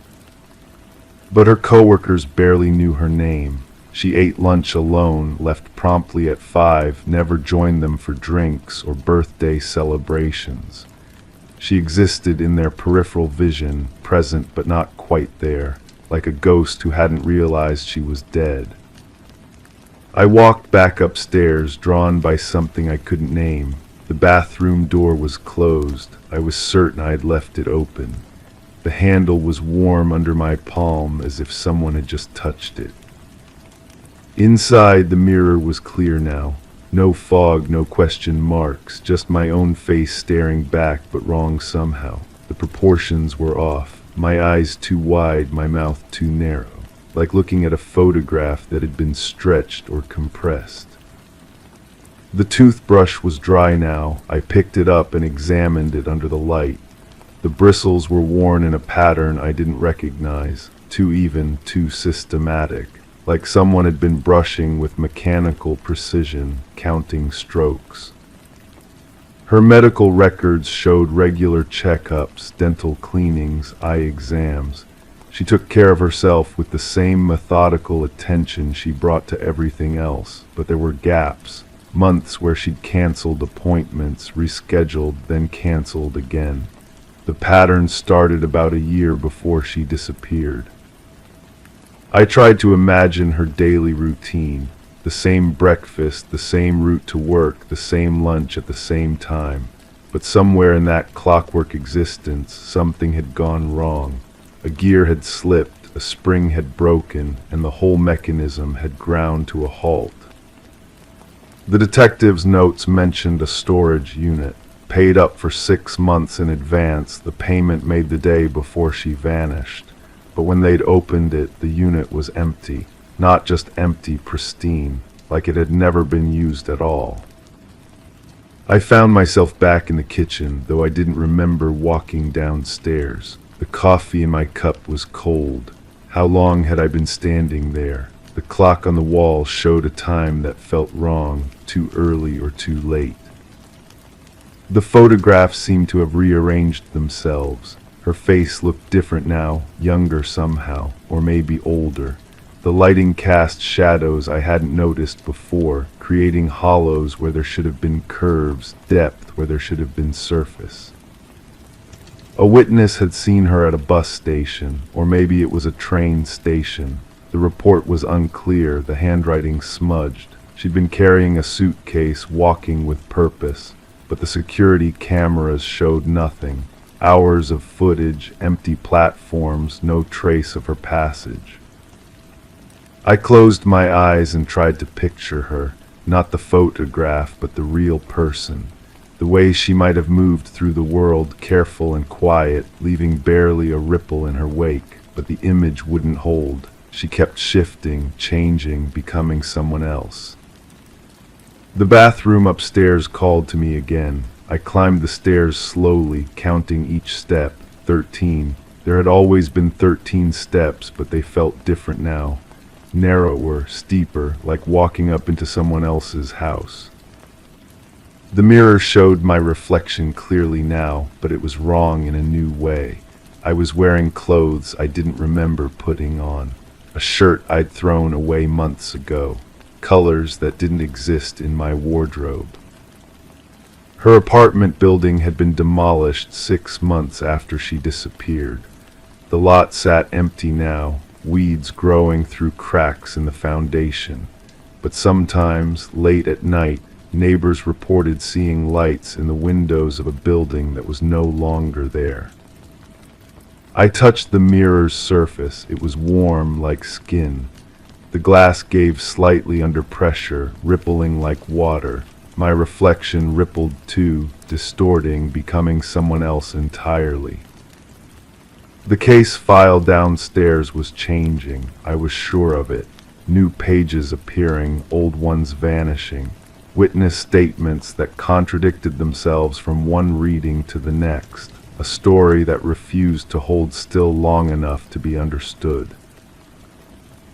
Speaker 1: But her coworkers barely knew her name. She ate lunch alone, left promptly at 5, never joined them for drinks or birthday celebrations. She existed in their peripheral vision, present but not quite there, like a ghost who hadn't realized she was dead. I walked back upstairs, drawn by something I couldn't name. The bathroom door was closed. I was certain I had left it open. The handle was warm under my palm, as if someone had just touched it. Inside, the mirror was clear now. No fog, no question marks, just my own face staring back, but wrong somehow. The proportions were off. My eyes too wide, my mouth too narrow, like looking at a photograph that had been stretched or compressed. The toothbrush was dry now. I picked it up and examined it under the light. The bristles were worn in a pattern I didn't recognize, too even, too systematic, like someone had been brushing with mechanical precision, counting strokes. Her medical records showed regular checkups, dental cleanings, eye exams. She took care of herself with the same methodical attention she brought to everything else, but there were gaps, months where she'd canceled appointments, rescheduled, then canceled again. The pattern started about a year before she disappeared. I tried to imagine her daily routine. The same breakfast, the same route to work, the same lunch at the same time. But somewhere in that clockwork existence, something had gone wrong. A gear had slipped, a spring had broken, and the whole mechanism had ground to a halt. The detective's notes mentioned a storage unit. Paid up for 6 months in advance, the payment made the day before she vanished. But when they'd opened it, the unit was empty. Not just empty, pristine, like it had never been used at all. I found myself back in the kitchen, though I didn't remember walking downstairs. The coffee in my cup was cold. How long had I been standing there? The clock on the wall showed a time that felt wrong, too early or too late. The photographs seemed to have rearranged themselves. Her face looked different now, younger somehow, or maybe older. The lighting cast shadows I hadn't noticed before, creating hollows where there should have been curves, depth where there should have been surface. A witness had seen her at a bus station, or maybe it was a train station. The report was unclear, the handwriting smudged. She'd been carrying a suitcase, walking with purpose, but the security cameras showed nothing. Hours of footage, empty platforms, no trace of her passage. I closed my eyes and tried to picture her, not the photograph, but the real person. The way she might have moved through the world, careful and quiet, leaving barely a ripple in her wake, but the image wouldn't hold. She kept shifting, changing, becoming someone else. The bathroom upstairs called to me again. I climbed the stairs slowly, counting each step. 13. There had always been 13 steps, but they felt different now. Narrower, steeper, like walking up into someone else's house. The mirror showed my reflection clearly now, but it was wrong in a new way. I was wearing clothes I didn't remember putting on. A shirt I'd thrown away months ago. colors that didn't exist in my wardrobe. Her apartment building had been demolished 6 months after she disappeared. The lot sat empty now, weeds growing through cracks in the foundation. But sometimes, late at night, neighbors reported seeing lights in the windows of a building that was no longer there. I touched the mirror's surface. It was warm like skin. The glass gave slightly under pressure, rippling like water. My reflection rippled too, distorting, becoming someone else entirely. The case file downstairs was changing. I was sure of it. New pages appearing, old ones vanishing. Witness statements that contradicted themselves from one reading to the next. A story that refused to hold still long enough to be understood.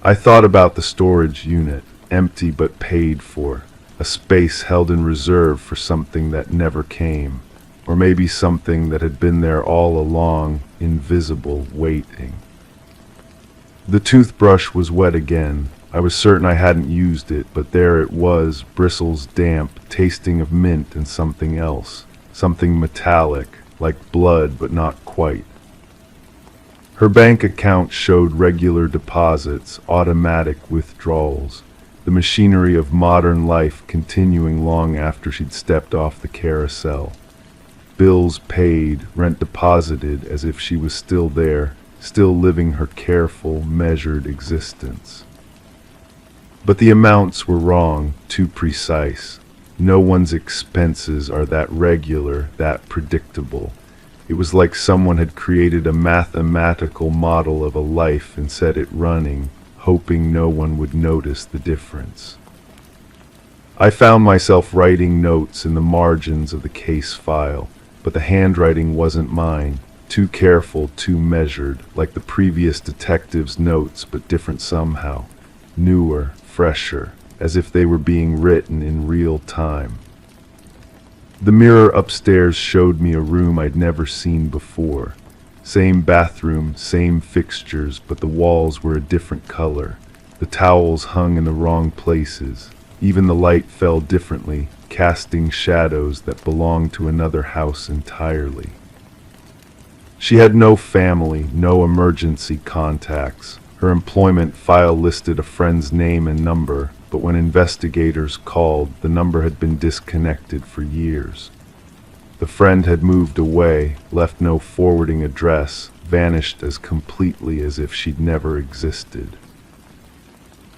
Speaker 1: I thought about the storage unit, empty but paid for, a space held in reserve for something that never came, or maybe something that had been there all along, invisible, waiting. The toothbrush was wet again. I was certain I hadn't used it, but there it was, bristles damp, tasting of mint and something else, something metallic, like blood but not quite. Her bank account showed regular deposits, automatic withdrawals, the machinery of modern life continuing long after she'd stepped off the carousel. Bills paid, rent deposited as if she was still there, still living her careful, measured existence. But the amounts were wrong, too precise. No one's expenses are that regular, that predictable. It was like someone had created a mathematical model of a life and set it running, hoping no one would notice the difference. I found myself writing notes in the margins of the case file, but the handwriting wasn't mine, too careful, too measured, like the previous detective's notes, but different somehow, newer, fresher, as if they were being written in real time. The mirror upstairs showed me a room I'd never seen before. Same bathroom, same fixtures, but the walls were a different color. The towels hung in the wrong places. Even the light fell differently, casting shadows that belonged to another house entirely. She had no family, no emergency contacts. Her employment file listed a friend's name and number, but when investigators called, the number had been disconnected for years. The friend had moved away, left no forwarding address, vanished as completely as if she'd never existed.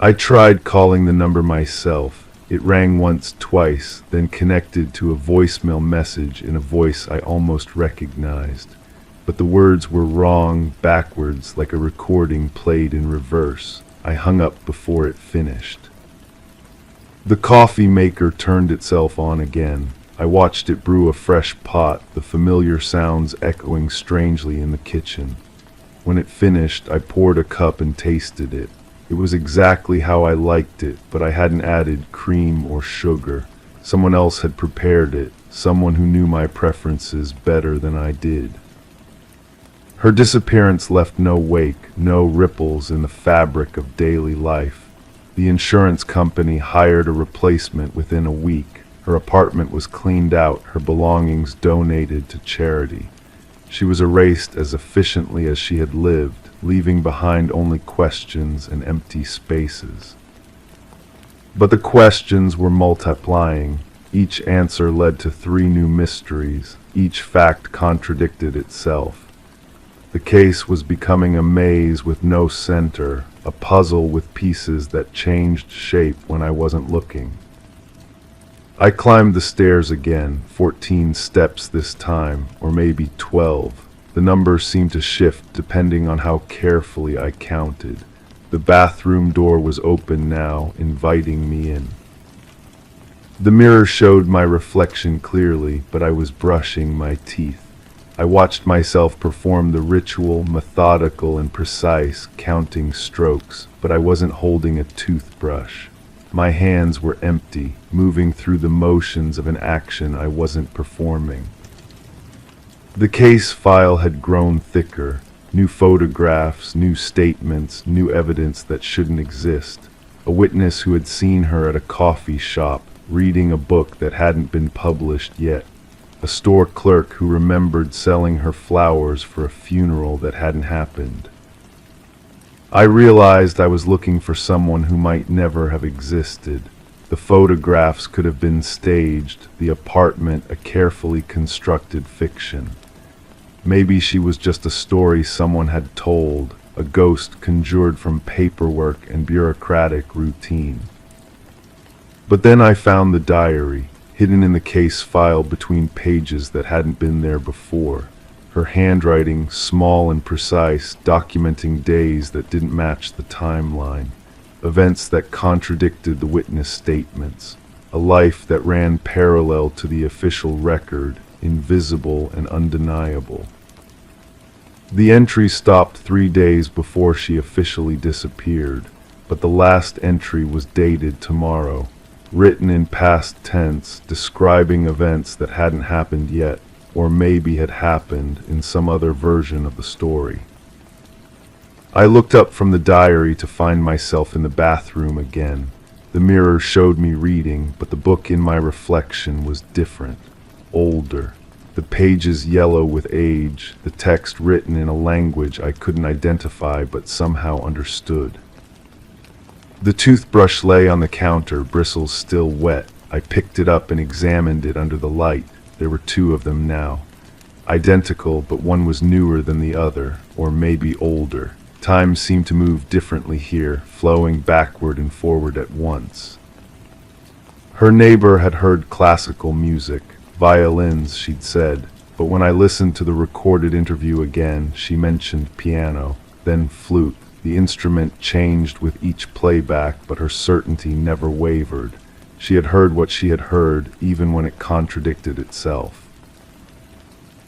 Speaker 1: I tried calling the number myself. It rang once, twice, then connected to a voicemail message in a voice I almost recognized. But the words were wrong, backwards, like a recording played in reverse. I hung up before it finished. The coffee maker turned itself on again. I watched it brew a fresh pot, the familiar sounds echoing strangely in the kitchen. When it finished, I poured a cup and tasted it. It was exactly how I liked it, but I hadn't added cream or sugar. Someone else had prepared it, someone who knew my preferences better than I did. Her disappearance left no wake, no ripples in the fabric of daily life. The insurance company hired a replacement within a week. Her apartment was cleaned out, her belongings donated to charity. She was erased as efficiently as she had lived, leaving behind only questions and empty spaces. But the questions were multiplying. Each answer led to 3 new mysteries. Each fact contradicted itself. The case was becoming a maze with no center, a puzzle with pieces that changed shape when I wasn't looking. I climbed the stairs again, 14 steps this time, or maybe 12. The numbers seemed to shift depending on how carefully I counted. The bathroom door was open now, inviting me in. The mirror showed my reflection clearly, but I was brushing my teeth. I watched myself perform the ritual, methodical and precise, counting strokes, but I wasn't holding a toothbrush. My hands were empty, moving through the motions of an action I wasn't performing. The case file had grown thicker, new photographs, new statements, new evidence that shouldn't exist. a witness who had seen her at a coffee shop, reading a book that hadn't been published yet, a store clerk who remembered selling her flowers for a funeral that hadn't happened. I realized I was looking for someone who might never have existed. The photographs could have been staged, the apartment a carefully constructed fiction. Maybe she was just a story someone had told, a ghost conjured from paperwork and bureaucratic routine. But then I found the diary, hidden in the case file between pages that hadn't been there before. Her handwriting, small and precise, documenting days that didn't match the timeline, events that contradicted the witness statements, a life that ran parallel to the official record, invisible and undeniable. The entry stopped 3 days before she officially disappeared, but the last entry was dated tomorrow, written in past tense, describing events that hadn't happened yet, or maybe had happened in some other version of the story. I looked up from the diary to find myself in the bathroom again. The mirror showed me reading, but the book in my reflection was different, older. The pages yellow with age, the text written in a language I couldn't identify but somehow understood. The toothbrush lay on the counter, bristles still wet. I picked it up and examined it under the light. There were 2 of them now. Identical, but one was newer than the other, or maybe older. Time seemed to move differently here, flowing backward and forward at once. Her neighbor had heard classical music, violins, she'd said, but when I listened to the recorded interview again, she mentioned piano, then flute. The instrument changed with each playback, but her certainty never wavered. She had heard what she had heard, even when it contradicted itself.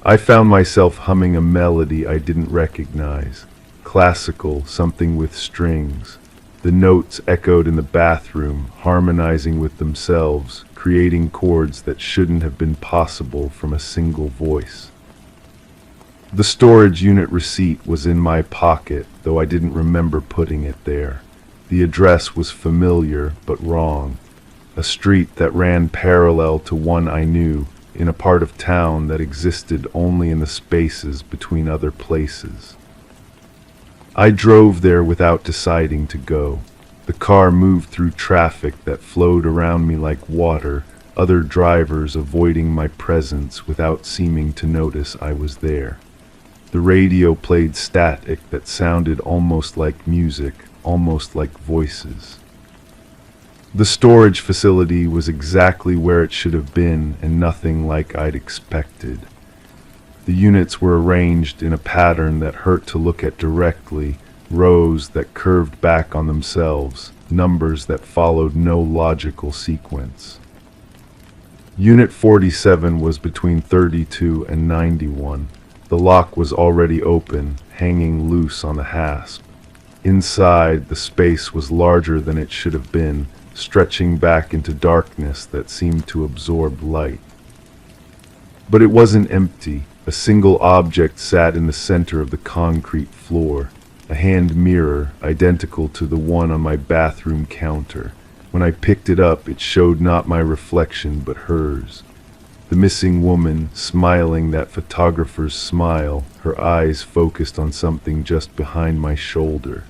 Speaker 1: I found myself humming a melody I didn't recognize. Classical, something with strings. The notes echoed in the bathroom, harmonizing with themselves, creating chords that shouldn't have been possible from a single voice. The storage unit receipt was in my pocket, though I didn't remember putting it there. The address was familiar, but wrong. A street that ran parallel to one I knew, in a part of town that existed only in the spaces between other places. I drove there without deciding to go. The car moved through traffic that flowed around me like water, other drivers avoiding my presence without seeming to notice I was there. The radio played static that sounded almost like music, almost like voices. The storage facility was exactly where it should have been, and nothing like I'd expected. The units were arranged in a pattern that hurt to look at directly, rows that curved back on themselves, numbers that followed no logical sequence. Unit 47 was between 32 and 91. The lock was already open, hanging loose on the hasp. Inside, the space was larger than it should have been, stretching back into darkness that seemed to absorb light. But it wasn't empty. A single object sat in the center of the concrete floor, a hand mirror identical to the one on my bathroom counter. When I picked it up, it showed not my reflection but hers. The missing woman, smiling that photographer's smile, her eyes focused on something just behind my shoulder.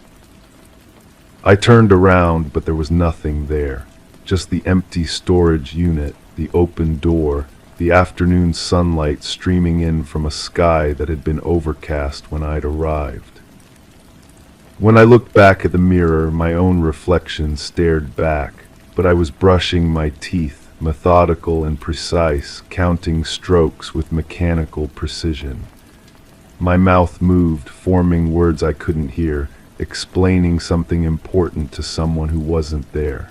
Speaker 1: I turned around, but there was nothing there. Just the empty storage unit, the open door, the afternoon sunlight streaming in from a sky that had been overcast when I'd arrived. When I looked back at the mirror, my own reflection stared back, but I was brushing my teeth, methodical and precise, counting strokes with mechanical precision. My mouth moved, forming words I couldn't hear, explaining something important to someone who wasn't there.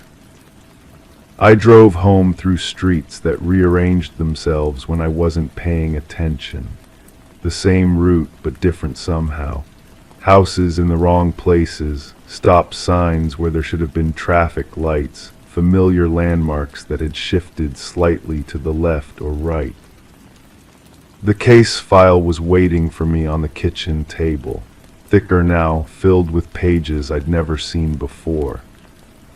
Speaker 1: I drove home through streets that rearranged themselves when I wasn't paying attention. The same route, but different somehow. Houses in the wrong places, stop signs where there should have been traffic lights, familiar landmarks that had shifted slightly to the left or right. The case file was waiting for me on the kitchen table, thicker now, filled with pages I'd never seen before.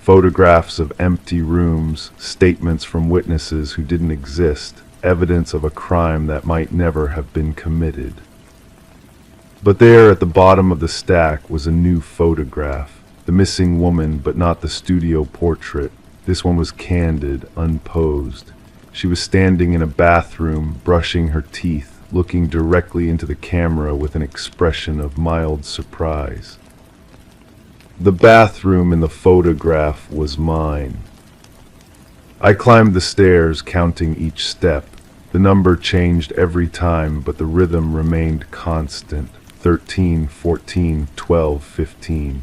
Speaker 1: Photographs of empty rooms, statements from witnesses who didn't exist, evidence of a crime that might never have been committed. But there at the bottom of the stack was a new photograph. The missing woman, but not the studio portrait. This one was candid, unposed. She was standing in a bathroom, brushing her teeth, looking directly into the camera with an expression of mild surprise. The bathroom in the photograph was mine. I climbed the stairs, counting each step. The number changed every time, but the rhythm remained constant. 13, 14, 12, 15.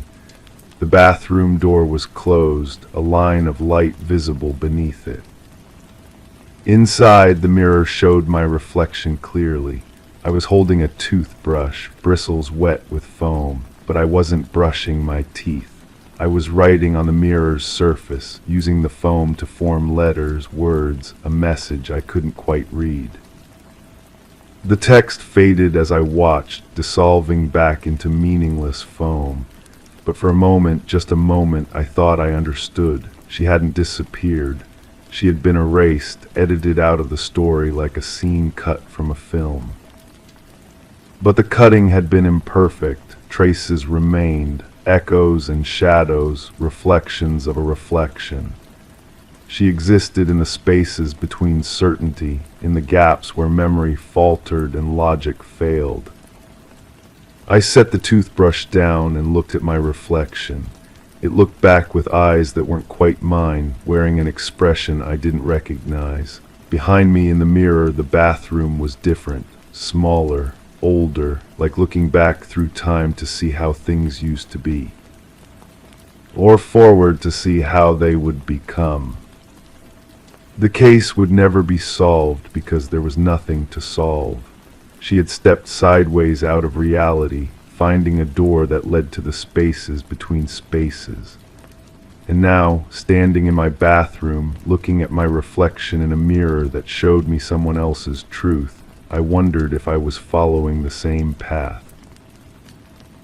Speaker 1: The bathroom door was closed, a line of light visible beneath it. Inside, the mirror showed my reflection clearly. I was holding a toothbrush, bristles wet with foam, but I wasn't brushing my teeth. I was writing on the mirror's surface, using the foam to form letters, words, a message I couldn't quite read. The text faded as I watched, dissolving back into meaningless foam. But for a moment, just a moment, I thought I understood. She hadn't disappeared. She had been erased, edited out of the story like a scene cut from a film. But the cutting had been imperfect. Traces remained, echoes and shadows, reflections of a reflection. She existed in the spaces between certainty, in the gaps where memory faltered and logic failed. I set the toothbrush down and looked at my reflection. It looked back with eyes that weren't quite mine, wearing an expression I didn't recognize. Behind me in the mirror, the bathroom was different, smaller, older, like looking back through time to see how things used to be. Or forward to see how they would become. The case would never be solved because there was nothing to solve. She had stepped sideways out of reality, finding a door that led to the spaces between spaces. And now, standing in my bathroom, looking at my reflection in a mirror that showed me someone else's truth, I wondered if I was following the same path.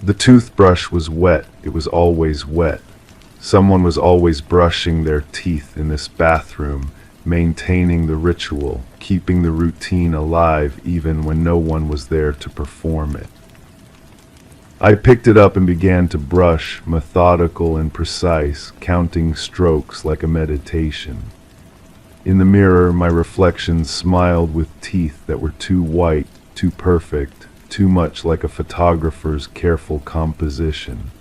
Speaker 1: The toothbrush was wet. It was always wet. Someone was always brushing their teeth in this bathroom, maintaining the ritual, keeping the routine alive even when no one was there to perform it. I picked it up and began to brush, methodical and precise, counting strokes like a meditation. In the mirror, my reflection smiled with teeth that were too white, too perfect, too much like a photographer's careful composition.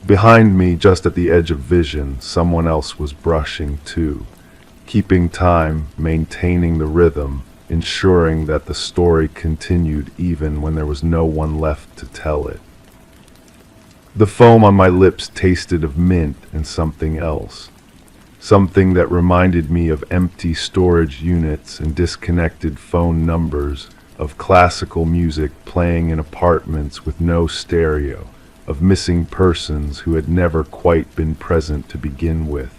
Speaker 1: Behind me, just at the edge of vision, someone else was brushing too. Keeping time, maintaining the rhythm, ensuring that the story continued even when there was no one left to tell it. The foam on my lips tasted of mint and something else. Something that reminded me of empty storage units and disconnected phone numbers, of classical music playing in apartments with no stereo, of missing persons who had never quite been present to begin with.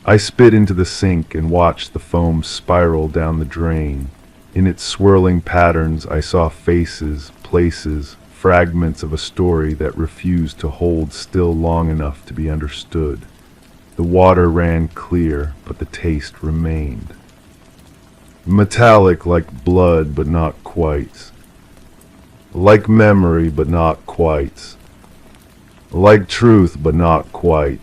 Speaker 1: I spit into the sink and watched the foam spiral down the drain. In its swirling patterns, I saw faces, places, fragments of a story that refused to hold still long enough to be understood. The water ran clear, but the taste remained. Metallic like blood, but not quite. Like memory, but not quite. Like truth, but not quite.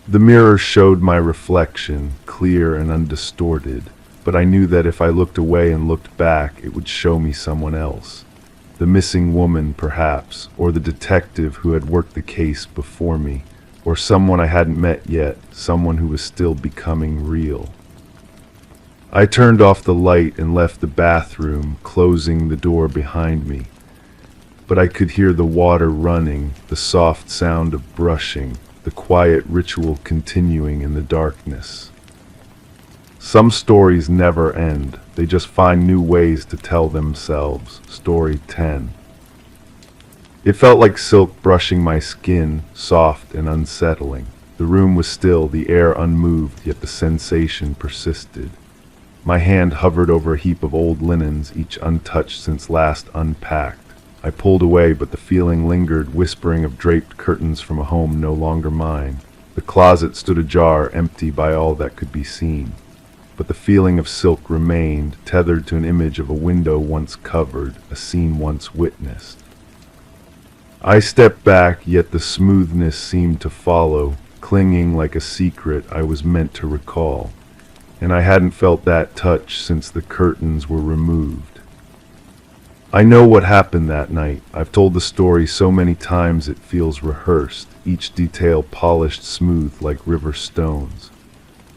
Speaker 1: The mirror showed my reflection, clear and undistorted, but I knew that if I looked away and looked back, it would show me someone else. The missing woman, perhaps, or the detective who had worked the case before me, or someone I hadn't met yet, someone who was still becoming real. I turned off the light and left the bathroom, closing the door behind me. But I could hear the water running, the soft sound of brushing, the quiet ritual continuing in the darkness. Some stories never end. They just find new ways to tell themselves. Story 10. It felt like silk brushing my skin, soft and unsettling. The room was still, the air unmoved, yet the sensation persisted. My hand hovered over a heap of old linens, each untouched since last unpacked. I pulled away, but the feeling lingered, whispering of draped curtains from a home no longer mine. The closet stood ajar, empty by all that could be seen. But the feeling of silk remained, tethered to an image of a window once covered, a scene once witnessed. I stepped back, yet the smoothness seemed to follow, clinging like a secret I was meant to recall. And I hadn't felt that touch since the curtains were removed. I know what happened that night. I've told the story so many times it feels rehearsed, each detail polished smooth like river stones.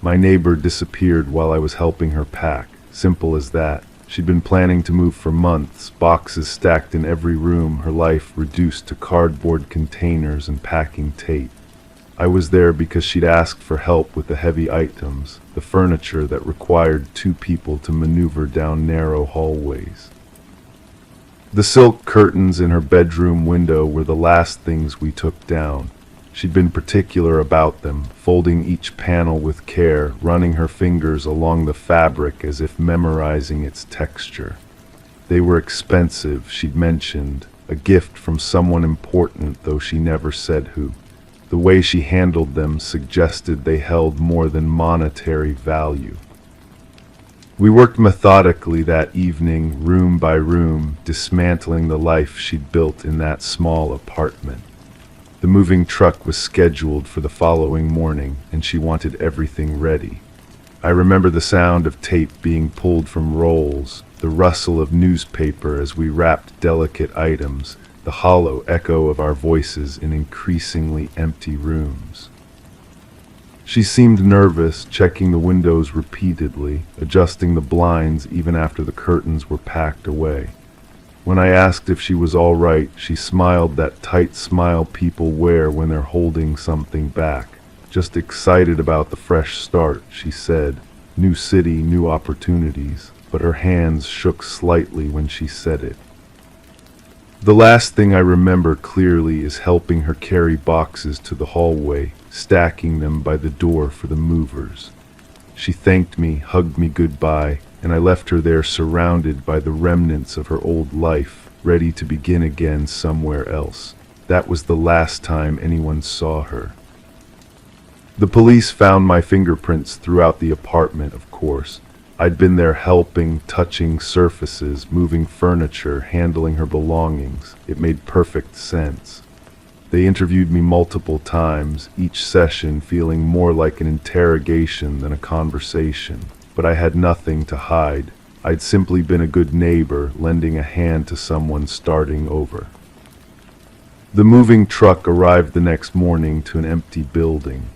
Speaker 1: My neighbor disappeared while I was helping her pack. Simple as that. She'd been planning to move for months, boxes stacked in every room, her life reduced to cardboard containers and packing tape. I was there because she'd asked for help with the heavy items, the furniture that required two people to maneuver down narrow hallways. The silk curtains in her bedroom window were the last things we took down. She'd been particular about them, folding each panel with care, running her fingers along the fabric as if memorizing its texture. They were expensive, she'd mentioned, a gift from someone important, though she never said who. The way she handled them suggested they held more than monetary value. We worked methodically that evening, room by room, dismantling the life she'd built in that small apartment. The moving truck was scheduled for the following morning, and she wanted everything ready. I remember the sound of tape being pulled from rolls, the rustle of newspaper as we wrapped delicate items, the hollow echo of our voices in increasingly empty rooms. She seemed nervous, checking the windows repeatedly, adjusting the blinds even after the curtains were packed away. When I asked if she was all right, she smiled that tight smile people wear when they're holding something back. Just excited about the fresh start, she said. New city, new opportunities. But her hands shook slightly when she said it. The last thing I remember clearly is helping her carry boxes to the hallway, stacking them by the door for the movers. She thanked me, hugged me goodbye, and I left her there surrounded by the remnants of her old life, ready to begin again somewhere else. That was the last time anyone saw her. The police found my fingerprints throughout the apartment, of course. I'd been there helping, touching surfaces, moving furniture, handling her belongings. It made perfect sense. They interviewed me multiple times, each session feeling more like an interrogation than a conversation. But I had nothing to hide. I'd simply been a good neighbor, lending a hand to someone starting over. The moving truck arrived the next morning to an empty building.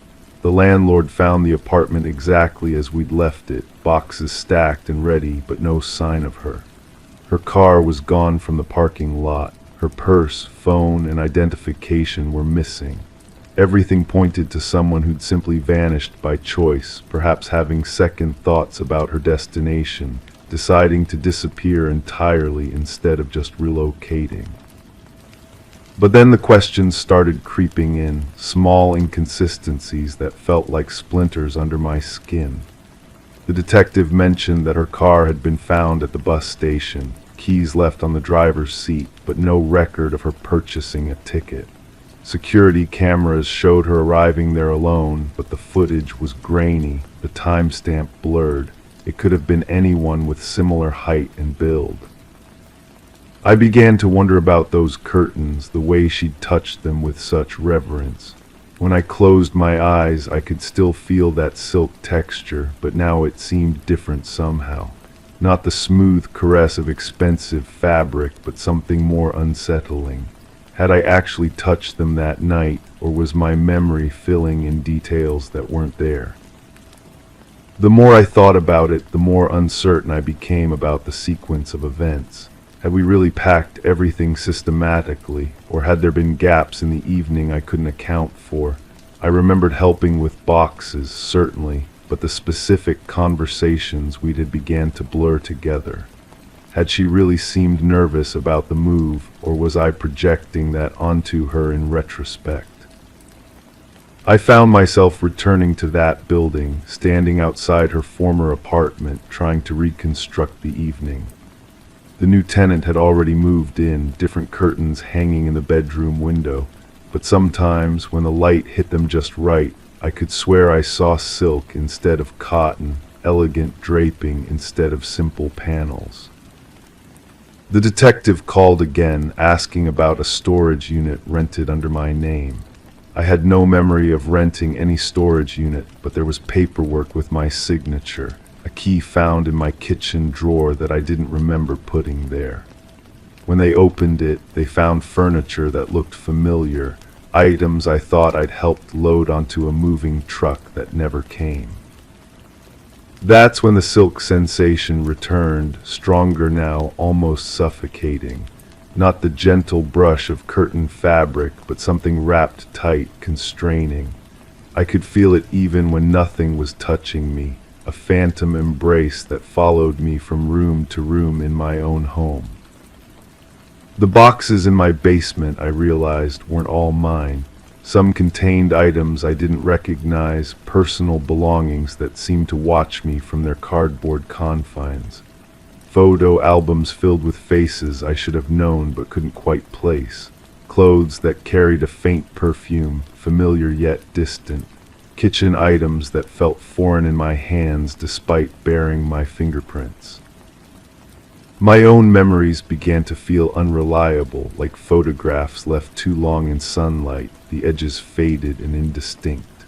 Speaker 1: The landlord found the apartment exactly as we'd left it, boxes stacked and ready, but no sign of her. Her car was gone from the parking lot. Her purse, phone, and identification were missing. Everything pointed to someone who'd simply vanished by choice, perhaps having second thoughts about her destination, deciding to disappear entirely instead of just relocating. But then the questions started creeping in, small inconsistencies that felt like splinters under my skin. The detective mentioned that her car had been found at the bus station, keys left on the driver's seat, but no record of her purchasing a ticket. Security cameras showed her arriving there alone, but the footage was grainy, the timestamp blurred. It could have been anyone with similar height and build. I began to wonder about those curtains, the way she'd touched them with such reverence. When I closed my eyes, I could still feel that silk texture, but now it seemed different somehow. Not the smooth caress of expensive fabric, but something more unsettling. Had I actually touched them that night, or was my memory filling in details that weren't there? The more I thought about it, the more uncertain I became about the sequence of events. Had we really packed everything systematically, or had there been gaps in the evening I couldn't account for? I remembered helping with boxes, certainly, but the specific conversations we'd had began to blur together. Had she really seemed nervous about the move, or was I projecting that onto her in retrospect? I found myself returning to that building, standing outside her former apartment, trying to reconstruct the evening. The new tenant had already moved in, different curtains hanging in the bedroom window, but sometimes when the light hit them just right, I could swear I saw silk instead of cotton, elegant draping instead of simple panels. The detective called again, asking about a storage unit rented under my name. I had no memory of renting any storage unit, but there was paperwork with my signature, a key found in my kitchen drawer that I didn't remember putting there. When they opened it, they found furniture that looked familiar, items I thought I'd helped load onto a moving truck that never came. That's when the silk sensation returned, stronger now, almost suffocating. Not the gentle brush of curtain fabric, but something wrapped tight, constraining. I could feel it even when nothing was touching me, a phantom embrace that followed me from room to room in my own home. The boxes in my basement, I realized, weren't all mine. Some contained items I didn't recognize, personal belongings that seemed to watch me from their cardboard confines. Photo albums filled with faces I should have known but couldn't quite place. Clothes that carried a faint perfume, familiar yet distant. Kitchen items that felt foreign in my hands despite bearing my fingerprints. My own memories began to feel unreliable, like photographs left too long in sunlight, the edges faded and indistinct.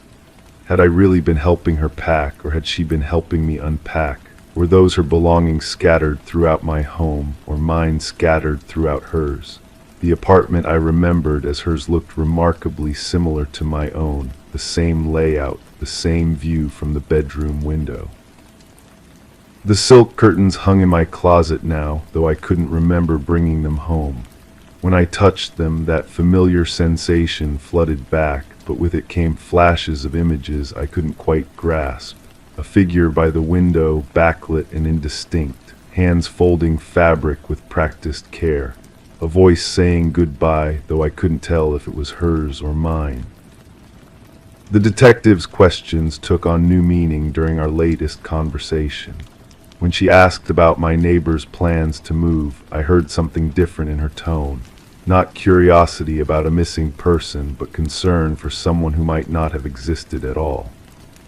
Speaker 1: Had I really been helping her pack, or had she been helping me unpack? Were those her belongings scattered throughout my home, or mine scattered throughout hers? The apartment I remembered as hers looked remarkably similar to my own, the same layout, the same view from the bedroom window. The silk curtains hung in my closet now, though I couldn't remember bringing them home. When I touched them, that familiar sensation flooded back, but with it came flashes of images I couldn't quite grasp. A figure by the window, backlit and indistinct, hands folding fabric with practiced care. A voice saying goodbye, though I couldn't tell if it was hers or mine. The detective's questions took on new meaning during our latest conversation. When she asked about my neighbor's plans to move, I heard something different in her tone. Not curiosity about a missing person, but concern for someone who might not have existed at all.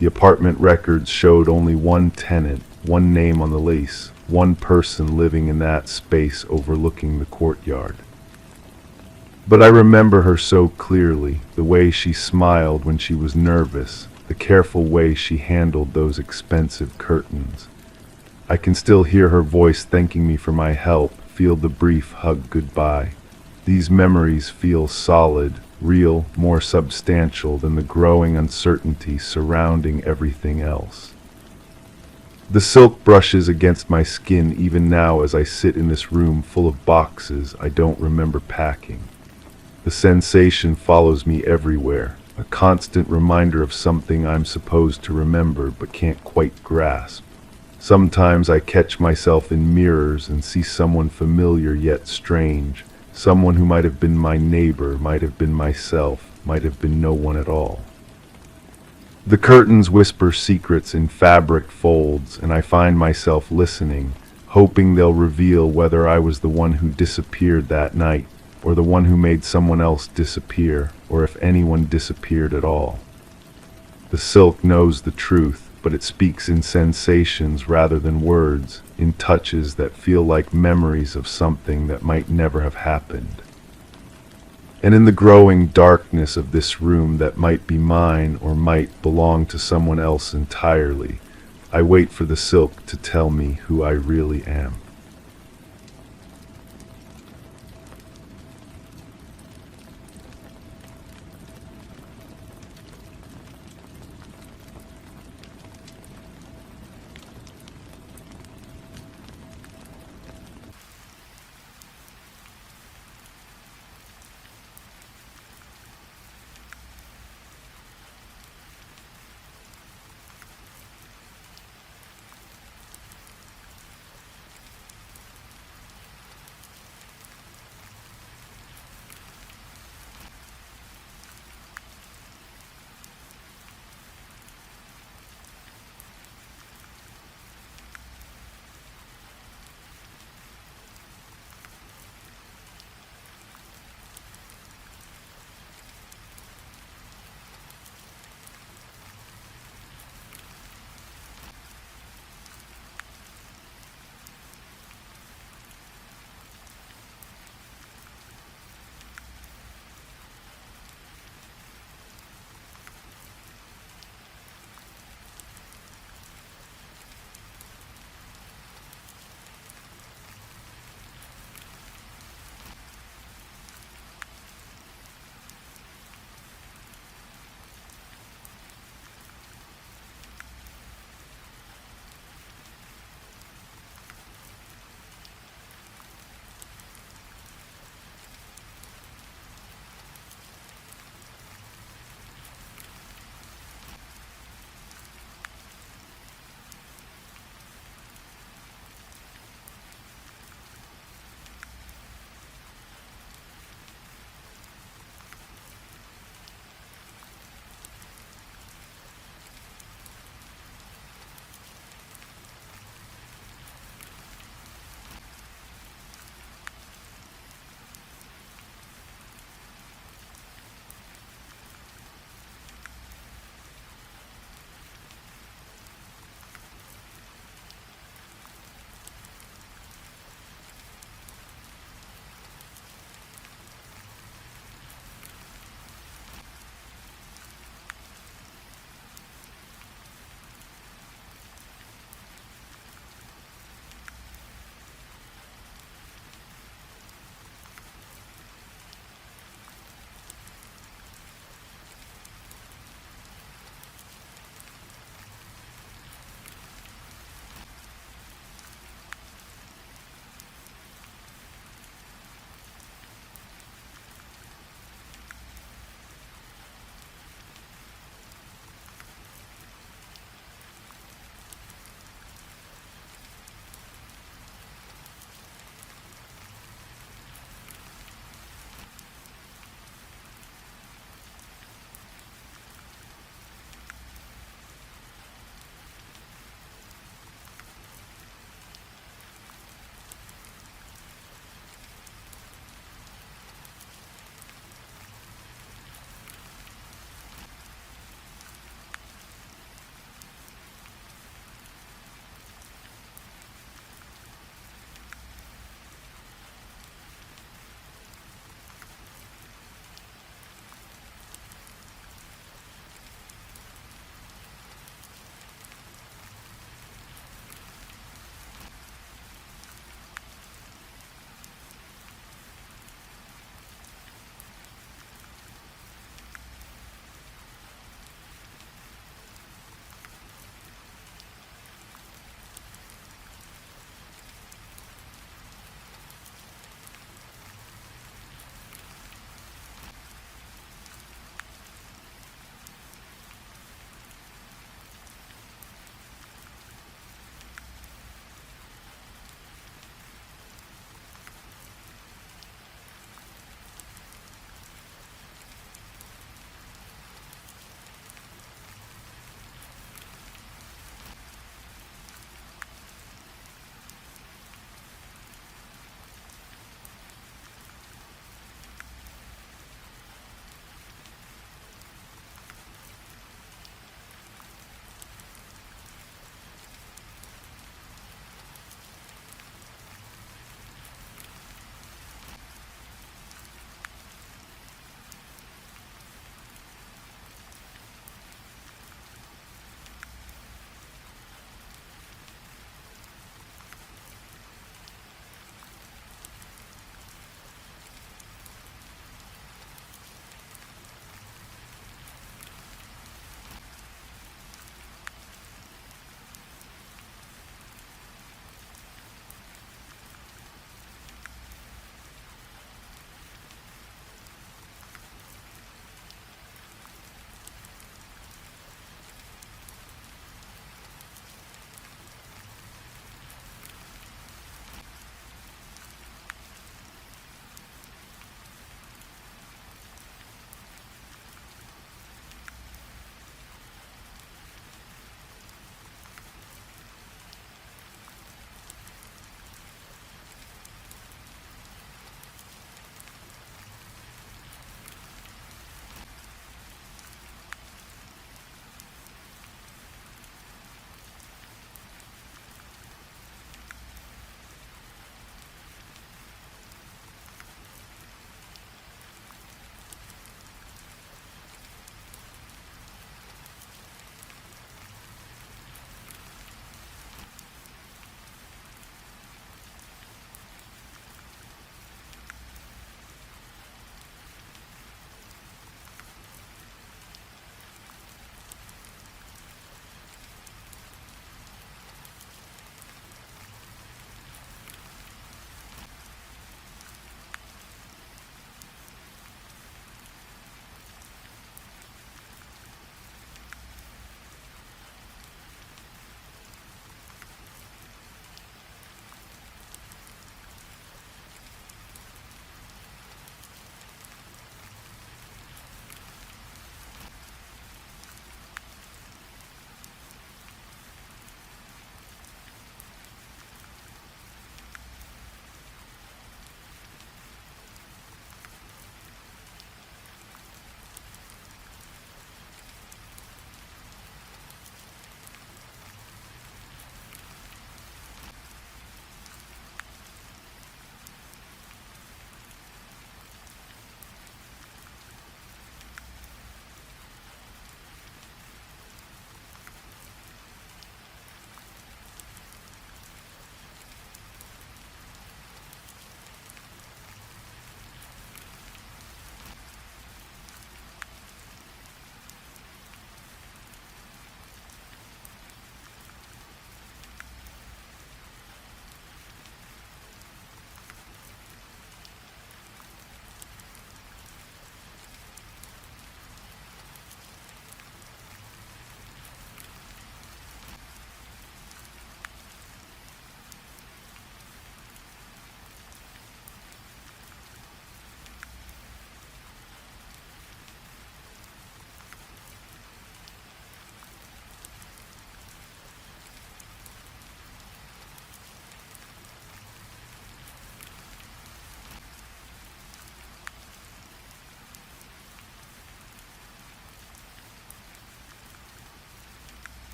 Speaker 1: The apartment records showed only one tenant, one name on the lease, one person living in that space overlooking the courtyard. But I remember her so clearly, the way she smiled when she was nervous, the careful way she handled those expensive curtains. I can still hear her voice thanking me for my help, feel the brief hug goodbye. These memories feel solid, real, more substantial than the growing uncertainty surrounding everything else. The silk brushes against my skin even now as I sit in this room full of boxes I don't remember packing. The sensation follows me everywhere, a constant reminder of something I'm supposed to remember but can't quite grasp. Sometimes I catch myself in mirrors and see someone familiar yet strange, someone who might have been my neighbor, might have been myself, might have been no one at all. The curtains whisper secrets in fabric folds, and I find myself listening, hoping they'll reveal whether I was the one who disappeared that night, or the one who made someone else disappear, or if anyone disappeared at all. The silk knows the truth, but it speaks in sensations rather than words, in touches that feel like memories of something that might never have happened. And in the growing darkness of this room that might be mine or might belong to someone else entirely, I wait for the silk to tell me who I really am.